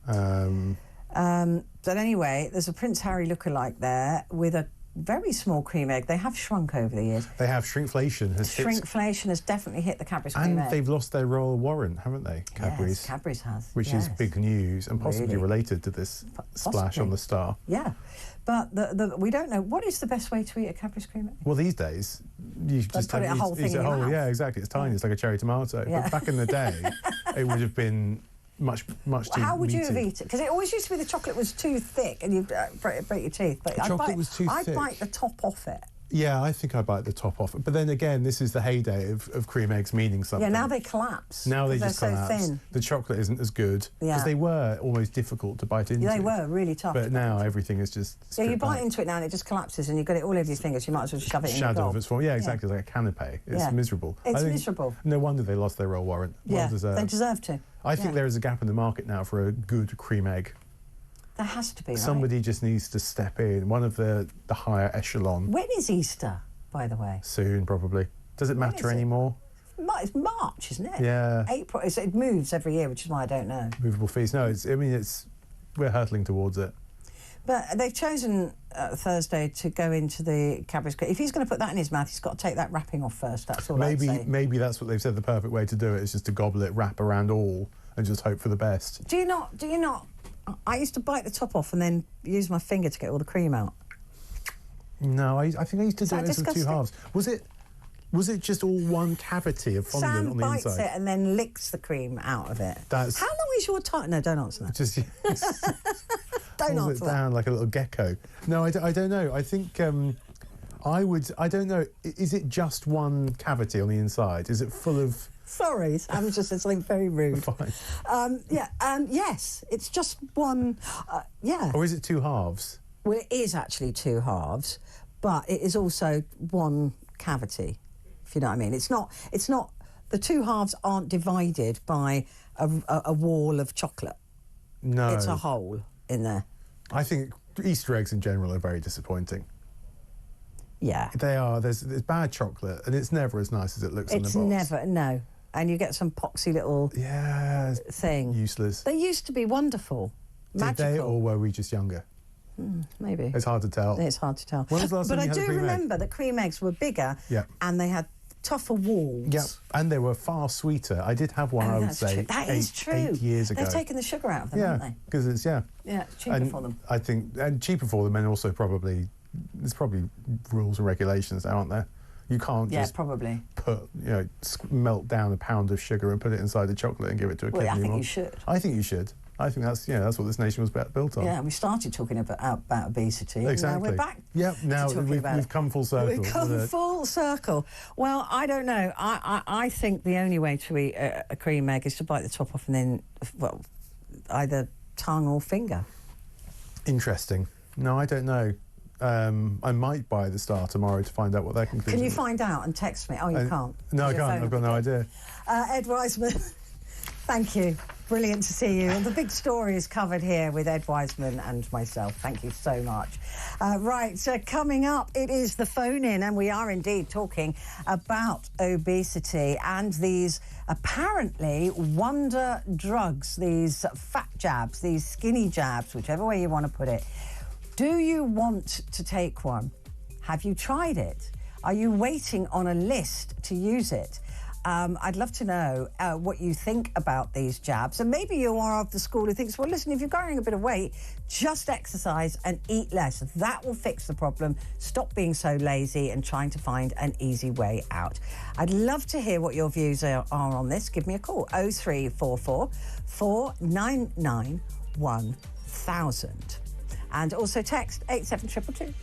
S1: But anyway, there's a Prince Harry lookalike there with a very small cream egg. They have shrunk over the years.
S9: They have shrinkflation.
S1: Shrinkflation has definitely hit the Cadbury's cream egg.
S9: And they've lost their royal warrant, haven't they, Cadbury's?
S1: Yes, Cadbury's has.
S9: Which is big news and possibly related to this splash on the star.
S1: Yeah. But we don't know. What is the best way to eat a Cadbury's cream egg?
S9: Well, these days, you just
S1: put a whole thing in your mouth.
S9: Yeah, exactly. It's tiny. It's like a cherry tomato.
S1: Yeah.
S9: But back in the day, it would have been much too
S1: How would you
S9: meaty.
S1: have eaten it? Because it always used to be the chocolate was too thick and you'd break your teeth. But
S9: Chocolate was too thick.
S1: I'd bite the top off it.
S9: Yeah, I think I bite the top off. But then again, this is the heyday of cream eggs meaning something.
S1: Yeah, now they collapse.
S9: Now they just
S1: they're
S9: collapse.
S1: so thin.
S9: The chocolate isn't as good.
S1: Yeah.
S9: Because they were almost difficult to bite into.
S1: They were really tough.
S9: But now everything is just
S1: Yeah, you bite
S9: back.
S1: into it now and it just collapses and you've got it all over your fingers. You might as well shove it in your
S9: Shadow
S1: gob.
S9: of its form. Yeah, exactly. It's like a canapé. It's miserable.
S1: It's miserable.
S9: No wonder they lost their royal warrant. Well deserved.
S1: They deserve to.
S9: I think there is a gap in the market now for a good cream egg.
S1: There has to be, right?
S9: Somebody just needs to step in. One of the higher echelon.
S1: When is Easter, by the way?
S9: Soon, probably. Does it matter anymore?
S1: It's March, isn't it?
S9: Yeah.
S1: April. It moves every year, which is why I don't know.
S9: Movable feast. No, we're hurtling towards it.
S1: But they've chosen Thursday to go into the Cadbury's. If he's going to put that in his mouth, he's got to take that wrapping off first. That's all I'd say.
S9: Maybe that's what they've said. The perfect way to do it is just to gobble it, wrap around all, and just hope for the best.
S1: Do you not? I used to bite the top off and then use my finger to get all the cream out.
S9: No, I think I used to do it into
S1: disgusting?
S9: 2 halves. Was it just all one cavity of fondant on the inside?
S1: Sam bites it and then licks the cream out of it. How long is your time? No, don't answer that.
S9: Just
S1: don't
S9: pulls
S1: answer
S9: it down
S1: that.
S9: like a little gecko. No, I don't know. I think I don't know. Is it just one cavity on the inside? Is it full of...
S1: Sorry, Sam just said something very rude.
S9: Fine.
S1: Yes, it's just one. Yeah.
S9: Or is it 2 halves?
S1: Well, it is actually 2 halves, but it is also one cavity, if you know what I mean. It's not, the 2 halves aren't divided by a wall of chocolate.
S9: No.
S1: It's a hole in there.
S9: I think Easter eggs in general are very disappointing.
S1: Yeah.
S9: They are. There's bad chocolate, and it's never as nice as it looks on the box.
S1: It's never, no. And you get some poxy little thing.
S9: Useless.
S1: They used to be wonderful, magical.
S9: Did they, or were we just younger?
S1: Maybe.
S9: It's hard to tell.
S1: It's hard to tell.
S9: When was the last time you had a cream egg?
S1: But I do remember that cream eggs were bigger and they had tougher walls.
S9: Yep, and they were far sweeter. I did have one, I would say,
S1: That is true.
S9: 8 years ago.
S1: They've taken the sugar out of them, haven't they?
S9: Because it's,
S1: Yeah, it's cheaper for them.
S9: I think, and cheaper for them, and also there's probably rules and regulations, aren't there? You can't just
S1: probably
S9: put, melt down a pound of sugar and put it inside the chocolate and give it to a kid anymore.
S1: I think you should.
S9: I think you should. I think that's what this nation was built on.
S1: Yeah, we started talking about obesity.
S9: Exactly.
S1: Now we're back.
S9: Yep. Now we've come full circle.
S1: We've come full circle. Well, I don't know. I think the only way to eat a cream egg is to bite the top off and then, either tongue or finger.
S9: Interesting. No, I don't know. I might buy the Star tomorrow to find out what their conclusion is.
S1: Can you find out and text me? Oh, you can't.
S9: No, I can't. I've got no idea.
S1: Ed Wiseman, thank you. Brilliant to see you. And the big story is covered here with Ed Wiseman and myself. Thank you so much. Coming up, it is the phone-in, and we are indeed talking about obesity and these apparently wonder drugs, these fat jabs, these skinny jabs, whichever way you want to put it. Do you want to take one? Have you tried it? Are you waiting on a list to use it? I'd love to know what you think about these jabs. And maybe you are of the school who thinks, well, listen, if you're carrying a bit of weight, just exercise and eat less. That will fix the problem. Stop being so lazy and trying to find an easy way out. I'd love to hear what your views are on this. Give me a call, 0344 499 1000. And also text 87222.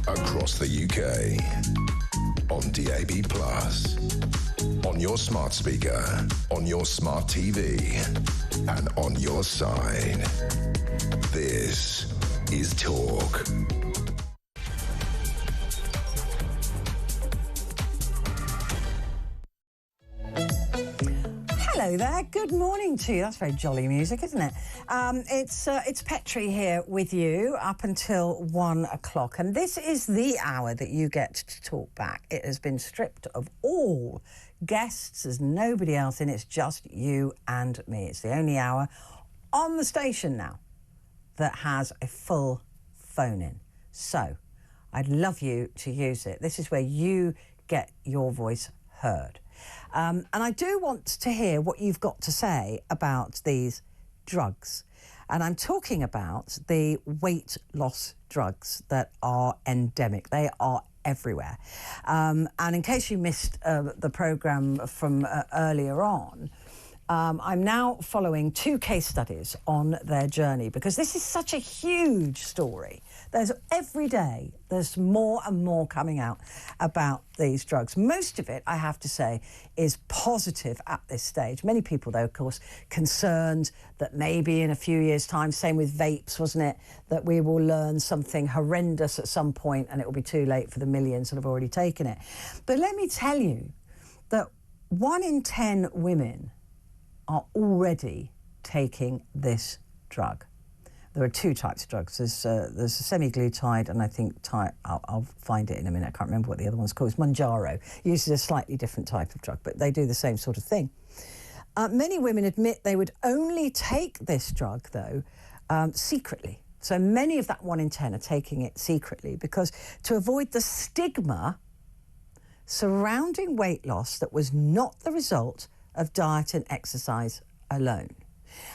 S3: Across the UK, on DAB+, on your smart speaker, on your smart TV, and on your side. This is Talk.
S1: Hello there, good morning to you. That's very jolly music, isn't it? It's Petrie here with you up until 1 o'clock, and this is the hour that you get to talk back. It has been stripped of all guests. There's nobody else in, it's just you and me. It's the only hour on the station now that has a full phone-in. So, I'd love you to use it. This is where you get your voice heard. And I do want to hear what you've got to say about these drugs. And I'm talking about the weight loss drugs that are endemic. They are everywhere. And in case you missed the programme from earlier on, I'm now following 2 case studies on their journey because this is such a huge story. Every day, there's more and more coming out about these drugs. Most of it, I have to say, is positive at this stage. Many people, though, of course, concerned that maybe in a few years' time, same with vapes, wasn't it, that we will learn something horrendous at some point and it will be too late for the millions that have already taken it. But let me tell you that 1 in 10 women are already taking this drug. There are 2 types of drugs. There's a semi-glutide, and I think I'll find it in a minute. I can't remember what the other one's called. It's Mounjaro. Uses a slightly different type of drug, but they do the same sort of thing. Many women admit they would only take this drug, though, secretly. So many of that 1 in 10 are taking it secretly because to avoid the stigma surrounding weight loss that was not the result of diet and exercise alone.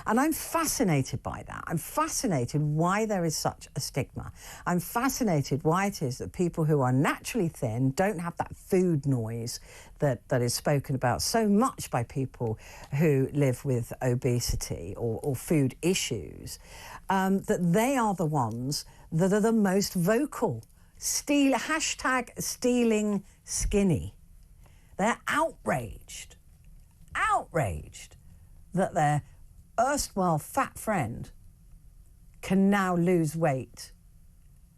S1: And I'm fascinated by that. I'm fascinated why there is such a stigma. I'm fascinated why it is that people who are naturally thin don't have that food noise that is spoken about so much by people who live with obesity or food issues, that they are the ones that are the most vocal. Hashtag stealing skinny. They're outraged that their erstwhile fat friend can now lose weight,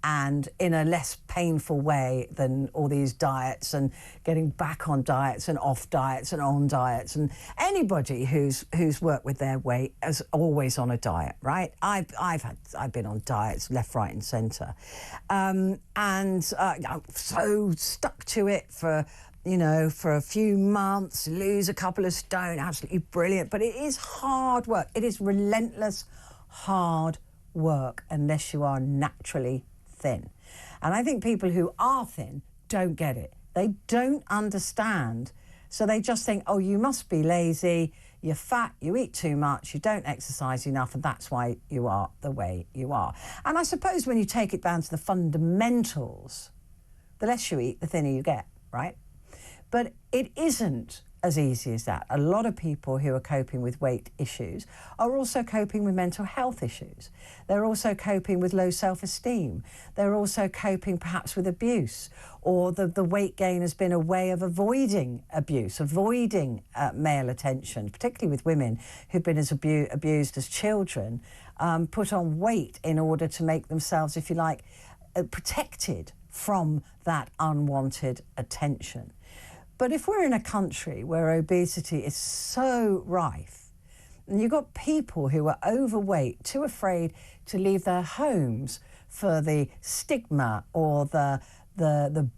S1: and in a less painful way than all these diets and getting back on diets and off diets and on diets. And anybody who's worked with their weight is always on a diet, right? I've been on diets left, right, and centre, and I'm so stuck to it for a few months, lose a couple of stone, absolutely brilliant. But it is hard work. It is relentless, hard work unless you are naturally thin. And I think people who are thin don't get it. They don't understand. So they just think, oh, you must be lazy, you're fat, you eat too much, you don't exercise enough, and that's why you are the way you are. And I suppose when you take it down to the fundamentals, the less you eat, the thinner you get, right? But it isn't as easy as that. A lot of people who are coping with weight issues are also coping with mental health issues. They're also coping with low self-esteem. They're also coping perhaps with abuse, or the weight gain has been a way of avoiding abuse, avoiding male attention, particularly with women who've been abused as children, put on weight in order to make themselves, if you like, protected from that unwanted attention. But if we're in a country where obesity is so rife, and you've got people who are overweight, too afraid to leave their homes for the stigma or the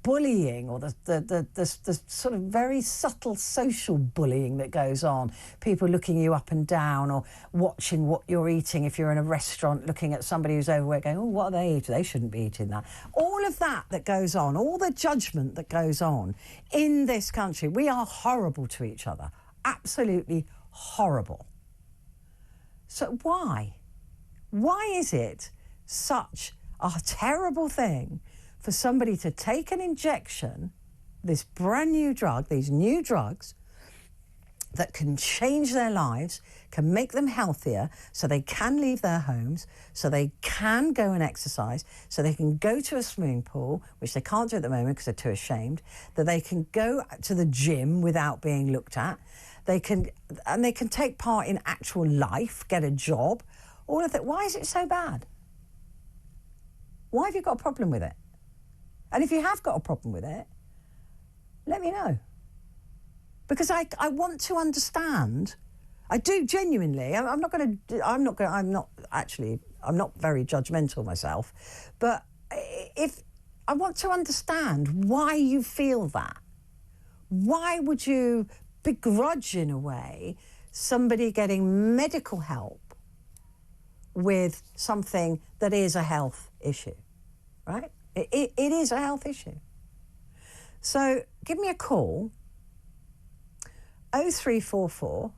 S1: bullying or the sort of very subtle social bullying that goes on, people looking you up and down or watching what you're eating if you're in a restaurant, looking at somebody who's overweight going, oh, what are they eating? They shouldn't be eating that. All of that goes on, all the judgment that goes on in this country. We are horrible to each other, absolutely horrible. So why? Why is it such a terrible thing for somebody to take an injection, this brand new drug, these new drugs that can change their lives, can make them healthier, so they can leave their homes, so they can go and exercise, so they can go to a swimming pool, which they can't do at the moment because they're too ashamed, that they can go to the gym without being looked at, they can take part in actual life, get a job, all of that. Why is it so bad? Why have you got a problem with it? And if you have got a problem with it, let me know. Because I want to understand. I do genuinely. I'm not very judgmental myself, but if I want to understand why you feel that. Why would you begrudge, in a way, somebody getting medical help with something that is a health issue, right? It is a health issue. So give me a call, 0344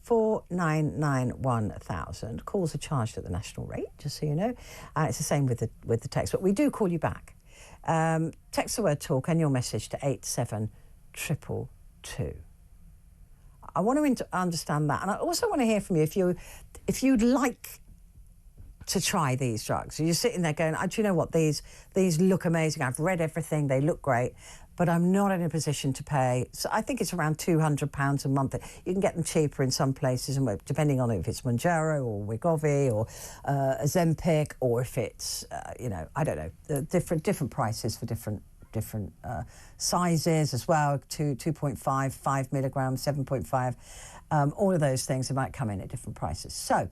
S1: 499 1000. Calls are charged at the national rate, just so you know. It's the same with the text, but we do call you back. Text the word talk and your message to 87222. I want to understand that, and I also want to hear from you if you'd like to try these drugs. So you're sitting there going, do you know what, these look amazing, I've read everything, they look great, but I'm not in a position to pay. So I think it's around £200 a month. You can get them cheaper in some places, and depending on if it's Mounjaro or Wegovy or Ozempic, or if it's, I don't know, different prices for different sizes as well, 2.5, 5 milligrams, 7.5, all of those things, they might come in at different prices. So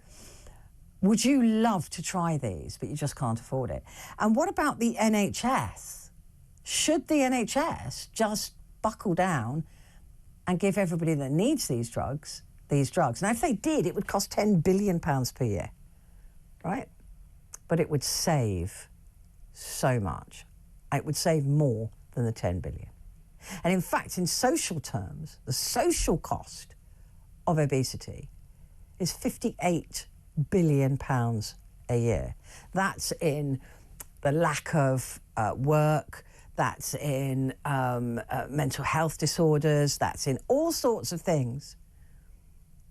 S1: would you love to try these, but you just can't afford it? And what about the NHS? Should the NHS just buckle down and give everybody that needs these drugs? Now, if they did, it would cost £10 billion per year, right? But it would save so much. It would save more than the 10 billion. And in fact, in social terms, the social cost of obesity is £58 billion a year. That's in the lack of work, that's in mental health disorders, that's in all sorts of things.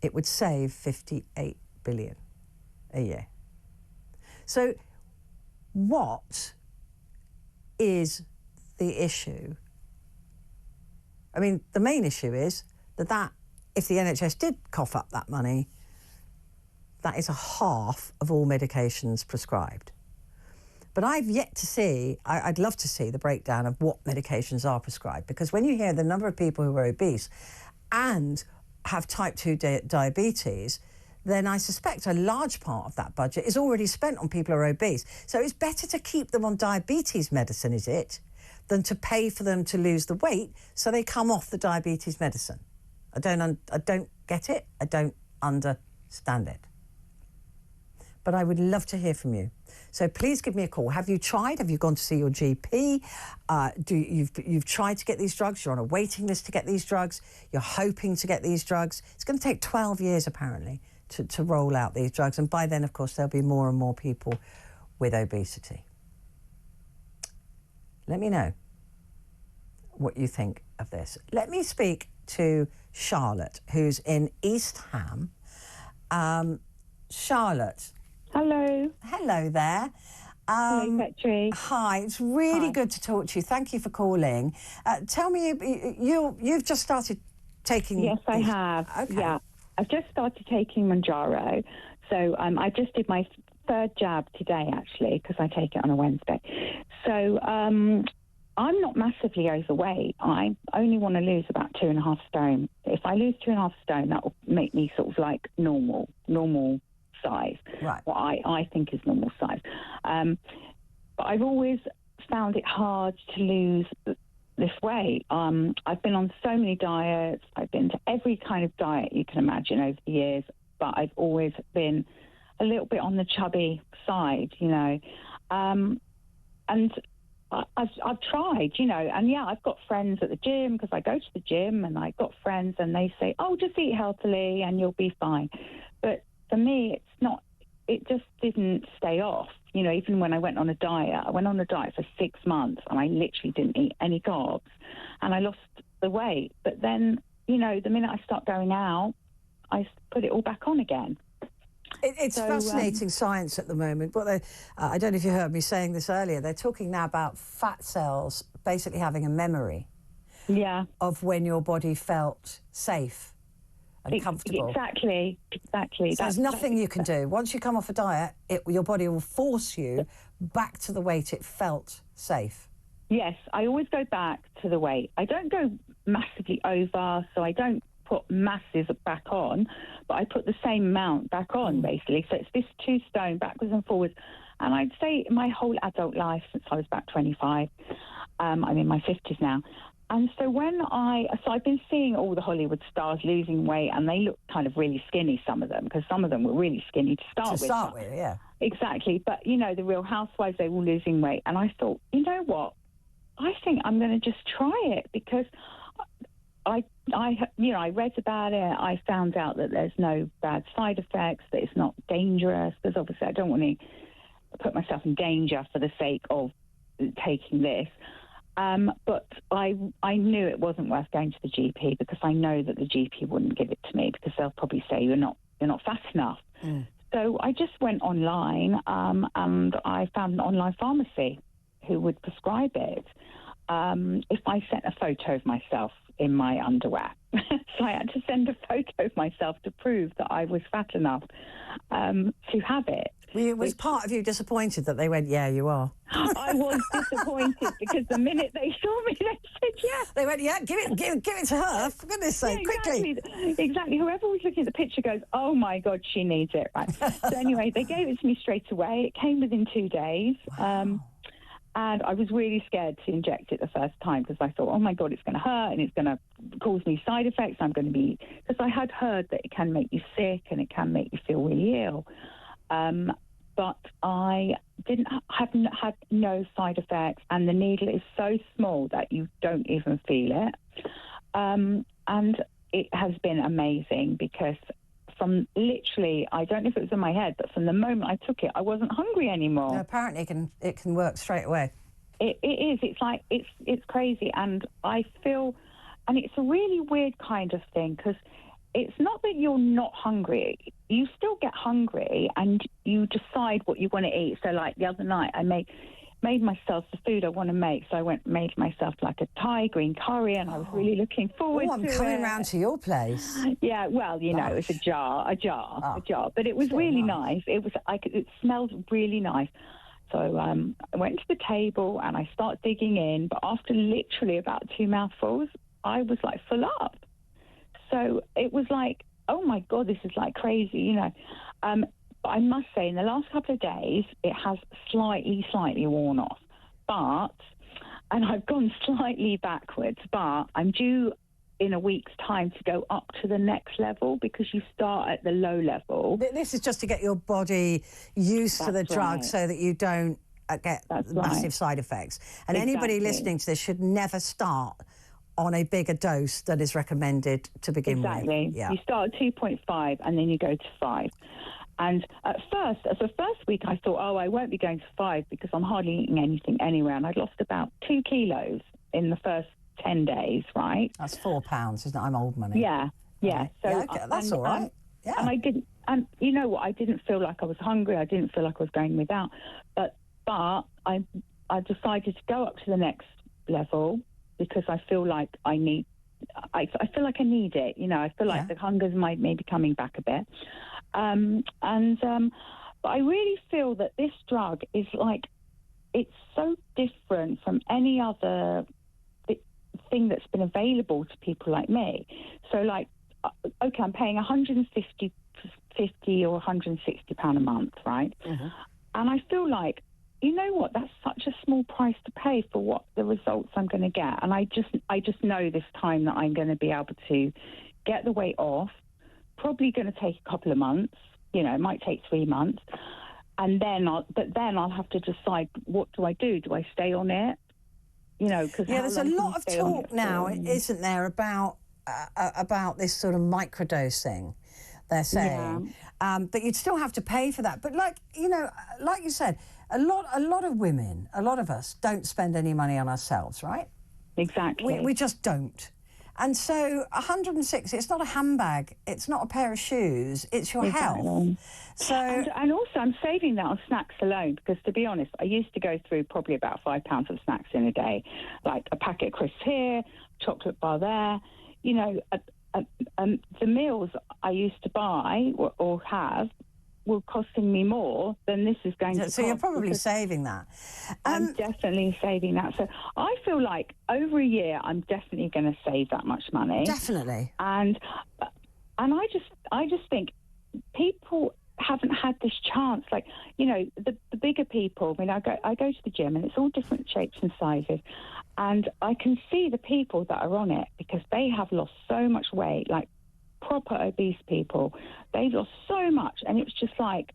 S1: It would save £58 billion a year. So what is the issue? I mean, the main issue is that if the NHS did cough up that money, that is a half of all medications prescribed. But I've yet to see, I'd love to see the breakdown of what medications are prescribed, because when you hear the number of people who are obese and have type 2 diabetes, then I suspect a large part of that budget is already spent on people who are obese. So it's better to keep them on diabetes medicine, is it, than to pay for them to lose the weight so they come off the diabetes medicine. I don't get it. I don't understand it. But I would love to hear from you. So please give me a call. Have you tried? Have you gone to see your GP? You've tried to get these drugs. You're on a waiting list to get these drugs. You're hoping to get these drugs. It's going to take 12 years, apparently, to roll out these drugs. And by then, of course, there'll be more and more people with obesity. Let me know what you think of this. Let me speak to Charlotte, who's in East Ham. Charlotte.
S10: Hello.
S1: Hello there.
S10: Hello, Petrie.
S1: Hi, it's really good to talk to you. Thank you for calling. Tell me, you've just started taking...
S10: Yes, I have.
S1: Okay.
S10: Yeah, I've just started taking Mounjaro. So I just did my third jab today, actually, because I take it on a Wednesday. So I'm not massively overweight. I only want to lose about 2.5 stone. If I lose 2.5 stone, that will make me sort of like normal size,
S1: right?
S10: What I think is normal size. But I've always found it hard to lose this weight. I've been on so many diets. I've been to every kind of diet you can imagine over the years, but I've always been a little bit on the chubby side, you know. And I've tried, you know, and yeah, I've got friends at the gym because I go to the gym, and I've got friends and they say, oh, just eat healthily and you'll be fine. But for me, it's not, it just didn't stay off. You know, even when I went on a diet, for 6 months and I literally didn't eat any carbs and I lost the weight. But then, you know, the minute I start going out, I put it all back on again.
S1: It's fascinating science at the moment. But I don't know if you heard me saying this earlier. They're talking now about fat cells basically having a memory of when your body felt safe and comfortable.
S10: Exactly.
S1: So there's nothing you can do. Once you come off a diet, your body will force you back to the weight it felt safe.
S10: Yes, I always go back to the weight. I don't go massively over, so I don't put masses back on, but I put the same amount back on, basically. So it's this 2 stone backwards and forwards. And I'd say my whole adult life, since I was about 25, I'm in my 50s now. And so I've been seeing all the Hollywood stars losing weight, and they look kind of really skinny, some of them, because some of them were really skinny to start with.
S1: Yeah.
S10: Exactly. But, you know, the Real Housewives, they were losing weight. And I thought, you know what? I think I'm going to just try it, because I read about it. I found out that there's no bad side effects, that it's not dangerous, because obviously I don't want to put myself in danger for the sake of taking this. But I knew it wasn't worth going to the GP, because I know that the GP wouldn't give it to me, because they'll probably say you're not fat enough. So I just went online and I found an online pharmacy who would prescribe it if I sent a photo of myself in my underwear. So I had to send a photo of myself to prove that I was fat enough to have it.
S1: Was part of you disappointed that they went, yeah, you are?
S10: I was disappointed, because the minute they saw me, they said, yeah.
S1: They went, yeah, give it to her, for goodness sake, quickly.
S10: Exactly. Whoever was looking at the picture goes, oh, my God, she needs it. Right. So anyway, they gave it to me straight away. It came within 2 days.
S1: Wow.
S10: And I was really scared to inject it the first time, because I thought, oh, my God, it's going to hurt and it's going to cause me side effects. Because I had heard that it can make you sick and it can make you feel really ill. But I had no side effects, and the needle is so small that you don't even feel it. And it has been amazing, because from literally, I don't know if it was in my head, but from the moment I took it, I wasn't hungry anymore.
S1: No, apparently it can work straight away.
S10: It is. It's like, it's crazy. And I feel, and it's a really weird kind of thing, because it's not that you're not hungry. You still get hungry and you decide what you want to eat. So like the other night, I made myself the food I want to make. So I made myself like a Thai green curry, and I was really looking forward to it.
S1: I'm coming round to your place.
S10: Yeah, well, you know, it was a jar. But it was really nice. It smelled really nice. So I went to the table and I started digging in, but after literally about 2 mouthfuls, I was like full up. So it was like, oh my God, this is like crazy, you know. But I must say, in the last couple of days, it has slightly worn off. And I've gone slightly backwards, but I'm due in a week's time to go up to the next level, because you start at the low level.
S1: This is just to get your body used to the drug, so that you don't get massive side effects. And anybody listening to this should never start on a bigger dose than is recommended to begin with.
S10: Exactly. Yeah. You start at 2.5 and then you go to 5. And at first, as the first week, I thought, I won't be going to 5 because I'm hardly eating anything anywhere. And I'd lost about 2 kilos in the first 10 days, right?
S1: That's £4, isn't it? I'm old money.
S10: Yeah. So
S1: okay, that's all right. Yeah.
S10: And I didn't, and you know what? I didn't feel like I was hungry. I didn't feel like I was going without. But I decided to go up to the next level, because I feel like I feel like I need it. You know, I feel like the hunger's maybe coming back a bit. But I really feel that this drug is like, it's so different from any other thing that's been available to people like me. So like, okay, I'm paying £150 or £160 a month, right? Mm-hmm. And I feel like, you know what, that's such a small price to pay for what the results I'm going to get. And I just know this time that I'm going to be able to get the weight off. Probably going to take a couple of months, you know, it might take 3 months. And then I'll have to decide, what do I do? Do I stay on it? You know, because
S1: there's a lot of talk now, isn't there, about this sort of microdosing, they're saying. But you'd still have to pay for that. But like you said, a lot of women, a lot of us don't spend any money on ourselves, right?
S10: Exactly.
S1: We just don't. And so 106, it's not a handbag, it's not a pair of shoes, it's your health. So
S10: and also I'm saving that on snacks alone, because to be honest, I used to go through probably about £5 of snacks in a day, like a packet of crisps here, chocolate bar there. You know, the meals I used to buy or have were costing me more than this is going to cost.
S1: So you're probably saving that.
S10: I'm definitely saving that. So I feel like over a year, I'm definitely going to save that much money.
S1: Definitely.
S10: And I just think people haven't had this chance. Like, you know, the bigger people. I mean, I go to the gym and it's all different shapes and sizes, and I can see the people that are on it, because they have lost so much weight, like proper obese people. They've lost so much, and it's just like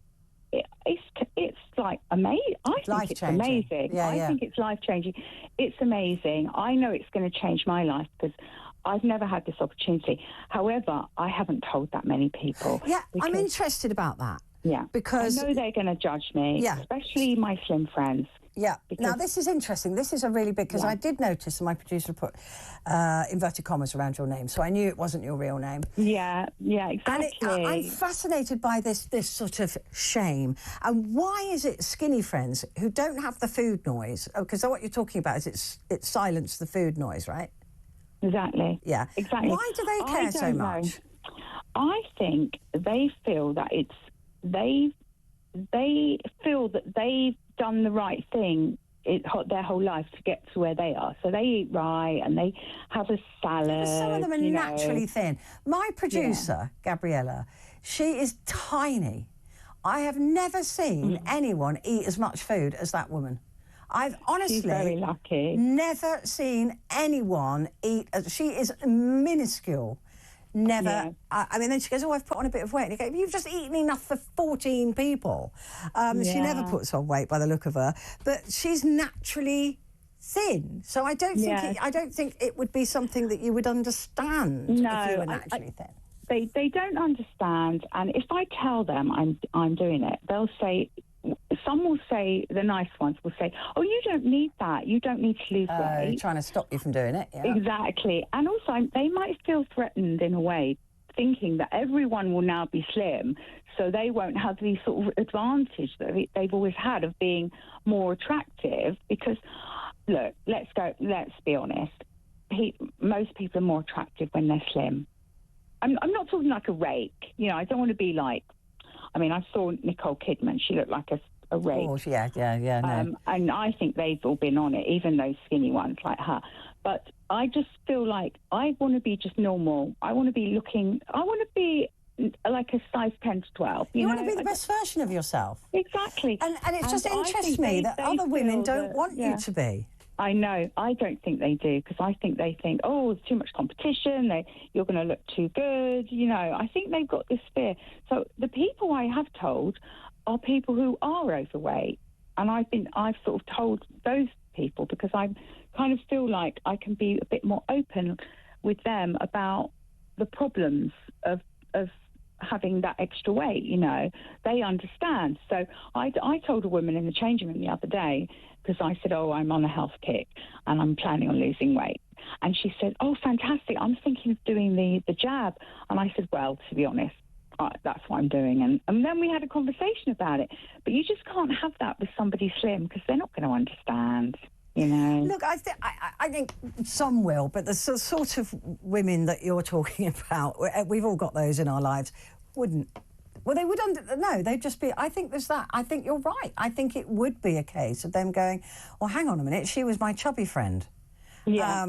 S10: it's like amazing. I think it's amazing. I think it's life-changing. It's amazing. I know it's going to change my life, because I've never had this opportunity. However, I haven't told that many people.
S1: Yeah, I'm interested about that.
S10: Yeah,
S1: because
S10: I know they're going to judge me, especially my slim friends.
S1: Yeah. Now, this is interesting. This is a really big, because I did notice, and my producer put inverted commas around your name, so I knew it wasn't your real name.
S10: Yeah, exactly.
S1: And I'm fascinated by this sort of shame. And why is it skinny friends who don't have the food noise? Because what you're talking about is it silenced the food noise, right?
S10: Exactly.
S1: Yeah.
S10: Exactly.
S1: Why do they care so much?
S10: I think they feel that they feel that they've done the right thing their whole life to get to where they are. So they eat right and they have a salad.
S1: Some of them are naturally thin. My producer, Gabriella, she is tiny. I have never seen anyone eat as much food as that woman. I've honestly
S10: very lucky.
S1: Never seen anyone eat. She is minuscule. Never. Yeah. I mean, then she goes, I've put on a bit of weight. And you go, you've just eaten enough for 14 people. She never puts on weight by the look of her. But she's naturally thin. So I don't think I don't think it would be something that you would understand if you were naturally thin.
S10: they don't understand. And if I tell them I'm doing it, they'll say, some will say, the nice ones will say, oh, you don't need that. You don't need to lose weight.
S1: Trying to stop you from doing it. Yeah.
S10: Exactly. And also, they might feel threatened in a way, thinking that everyone will now be slim, so they won't have the sort of advantage that they've always had of being more attractive. Because, look, let's be honest. Most people are more attractive when they're slim. I'm not talking like a rake. You know, I don't want to be like, I mean, I saw Nicole Kidman. She looked like a rake.
S1: Oh, yeah. No.
S10: And I think they've all been on it, even those skinny ones like her. But I just feel like I want to be just normal. I want to be like a size 10 to 12.
S1: You want to be the best version of yourself.
S10: Exactly.
S1: And it just interests me that other women don't want you to be.
S10: I know. I don't think they do, because I think they think, oh, there's too much competition. You're going to look too good. You know, I think they've got this fear. So the people I have told are people who are overweight. And I've sort of told those people because I kind of feel like I can be a bit more open with them about the problems of having that extra weight, you know. They understand. So I told a woman in the changing room the other day, because I said, oh, I'm on a health kick and I'm planning on losing weight. And she said, oh, fantastic, I'm thinking of doing the jab. And I said, well, to be honest, that's what I'm doing. And then we had a conversation about it. But you just can't have that with somebody slim, because they're not going to understand. You know.
S1: Look, I think some will, but the sort of women that you're talking about, we've all got those in our lives, wouldn't. Well, they would. No, they'd just be. I think there's that. I think you're right. I think it would be a case of them going, well, hang on a minute, she was my chubby friend.
S10: Yeah.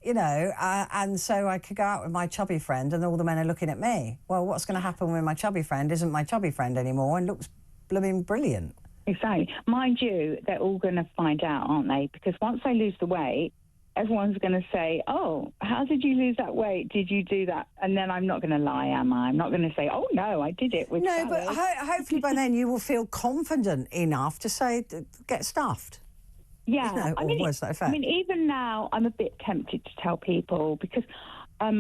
S1: You know, and so I could go out with my chubby friend and all the men are looking at me. Well, what's going to happen when my chubby friend isn't my chubby friend anymore and looks blooming brilliant?
S10: Exactly. Mind you, they're all going to find out, aren't they? Because once I lose the weight, everyone's going to say, oh, how did you lose that weight? Did you do that? And then I'm not going to lie, am I? I'm not going to say, oh, no, I did it with
S1: No, but hopefully by then you will feel confident enough to say, get stuffed.
S10: Yeah.
S1: You know,
S10: I mean,
S1: words to that effect.
S10: I mean, even now, I'm a bit tempted to tell people, because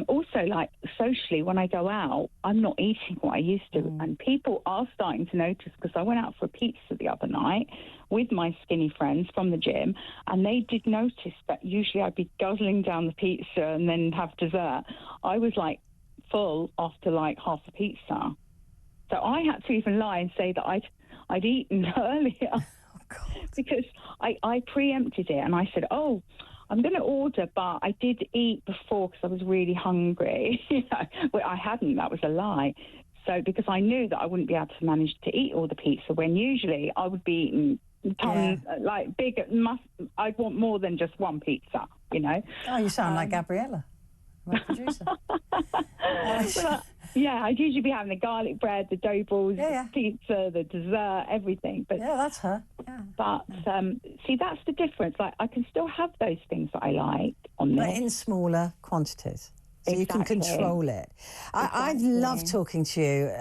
S10: also, like, socially, when I go out, I'm not eating what I used to. And people are starting to notice, because I went out for a pizza the other night with my skinny friends from the gym, and they did notice that usually I'd be guzzling down the pizza and then have dessert. I was, like, full after, like, half a pizza. So I had to even lie and say that I'd eaten earlier. Oh, God. Because I preempted it, and I said, oh, I'm going to order, but I did eat before because I was really hungry. You know, well, I hadn't. That was a lie. So because I knew that I wouldn't be able to manage to eat all the pizza, when usually I would be eating tons, like big. I'd want more than just one pizza. You know. Oh,
S1: you sound like Gabriella, my producer.
S10: Yeah, I'd usually be having the garlic bread, the dough balls, the pizza, the dessert, everything. But
S1: yeah, that's her. Yeah.
S10: But see, that's the difference. Like, I can still have those things that I like on there,
S1: but in smaller quantities, so
S10: exactly.
S1: You can control it. I love talking to you,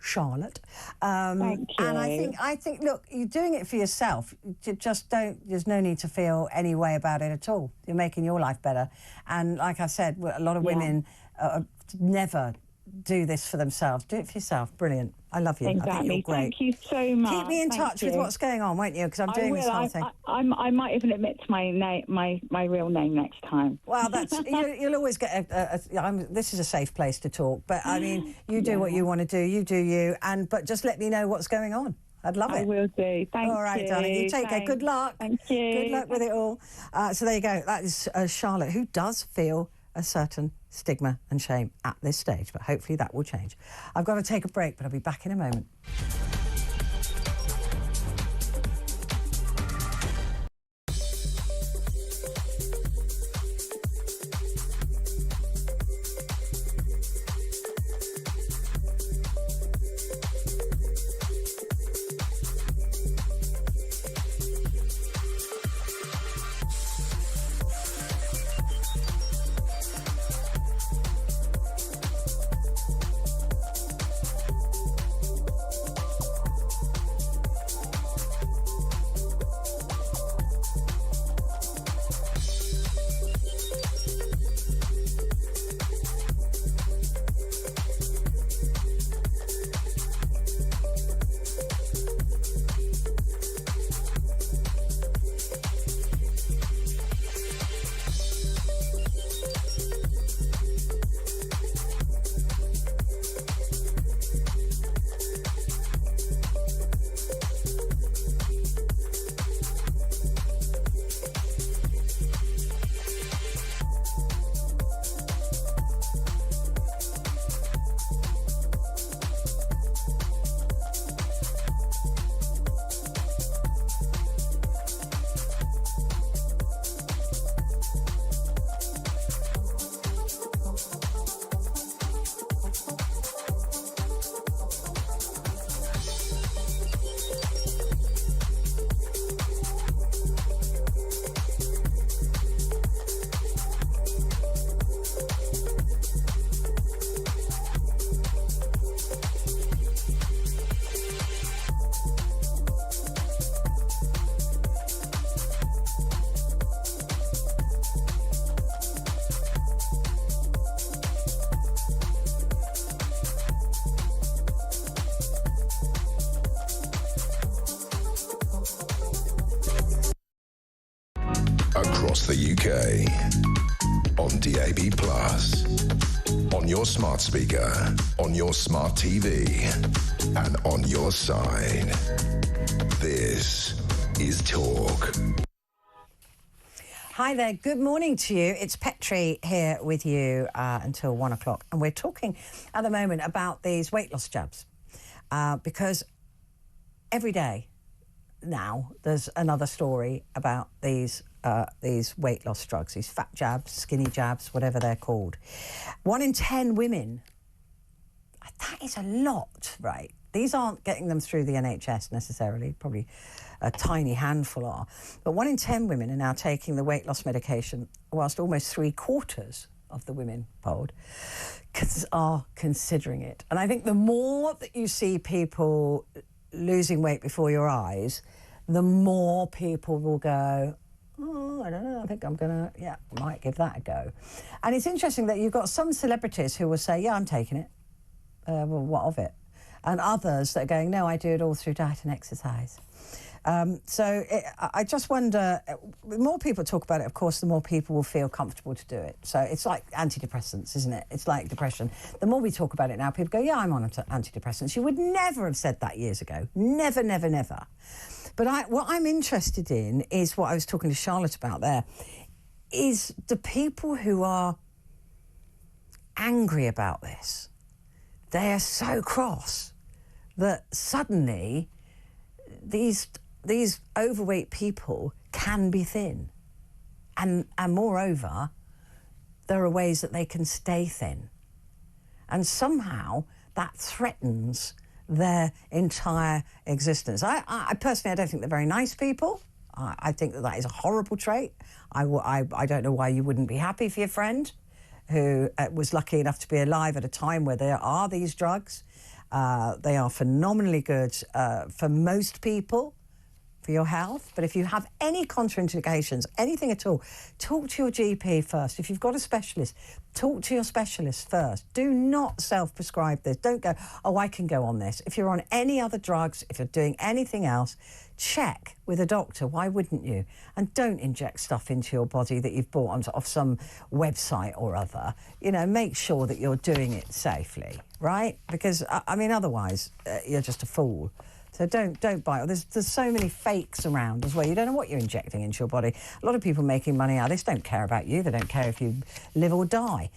S1: Charlotte.
S10: Thank you.
S1: And I think, look, you're doing it for yourself. You just don't. There's no need to feel any way about it at all. You're making your life better. And like I said, a lot of women never do this for themselves. Do it for yourself. Brilliant. I love you.
S10: Exactly.
S1: I think you're great.
S10: Thank you so much.
S1: Keep me in touch with what's going on, won't you? Because I'm doing this whole thing.
S10: I might even admit to my real name next time.
S1: Well, that's you'll always get this is a safe place to talk. But I mean, you do what you want to do. You do you. But just let me know what's going on. I'd love it.
S10: I will do. Thank you.
S1: All right, darling. You take care. Good luck.
S10: Thank you.
S1: Good luck with it all. So there you go. That is Charlotte, who does feel a certain stigma and shame at this stage, but hopefully that will change. I've got to take a break, but I'll be back in a moment.
S3: the UK. On DAB+. On your smart speaker, on your smart TV, and on your side. This is Talk.
S1: Hi there, good morning to you. It's Petrie here with you until 1 o'clock. And we're talking at the moment about these weight loss jabs. Because every day now there's another story about these weight loss drugs, these fat jabs, skinny jabs, whatever they're called. 1 in 10 women, that is a lot, right? These aren't getting them through the NHS necessarily, probably a tiny handful are. But 1 in 10 women are now taking the weight loss medication, whilst almost 3/4 of the women polled are considering it. And I think the more that you see people losing weight before your eyes, the more people will go, oh, I don't know, I think I'm going to, I might give that a go. And it's interesting that you've got some celebrities who will say, yeah, I'm taking it. Well, what of it? And others that are going, no, I do it all through diet and exercise. I just wonder, the more people talk about it, of course, the more people will feel comfortable to do it. So it's like antidepressants, isn't it? It's like depression. The more we talk about it now, people go, yeah, I'm on antidepressants. You would never have said that years ago. Never, never, never. But what I'm interested in is what I was talking to Charlotte about there, is the people who are angry about this. They are so cross that suddenly these overweight people can be thin. And moreover, there are ways that they can stay thin. And somehow that threatens their entire existence. I personally, I don't think they're very nice people. I think that is a horrible trait. I don't know why you wouldn't be happy for your friend who was lucky enough to be alive at a time where there are these drugs. They are phenomenally good for most people, for your health. But if you have any contraindications, anything at all, talk to your GP first. If you've got a specialist, talk to your specialist first. Do not self-prescribe this. Don't go, oh, I can go on this. If you're on any other drugs, if you're doing anything else, check with a doctor. Why wouldn't you? And don't inject stuff into your body that you've bought off some website or other. You know, make sure that you're doing it safely, right? Because, I mean, otherwise, you're just a fool. So don't buy it. There's so many fakes around as well. You don't know what you're injecting into your body. A lot of people making money out of this don't care about you. They don't care if you live or die.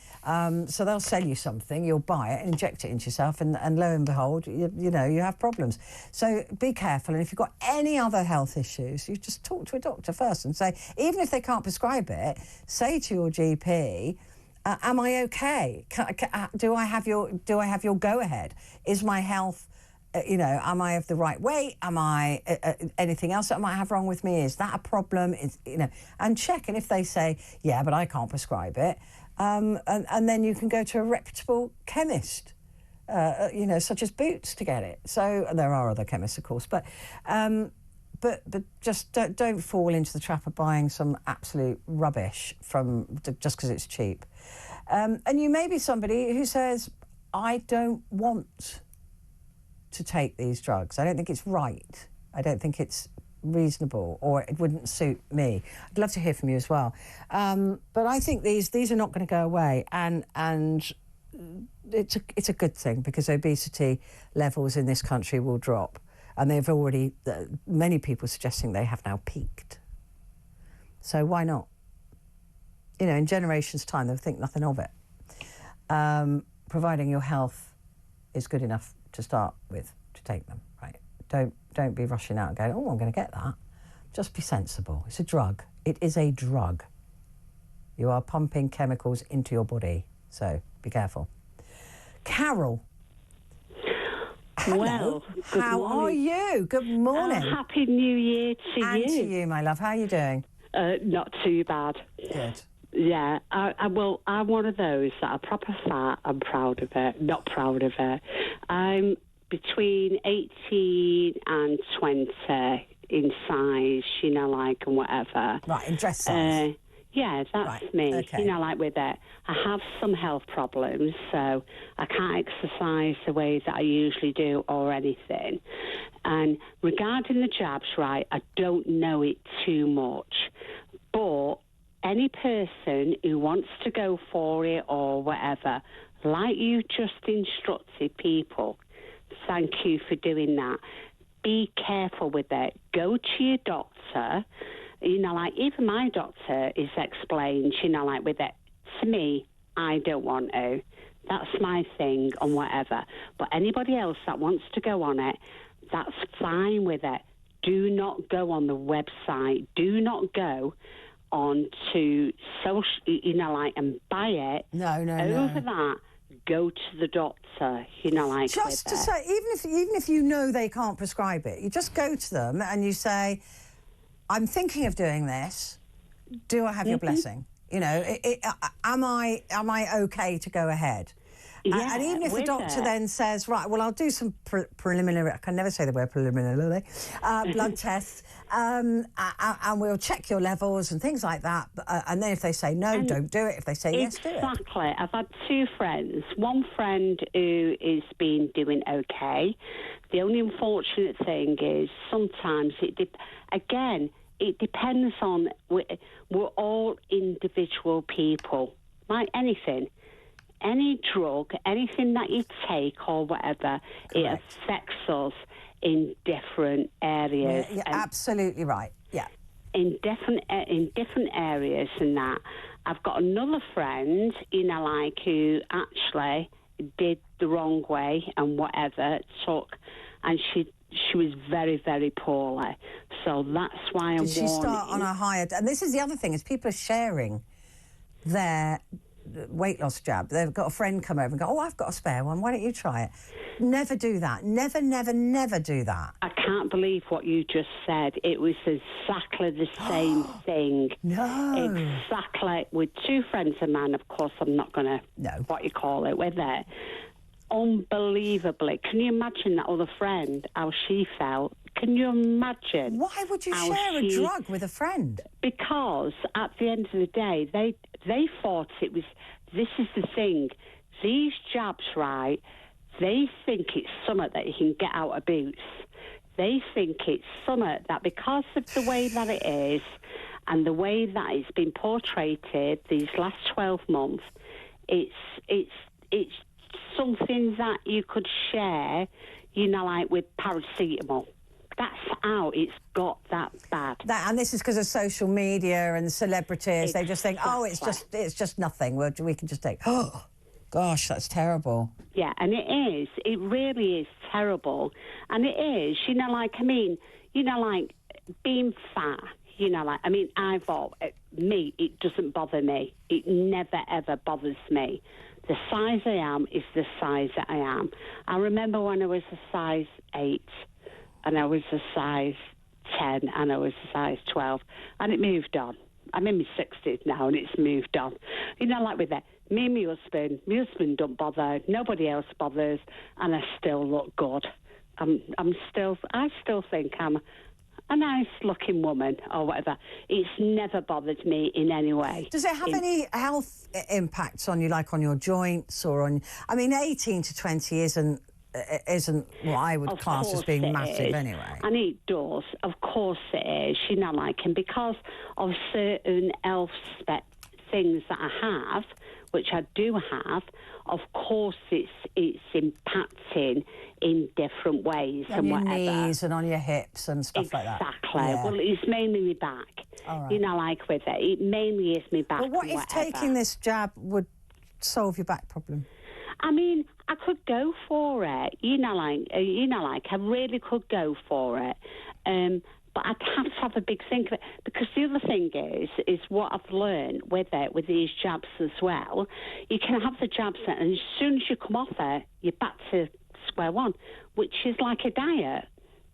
S1: So they'll sell you something, you'll buy it and inject it into yourself, and lo and behold, you know, you have problems. So be careful. And if you've got any other health issues, you just talk to a doctor first and say, even if they can't prescribe it, say to your GP, am I okay? Do I have your go-ahead? Is my health... am I of the right weight? Am I anything else that I might have wrong with me? Is that a problem? And check. And if they say, yeah, but I can't prescribe it, and then you can go to a reputable chemist, such as Boots, to get it. So there are other chemists, of course, but just don't fall into the trap of buying some absolute rubbish just because it's cheap. And you may be somebody who says, I don't want to take these drugs. I don't think it's right. I don't think it's reasonable, or it wouldn't suit me. I'd love to hear from you as well. But I think these are not going to go away, and it's a good thing, because obesity levels in this country will drop, and they've already, many people suggesting they have now peaked. So why not? You know, in generations' time, they'll think nothing of it. Providing your health is good enough to start with, to take them, right? Don't be rushing out and going, oh, I'm going to get that. Just be sensible. It's a drug. It is a drug. You are pumping chemicals into your body, so be careful. Carol. Hello.
S11: Well,
S1: how are you? Good morning.
S11: Happy New Year to you.
S1: And to you, my love. How are you doing?
S11: Not too bad.
S1: Good.
S11: Yeah, I'm one of those that are proper fat. I'm proud of it. Not proud of it. I'm between 18 and 20 in size, and whatever.
S1: Right, in dress size.
S11: Yeah, that's right. Me.
S1: Okay.
S11: Like with it. I have some health problems, so I can't exercise the way that I usually do or anything. And regarding the jabs, right, I don't know it too much, but any person who wants to go for it or whatever, like you just instructed people, thank you for doing that. Be careful with it. Go to your doctor. You know, like, even my doctor is explained, you know, like, with it. To me, I don't want to. That's my thing and whatever. But anybody else that wants to go on it, that's fine with it. Do not go on the website. Do not go on to social, you know, like, and buy it.
S1: No.
S11: Over that, go to the doctor, you know, like.
S1: Just to say, even if you know they can't prescribe it, you just go to them and you say, I'm thinking of doing this. Do I have your blessing? You know, am I okay to go ahead?
S11: Yeah,
S1: and even if the doctor then says, right, well, I'll do some preliminary, I can never say the word preliminary, blood tests, and we'll check your levels and things like that. And then if they say no, don't do it. If they say yes, do it.
S11: Exactly. I've had two friends. One friend who is been doing okay. The only unfortunate thing is sometimes it depends on, we're all individual people, like anything. Any drug, anything that you take or whatever, Correct. It affects us in different areas.
S1: Yeah, you're absolutely right, yeah.
S11: In different areas and that. I've got another friend, you know, like, who actually did the wrong way and whatever, and she was very, very poorly. So that's why I'm warning.
S1: Did she start on a higher... And this is the other thing, is people are sharing their weight loss jab. They've got a friend come over and go, oh, I've got a spare one, why don't you try it? Never do that. Never, never, never do that.
S11: I can't believe what you just said. It was exactly the same thing.
S1: No.
S11: Exactly. With two friends of mine, of course, I'm not going to, what you call it, with it. Unbelievably. Can you imagine that other friend, how she felt? Can you imagine?
S1: Why would you share a drug with a friend?
S11: Because at the end of the day, they thought it was, this is the thing, these jabs, right, they think it's something that you can get out of boots. They think it's something that, because of the way that it is and the way that it's been portrayed these last 12 months, it's something that you could share, you know, like with paracetamol. That's how it's got that bad.
S1: And this is because of social media and celebrities. Exactly. They just think, oh, it's just nothing. We can just take. Oh, gosh, that's terrible.
S11: Yeah, and it is. It really is terrible. And it is, you know, like, I mean, you know, like, being fat, you know, like, I mean, it doesn't bother me. It never, ever bothers me. The size I am is the size that I am. I remember when I was a size 8, and I was a size 10, and I was a size 12, and it moved on. I'm in my 60s now, and it's moved on. You know, like with that, me and my husband don't bother, nobody else bothers, and I still look good. I still think I'm a nice-looking woman or whatever. It's never bothered me in any way.
S1: Does it have any health impacts on you, like on your joints or on... I mean, 18 to 20 isn't what I would class as being massive anyway.
S11: And it does. Of course it is. You know, like, and because of certain health things that I have, which I do have, of course it's impacting in different ways
S1: and whatever. On your knees and on your hips and stuff like that.
S11: Exactly. Yeah. Well, it's mainly my back.
S1: All right.
S11: You know, like with it. It mainly is my back.
S1: But what if taking this jab would solve your back problem?
S11: I mean, I could go for it. You know, like I really could go for it. But I'd have to have a big think of it, because the other thing is what I've learned with these jabs as well. You can have the jabs, and as soon as you come off it, you're back to square one, which is like a diet.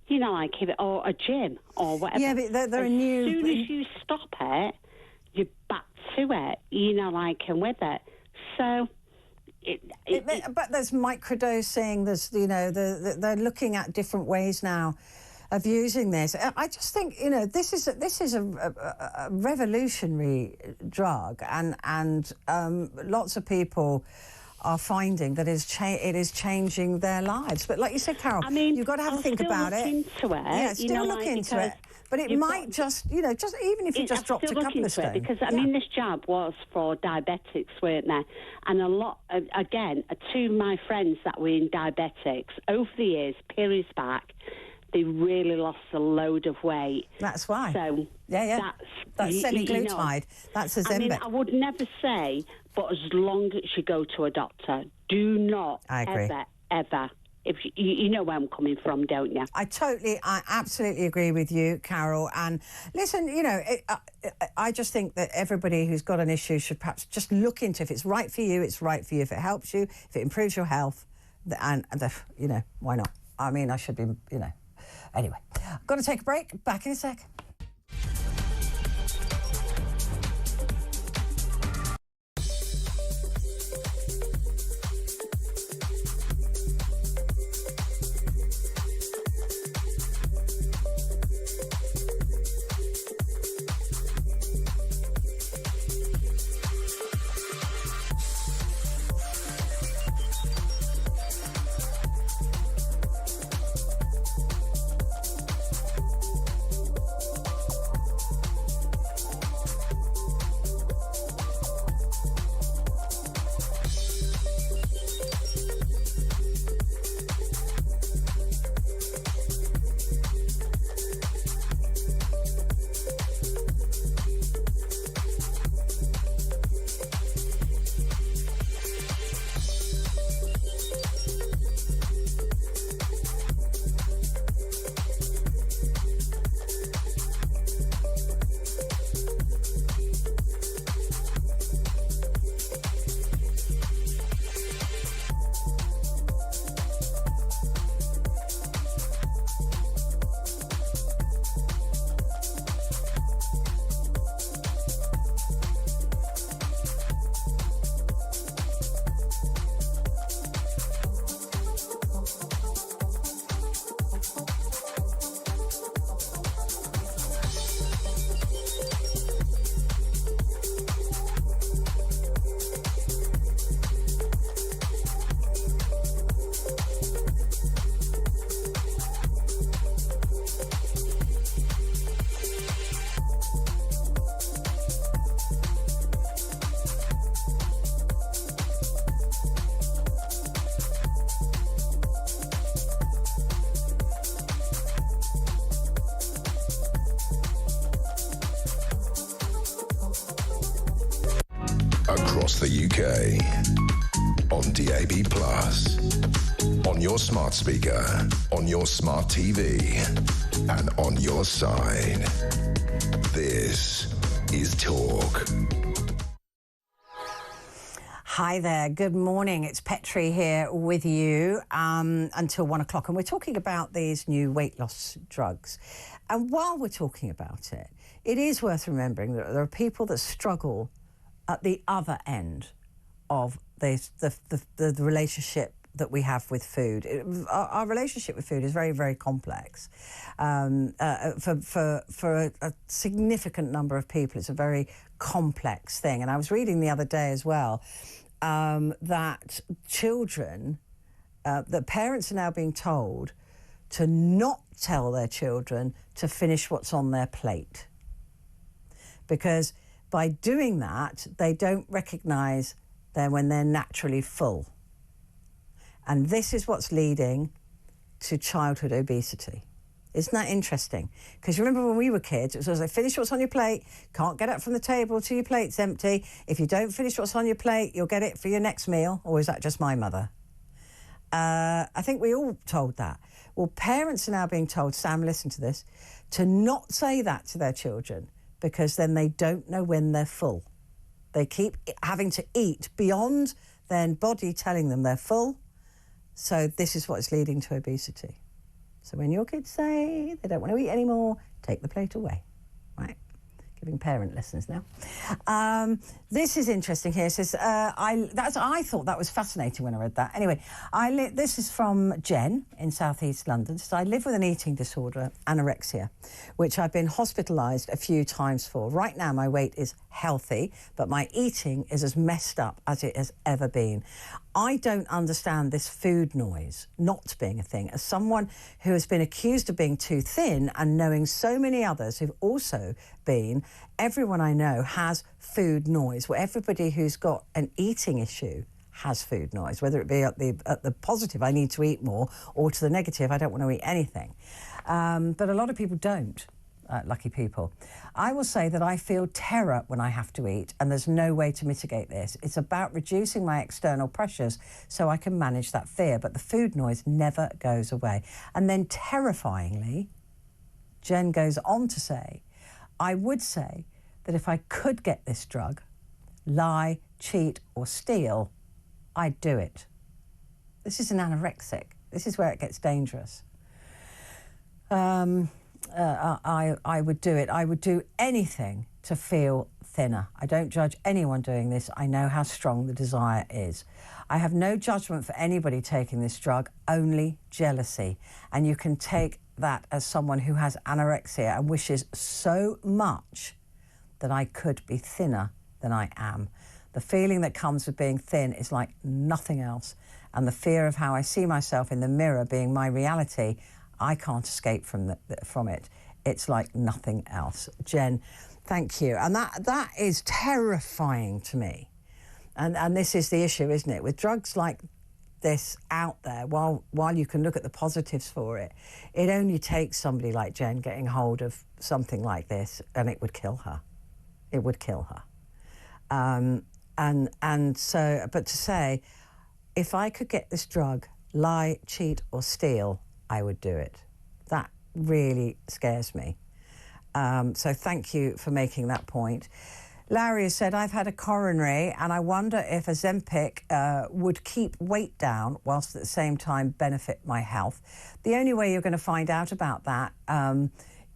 S11: You know, like or a gym or whatever.
S1: Yeah, but they're new.
S11: As soon as you stop it, you're back to it. You know, like, and with it. So.
S1: But there's microdosing. There's, you know, they're looking at different ways now of using this. I just think, you know, this is a revolutionary drug, and lots of people are finding that it is changing their lives. But like you said, Carol,
S11: I mean,
S1: you've got to have a think about it.
S11: Into it.
S1: Yeah, still look into it. But it might just, you know, just even if you just dropped a couple of stones.
S11: Because, I mean, this jab was for diabetics, weren't there? And a lot, again, two of my friends that were in diabetics, over the years, periods back, they really lost a load of weight.
S1: That's why.
S11: So
S1: that's semaglutide. That's a Ozempic.
S11: I mean, I would never say, but as long as you go to a doctor, do not ever. If you know where I'm coming from, don't you?
S1: I absolutely agree with you, Carol. And listen, you know, I just think that everybody who's got an issue should perhaps just look into if it's right for you, it's right for you. If it helps you, if it improves your health, you know, why not? I mean, I should be, you know. Anyway, got to take a break. Back in a sec.
S3: Across the UK, on DAB+, on your smart speaker, on your smart TV, and on your side. This is Talk.
S1: Hi there, good morning. It's Petrie here with you until 1 o'clock. And we're talking about these new weight loss drugs. And while we're talking about it, it is worth remembering that there are people that struggle at the other end of the relationship that we have with food. Our relationship with food is very, very complex. For a significant number of people, it's a very complex thing. And I was reading the other day as well that children, that parents are now being told to not tell their children to finish what's on their plate. Because by doing that, they don't recognise them when they're naturally full. And this is what's leading to childhood obesity. Isn't that interesting? Because you remember when we were kids, it was always like, finish what's on your plate, can't get up from the table till your plate's empty. If you don't finish what's on your plate, you'll get it for your next meal. Or is that just my mother? I think we all told that. Well, parents are now being told, Sam, listen to this, to not say that to their children, because then they don't know when they're full. They keep having to eat beyond their body telling them they're full. So this is what's leading to obesity. So when your kids say they don't want to eat anymore, take the plate away, right? Giving parent lessons now. This is interesting here. It says, I thought that was fascinating when I read that. Anyway, this is from Jen in South East London. It says, I live with an eating disorder, anorexia, which I've been hospitalised a few times for. Right now, my weight is healthy, but my eating is as messed up as it has ever been. I don't understand this food noise not being a thing. As someone who has been accused of being too thin and knowing so many others who've also been, everyone I know has food noise. Well, everybody who's got an eating issue has food noise, whether it be at the positive, I need to eat more, or to the negative, I don't want to eat anything. But a lot of people don't. Lucky people. I will say that I feel terror when I have to eat, and there's no way to mitigate this. It's about reducing my external pressures so I can manage that fear, but the food noise never goes away. And then terrifyingly, Jen goes on to say, I would say that if I could get this drug, lie, cheat or steal, I'd do it. This is an anorexic. This is where it gets dangerous. I would do it. I would do anything to feel thinner. I don't judge anyone doing this. I know how strong the desire is. I have no judgment for anybody taking this drug, only jealousy. And you can take that as someone who has anorexia and wishes so much that I could be thinner than I am. The feeling that comes with being thin is like nothing else. And the fear of how I see myself in the mirror being my reality, I can't escape from it. It's like nothing else. Jen, thank you. And that is terrifying to me. And this is the issue, isn't it? With drugs like this out there, while you can look at the positives for it, it only takes somebody like Jen getting hold of something like this and it would kill her. It would kill her. And so, but to say, if I could get this drug, lie, cheat or steal, I would do it. That really scares me. So thank you for making that point. Larry has said, I've had a coronary and I wonder if Ozempic would keep weight down whilst at the same time benefit my health. The only way you're going to find out about that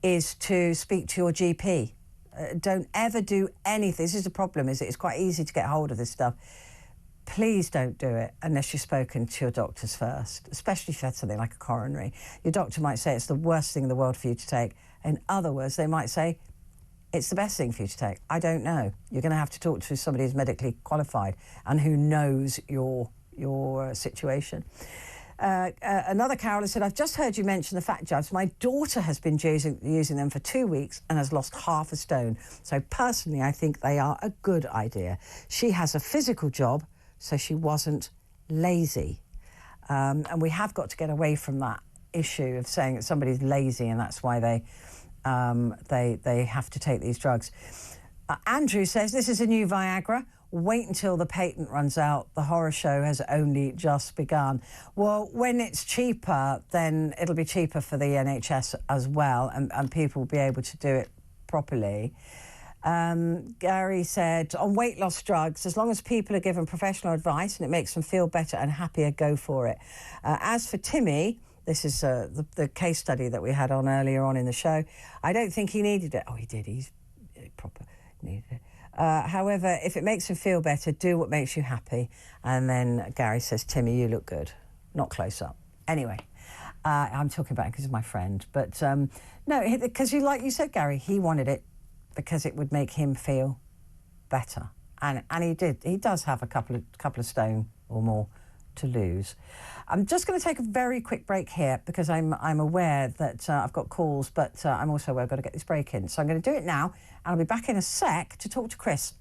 S1: is to speak to your GP. Don't ever do anything. This is the problem, is it's quite easy to get hold of this stuff. Please don't do it unless you've spoken to your doctors first, especially if you had something like a coronary. Your doctor might say it's the worst thing in the world for you to take. In other words, they might say it's the best thing for you to take. I don't know. You're going to have to talk to somebody who's medically qualified and who knows your situation. Another Carol said, I've just heard you mention the fat jabs. My daughter has been using them for 2 weeks and has lost half a stone. So personally, I think they are a good idea. She has a physical job, so she wasn't lazy. And we have got to get away from that issue of saying that somebody's lazy and that's why they have to take these drugs. Andrew says, this is a new Viagra. Wait until the patent runs out. The horror show has only just begun. Well, when it's cheaper, then it'll be cheaper for the NHS as well, and people will be able to do it properly. Gary said, on weight loss drugs, as long as people are given professional advice and it makes them feel better and happier, go for it. As for Timmy, this is the case study that we had on earlier on in the show. I don't think he needed it. Oh, he did. He's proper needed it. However, if it makes him feel better, do what makes you happy. And then Gary says, Timmy, you look good. Not close up. Anyway, I'm talking about it because he's my friend. But no, because like you said, Gary, he wanted it because it would make him feel better. And he did. He does have a couple of stone or more to lose. I'm just going to take a very quick break here because I'm aware that I've got calls, but I'm also aware I've got to get this break in. So I'm going to do it now, and I'll be back in a sec to talk to Chris.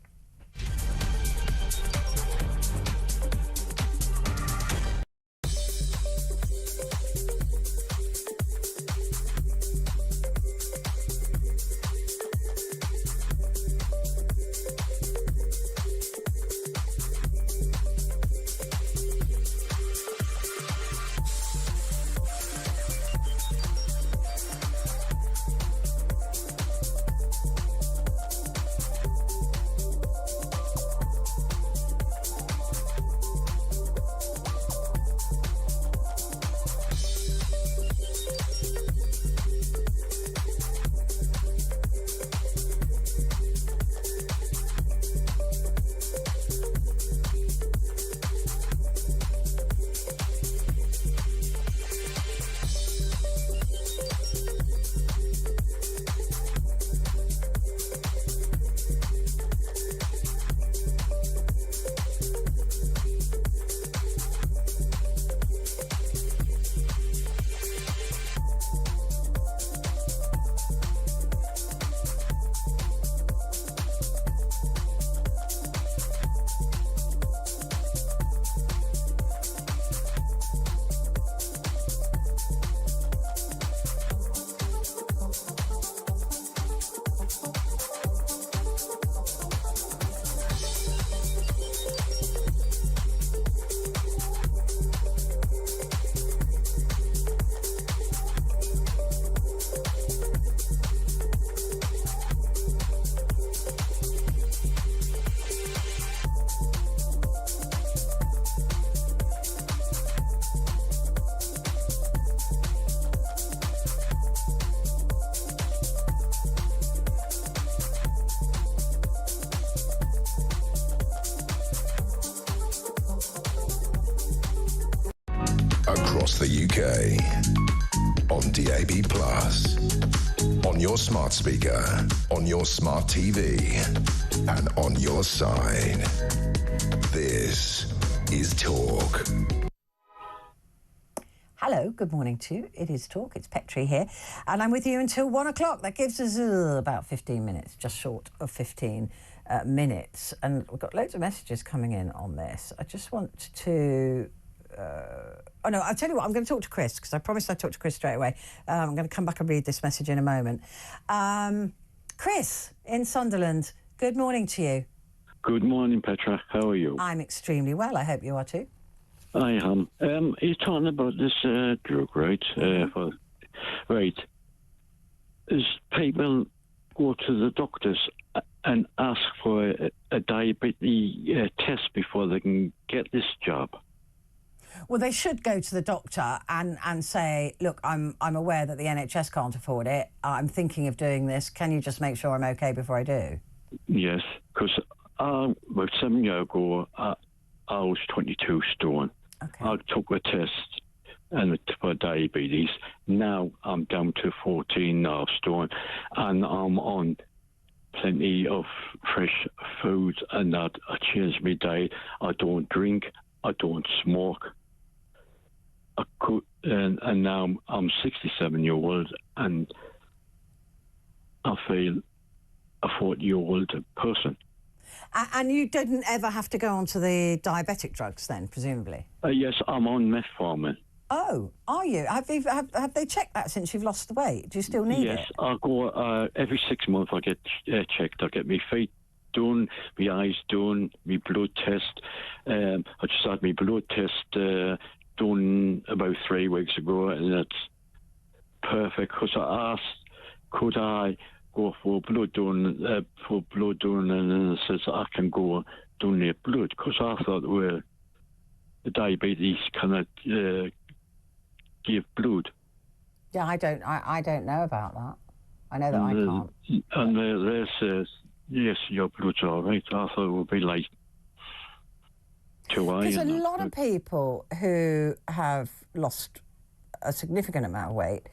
S3: across the UK. On DAB+, on your smart speaker, on your smart TV, and on your side. This is Talk.
S1: Hello, good morning to you. It is Talk, it's Petrie here, and I'm with you until 1 o'clock. That gives us about 15 minutes, just short of 15 minutes. And we've got loads of messages coming in on this. I just want to... oh, no, I'll tell you what, I'm going to talk to Chris, because I promised I'd talk to Chris straight away. I'm going to come back and read this message in a moment. Chris in Sunderland, good morning to you.
S12: Good morning, Petra. How are you?
S1: I'm extremely well. I hope you are too.
S12: I am. You're talking about this drug, right? Right. Is people go to the doctors and ask for a diabetes test before they can get this job?
S1: Well, they should go to the doctor and say, look, I'm aware that the NHS can't afford it. I'm thinking of doing this. Can you just make sure I'm OK before I do?
S12: Yes, because about 7 years ago, I was 22 stone.
S1: Okay.
S12: I took a test and for diabetes. Now I'm down to 14.5 stone, and I'm on plenty of fresh food, and that I changed my diet. I don't drink. I don't smoke. I could, and now I'm 67 years old, and I feel a 40-year-old person.
S1: And you didn't ever have to go onto the diabetic drugs then, presumably?
S12: Yes, I'm on metformin.
S1: Oh, are you? Have they checked that since you've lost the weight? Do you still need it?
S12: Yes, I go every 6 months. I get checked. I get my feet done, my eyes done, my blood test. I just had my blood test done about 3 weeks ago, and it's perfect. Because I asked, could I go for blood done, and then it says I can go donate blood, because I thought the diabetes cannot give blood.
S1: Yeah, I don't know about that. I know that I can't.
S12: And they says, yes, your blood's all right. I thought it would be like 2 iron.
S1: There's a lot of people who have lost a significant amount of weight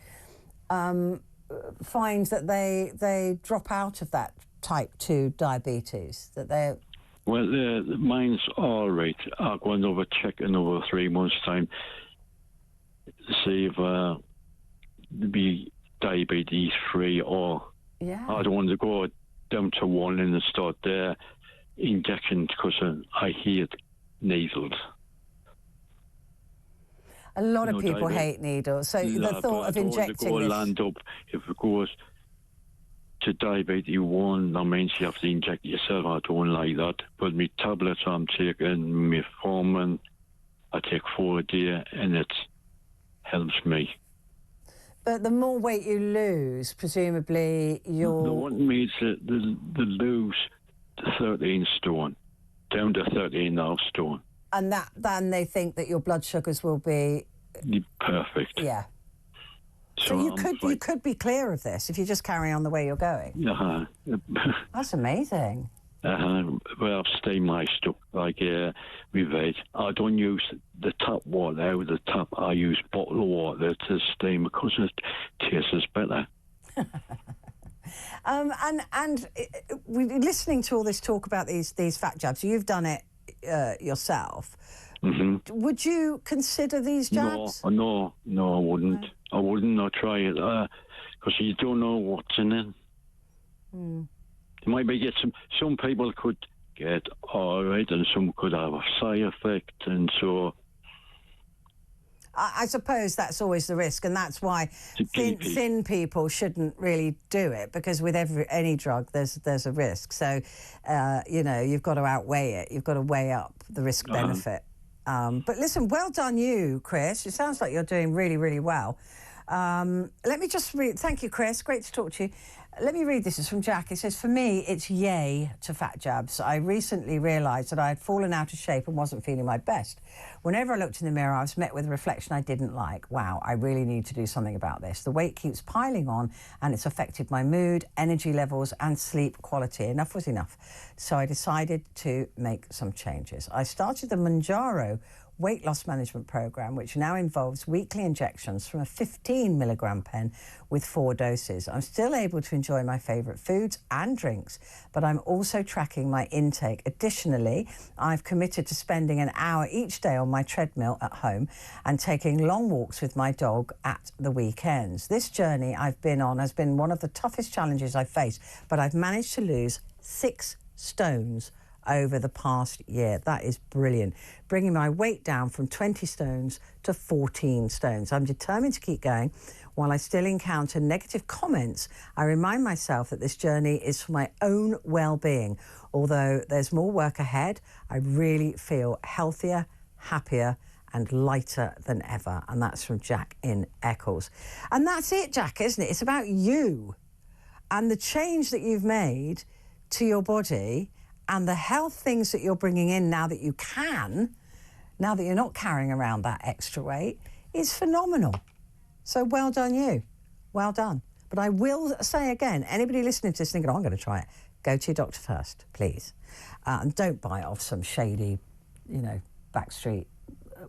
S1: find that they drop out of that type 2 diabetes, that they're...
S12: Well, mine's all right. I'll go another check in over 3 months' time to see if be diabetes-free, or I don't want to go down to 1 and start their injections, because I hate needles.
S1: A lot of people hate needles, so the thought of injecting this...
S12: land up, if it goes to diabetes 1, that means you have to inject yourself. I don't like that. But my tablets I'm taking, my metformin, I take 4 a day, and it helps me.
S1: But the more weight you lose, presumably you'll...
S12: They want me to lose 13 stone, down to 13.5 stone.
S1: And then they think that your blood sugars will be...
S12: Perfect.
S1: Yeah. So you could be clear of this if you just carry on the way you're going. That's amazing.
S12: Well, I've stayed my stuff, like with it. I don't use the tap water out of the tap. I use bottled water to steam, because it tastes better.
S1: And we're listening to all this talk about these fat jabs. You've done it yourself.
S12: Mm-hmm.
S1: Would you consider these jabs?
S12: No, I wouldn't. I wouldn't. I'll try it, because you don't know what's in it. You might get some people could get all right, and some could have a side effect, and so...
S1: I suppose that's always the risk, and that's why thin people shouldn't really do it, because with any drug there's a risk. So, you've got to outweigh it. You've got to weigh up the risk-benefit. But listen, well done you, Chris. It sounds like you're doing really, really well. Let me just read... Thank you, Chris. Great to talk to you. Let me read this. It's from Jack. It says, for me, it's yay to fat jabs. I recently realised that I had fallen out of shape and wasn't feeling my best. Whenever I looked in the mirror, I was met with a reflection I didn't like. Wow, I really need to do something about this. The weight keeps piling on, and it's affected my mood, energy levels and sleep quality. Enough was enough. So I decided to make some changes. I started the Manjaro weight loss management program, which now involves weekly injections from a 15 milligram pen with 4 doses. I'm still able to enjoy my favourite foods and drinks, but I'm also tracking my intake. Additionally, I've committed to spending an hour each day on my treadmill at home and taking long walks with my dog at the weekends. This journey I've been on has been one of the toughest challenges I've faced, but I've managed to lose 6 stones over the past year. That is brilliant. Bringing my weight down from 20 stones to 14 stones. I'm determined to keep going. While I still encounter negative comments, I remind myself that this journey is for my own well-being. Although there's more work ahead, I really feel healthier, happier and lighter than ever. And that's from Jack in Eccles. And that's it, Jack, isn't it? It's about you and the change that you've made to your body and the health things that you're bringing in now that you can, now that you're not carrying around that extra weight, is phenomenal. So well done you. Well done. But I will say again, anybody listening to this thinking, oh, I'm going to try it, go to your doctor first, please. And don't buy it off some shady, backstreet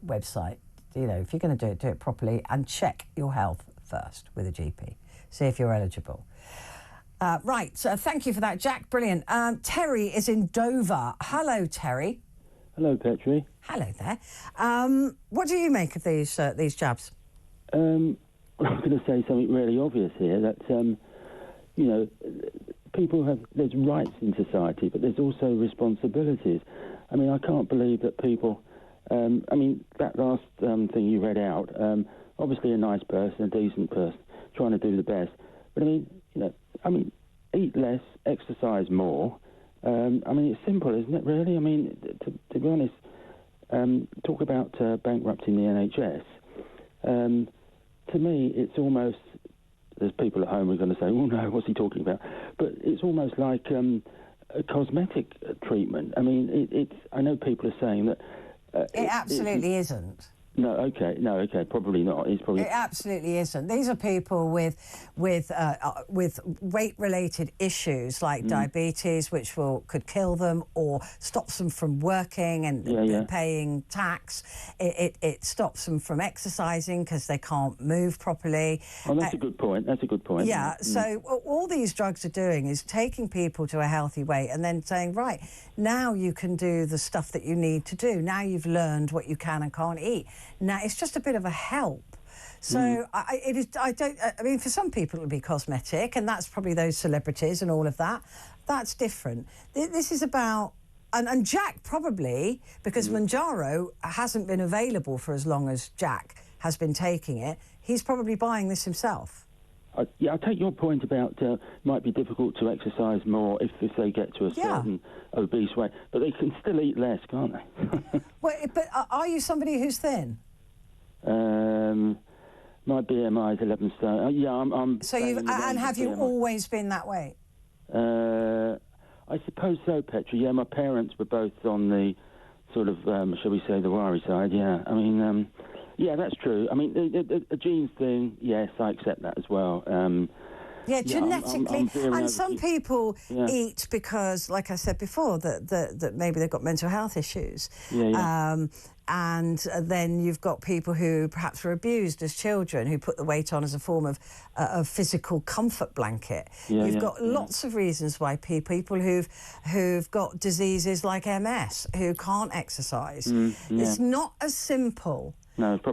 S1: website. If you're going to do it properly and check your health first with a GP. See if you're eligible. Right, so thank you for that, Jack. Brilliant. Terry is in Dover. Hello, Terry.
S13: Hello, Petrie.
S1: Hello there. What do you make of these jabs?
S13: I'm going to say something really obvious here, that, people there's rights in society, but there's also responsibilities. I mean, I can't believe that people, that last thing you read out, obviously a nice person, a decent person, trying to do the best. But eat less, exercise more. It's simple, isn't it, really? To be honest, talk about bankrupting the NHS. To me, it's almost, there's people at home who are going to say, oh, no, what's he talking about? But it's almost like a cosmetic treatment. I know people are saying that...
S1: it absolutely isn't.
S13: No, okay, probably not. It
S1: absolutely isn't. These are people with weight-related issues like diabetes, which could kill them or stops them from working and paying tax. It stops them from exercising because they can't move properly.
S13: Oh, that's a good point.
S1: Yeah. So all these drugs are doing is taking people to a healthy weight and then saying, right, now you can do the stuff that you need to do. Now you've learned what you can and can't eat. Now, it's just a bit of a help. So for some people it would be cosmetic, and that's probably those celebrities and all of that. That's different. This is about, and Jack probably, because Mounjaro hasn't been available for as long as Jack has been taking it, he's probably buying this himself.
S13: I take your point about might be difficult to exercise more if they get to a certain obese weight, but they can still eat less, can't they?
S1: Well, but are you somebody who's thin?
S13: My BMI is 11 stone. I'm.
S1: So have you always been that way?
S13: I suppose so, Petrie. Yeah, my parents were both on the sort of, shall we say, the wiry side. Yeah, yeah, that's true. The genes thing, yes, I accept that as well.
S1: Genetically. And some people eat because, like I said before, that maybe they've got mental health issues. And then you've got people who perhaps were abused as children who put the weight on as a form of physical comfort blanket. You've got lots of reasons why people who've got diseases like MS who can't exercise. It's not as simple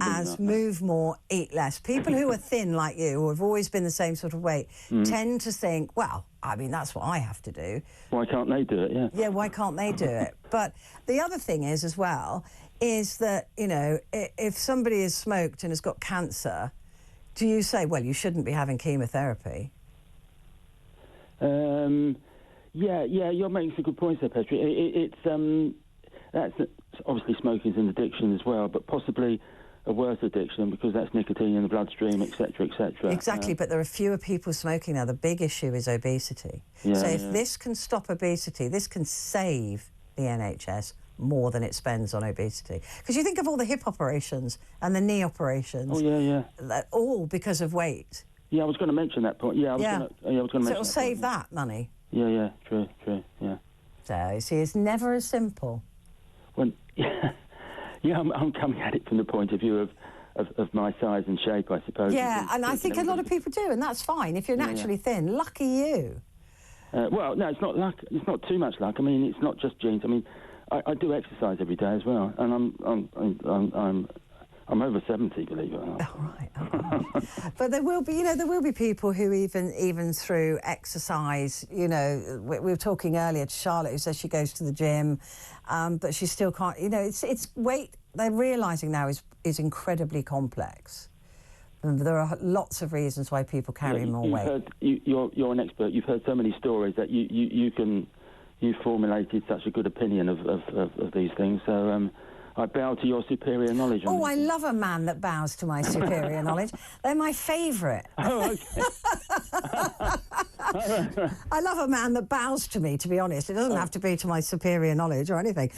S1: as move more, eat less. People who are thin like you, who have always been the same sort of weight, tend to think, well, that's what I have to do.
S13: Why can't they do it?
S1: Yeah, why can't they do it? But the other thing is, as well, is that, if somebody has smoked and has got cancer, do you say, well, you shouldn't be having chemotherapy?
S13: You're making some good points there, Petrie. That's obviously smoking is an addiction as well, but possibly a worse addiction because that's nicotine in the bloodstream, etc., etc.
S1: Exactly, but there are fewer people smoking now. The big issue is obesity. If this can stop obesity, this can save the NHS more than it spends on obesity. Because you think of all the hip operations and the knee operations. All because of weight.
S13: Yeah, I was going to mention that point. I was going to mention
S1: so it'll save that money.
S13: True, yeah.
S1: So, you see, it's never as simple.
S13: When, Yeah, I'm coming at it from the point of view of my size and shape, I suppose.
S1: Yeah, and I think a lot of people do, and that's fine. If you're naturally thin, lucky you.
S13: Well, no, it's not luck. It's not too much luck. I mean, it's not just genes. I mean, I do exercise every day as well, and I'm over 70, believe it or not.
S1: All right. But there will be people who even through exercise, we were talking earlier to Charlotte, who says she goes to the gym, but she still can't. It's weight. They're realising now is incredibly complex. And there are lots of reasons why people carry more weight.
S13: You're an expert. You've heard so many stories that you formulated such a good opinion of these things. So. I bow to your superior knowledge.
S1: Oh, I love a man that bows to my superior knowledge. They're my favourite.
S13: Oh, okay.
S1: I love a man that bows to me, to be honest. It doesn't have to be to my superior knowledge or anything.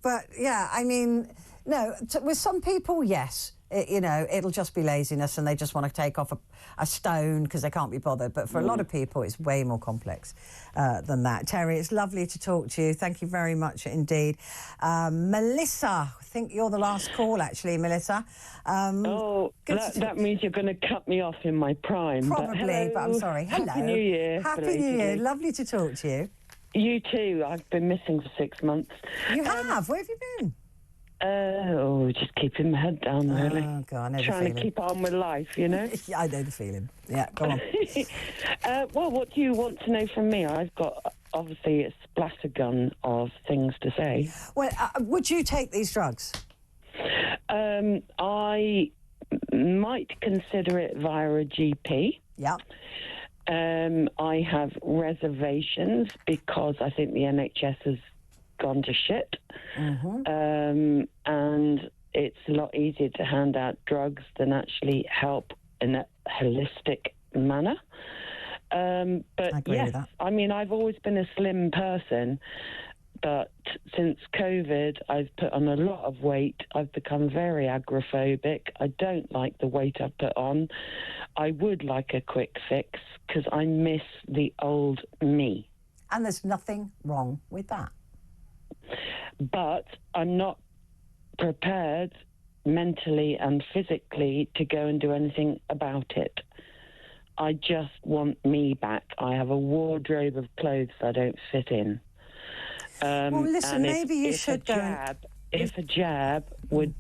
S1: But, yeah, I mean, no, with some people, yes. It'll just be laziness and they just want to take off a stone because they can't be bothered. But for a lot of people, it's way more complex than that. Terry, it's lovely to talk to you. Thank you very much indeed. Melissa, I think you're the last call, actually, Melissa.
S14: That means you're going to cut me off in my prime.
S1: Probably, but I'm sorry. Hello.
S14: Happy New Year.
S1: Happy New Year. Lovely to talk to you.
S14: You too. I've been missing for 6 months.
S1: You have? Where have you been?
S14: Just keeping my head down, really.
S1: Oh, God, I know the
S14: Trying
S1: feeling.
S14: to keep on with life, you know?
S1: Yeah, I know the feeling. Yeah, go on.
S14: Well, what do you want to know from me? I've got, obviously, a splattergun of things to say.
S1: Well, would you take these drugs?
S14: I might consider it via a GP.
S1: Yeah.
S14: I have reservations because I think the NHS has gone to shit.
S1: Mm-hmm.
S14: And it's a lot easier to hand out drugs than actually help in a holistic manner. But
S1: I agree with that.
S14: I mean, I've always been a slim person, but since COVID, I've put on a lot of weight. I've become very agoraphobic. I don't like the weight I've put on. I would like a quick fix because I miss the old me.
S1: And there's nothing wrong with that.
S14: But I'm not prepared mentally and physically to go and do anything about it. I just want me back. I have a wardrobe of clothes I don't fit in.
S1: Well, listen, maybe you should go...
S14: If a jab would